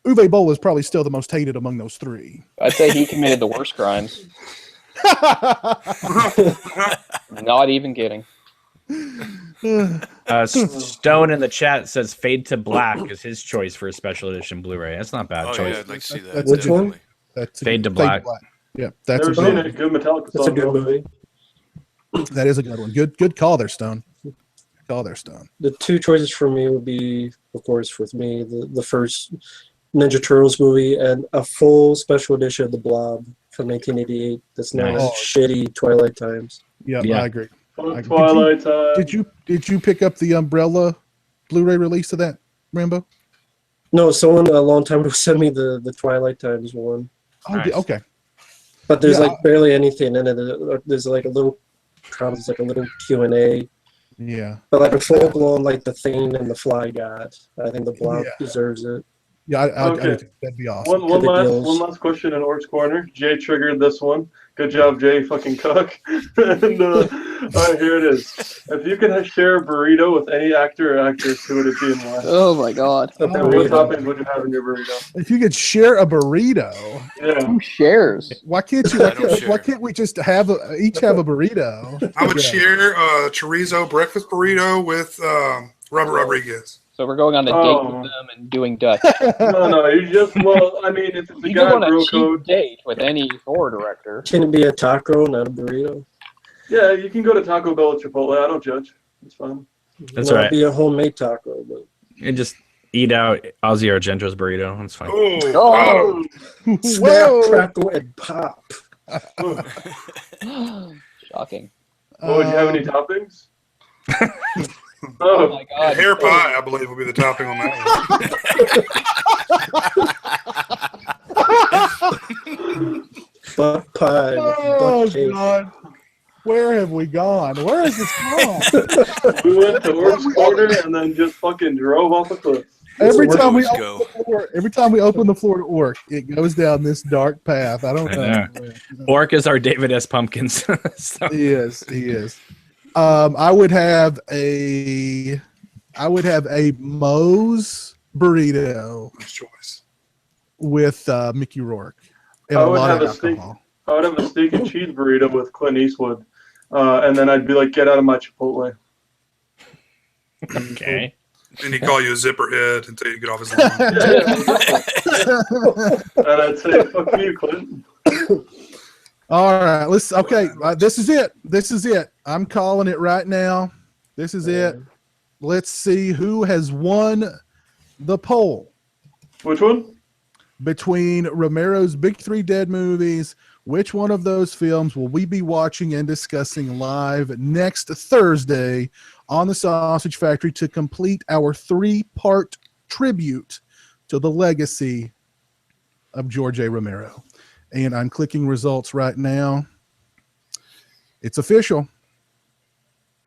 Uwe Boll is probably still the most hated among those three. I'd say he committed the worst crimes. Not even kidding. Stone in the chat says Fade to Black is his choice for a special edition Blu-ray. That's not a bad Oh choice. yeah, I'd like to see that. That's Which one? definitely. That's Fade to Black. Yeah, that's never a seen good, it. Good Metallica That's a song. good though. movie. that is a good one. Good call there, Stone. Good call there, Stone. The two choices for me would be, of course, with me, the first Ninja Turtles movie and a full special edition of The Blob from 1988. That's now Nice. shitty Twilight Times. Yeah, Yeah. I agree. Fuck Twilight Time. Did you pick up the Umbrella Blu-ray release of that, Rambo? No, someone a long time ago sent me the Twilight Times one. Oh, Nice. okay. But there's Yeah. like barely anything in it. There's like a little comments, like a little Q&A. Yeah. But like a full blown like The Thing and The Fly God. I think The Blob Yeah. deserves it. Yeah, I Okay. think that'd be awesome. One Good deals. last question in Orc's Corner. Jay triggered this one. Good job, Jay fucking cook. And all right, here it is. If you could share a burrito with any actor or actress, who would it be and why? Oh my god. A What burrito. toppings would you have in your burrito? If you could share a burrito, Yeah. Who shares? why can't you? I don't share. Why can't we just each have a burrito? I would Yeah. share a chorizo breakfast burrito with Robert Rodriguez. So we're going on a date Oh. with them and doing Dutch. No, you just, well, I mean, if it's a You go guy on a bro cheap code, date with any Thor director. Can it be a taco, not a burrito? yeah, you can go to Taco Bell or Chipotle. I don't judge. It's fine. That's Well, right. it'd be a homemade taco, but And just eat out Ozzy Argento's burrito. That's fine. Oh, Oh. snap, Whoa! crackle, and pop. Shocking. Oh, would you have any toppings? Oh Oh, my god. hair pie, I believe, will be the topping on that Butt pie. Oh Butt cake. God, where have we gone? Where has this gone? we went to Orc's Corner and then just fucking drove off a cliff. every Let's time we go. open the floor to Orc, it goes down this dark path. I don't know. Orc is our David S. Pumpkins. So- He is. I would have a Moe's burrito one. Nice choice. with Mickey Rourke and I a would lot have of a steak. alcohol. I would have a steak and cheese burrito with Clint Eastwood. And then I'd be like, get out of my Chipotle. okay. And he call you a zipper head until you get off his lawn. And I'd say, fuck you, Clint. All right, this is it. I'm calling it right now. This is it. Let's see who has won the poll Which one? between Romero's Big Three Dead movies. Which one of those films will we be watching and discussing live next Thursday on the Sausage Factory to complete our 3-part tribute to the legacy of George A. Romero? And I'm clicking results right now. It's official.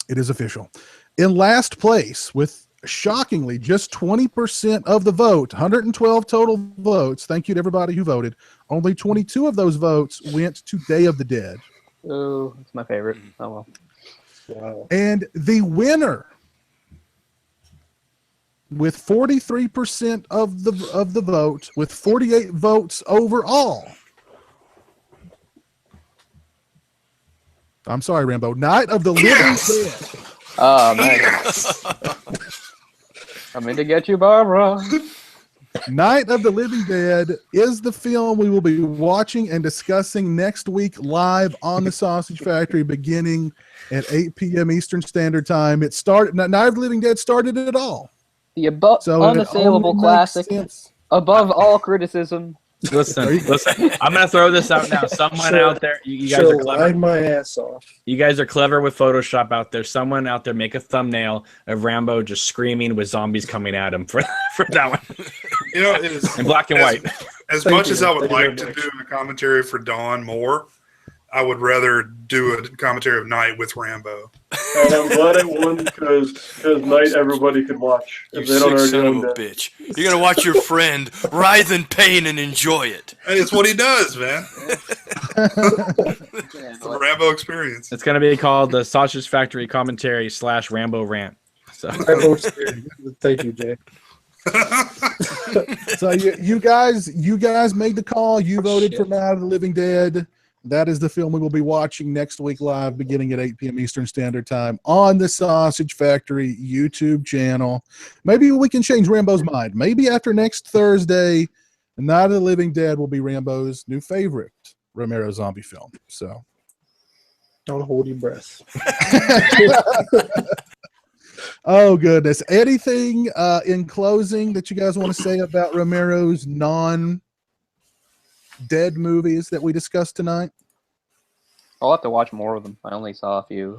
It is official. In last place, with shockingly just 20% of the vote, 112 total votes. Thank you to everybody who voted. Only 22 of those votes went to Day of the Dead. Oh, that's my favorite. Oh well. Wow. And the winner, with 43% of the vote, with 48 votes overall. I'm sorry, Rambo. Night of the Living Dead. Oh man. I'm in to get you, Barbara. Night of the Living Dead is the film we will be watching and discussing next week live on the Sausage Factory beginning at 8 p.m. Eastern Standard Time. It started. Night of the Living Dead started it all. The So it unassailable only makes classic, sense. above all criticism. Listen. I'm gonna throw this out now. Someone out there, you guys are clever. Ride my ass off. You guys are clever with Photoshop out there. Someone out there make a thumbnail of Rambo just screaming with zombies coming at him for that one You know, it is in black and white. As Thank much you. as I would Thank you like very to much. do a commentary for Dawn more, I would rather do a commentary of Night with Rambo. And I'm glad it won because Night everybody could watch You if they don't sick already son of own a it. bitch. You're gonna watch your friend writhe in pain and enjoy it. Hey, it's what he does, man. It's the Rambo experience. It's gonna be called the Sausage Factory Commentary / Rambo Rant. So Thank you, Jay. So you guys made the call. You voted for Night of the Living Dead. That is the film we will be watching next week live, beginning at 8 p.m. Eastern Standard Time on the Sausage Factory YouTube channel. Maybe we can change Rambo's mind. Maybe after next Thursday, Night of the Living Dead will be Rambo's new favorite Romero zombie film. So don't hold your breath. Oh goodness! Anything in closing that you guys want to say about Romero's non-dead movies that we discussed tonight? I'll have to watch more of them. I only saw a few.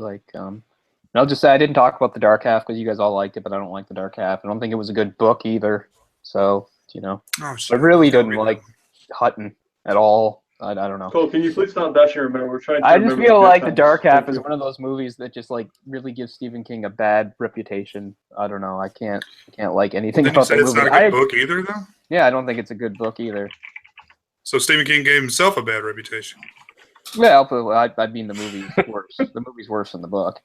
I'll just say I didn't talk about The Dark Half because you guys all liked it, but I don't like The Dark Half. I don't think it was a good book either. So I really didn't like Hutton at all. I don't know. Cole, can you please stop bashing Romero? We're trying to I just feel like The Dark Half is Thank you. one of those movies that just like really gives Stephen King a bad reputation. I don't know. I can't like anything Didn't you about say the it's movie. not a good book either, though? Yeah, I don't think it's a good book either. So Stephen King gave himself a bad reputation. Yeah, I mean the movie's worse. The movie's worse than the book.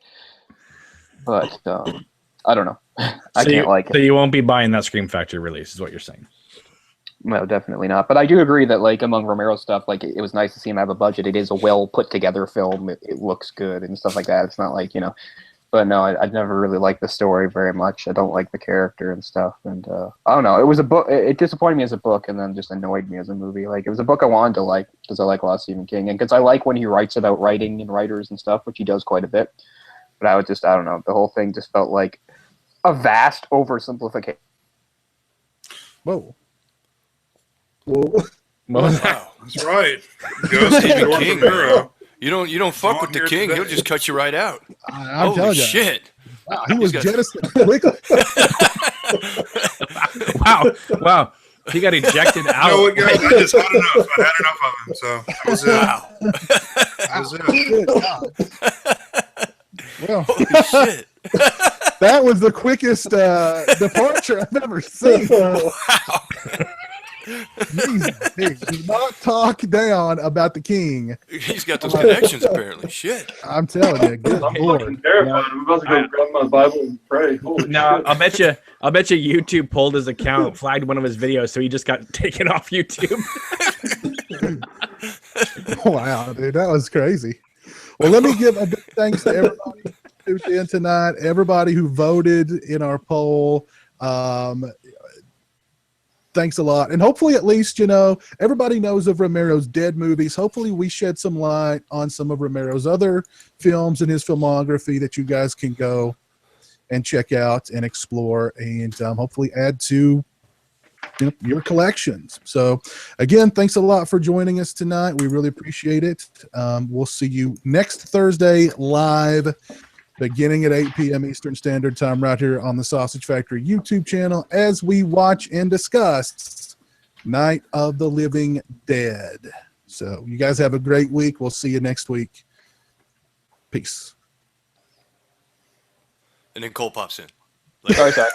But I don't know. I can't like it. So you won't be buying that Scream Factory release, is what you're saying? No, definitely not. But I do agree that, like, among Romero's stuff, like, it was nice to see him have a budget. It is a well put together film. It looks good and stuff like that. It's not like, But no, I never really liked the story very much. I don't like the character and stuff. And I don't know. It was a book. It disappointed me as a book, and then just annoyed me as a movie. Like, it was a book I wanted to like because I like a lot of Stephen King, and because I like when he writes about writing and writers and stuff, which he does quite a bit. But I don't know. The whole thing just felt like a vast oversimplification. Whoa. Whoa. Wow. That's right. Go Stephen King. Romero. You don't fuck with the king. He'll just cut you right out. I'm Holy telling you. shit. Wow, he was got- jettisoned quickly. Wow. He got ejected out. You know what, guys? I just had enough. I had enough of him. So that was it. Wow. That was it. Good God. Well, Holy shit. that was the quickest departure I've ever seen. Jesus, do not talk down about the king. He's got those connections apparently. Shit. I'm telling you, good I'm Lord. fucking terrified. I'm about to go grab my Bible and pray. Holy No, shit. I'll bet you YouTube pulled his account, flagged one of his videos, so he just got taken off YouTube. Wow, dude, that was crazy. Well, let me give a big thanks to everybody who tuned in tonight, everybody who voted in our poll. Thanks a lot. And hopefully at least, everybody knows of Romero's dead movies. Hopefully we shed some light on some of Romero's other films in his filmography that you guys can go and check out and explore and hopefully add to your collections. So again, thanks a lot for joining us tonight. We really appreciate it. We'll see you next Thursday live beginning at 8 p.m. Eastern Standard Time right here on the Sausage Factory YouTube channel as we watch and discuss Night of the Living Dead. So you guys have a great week. We'll see you next week. Peace. And then Cole pops in. Sorry, Zach.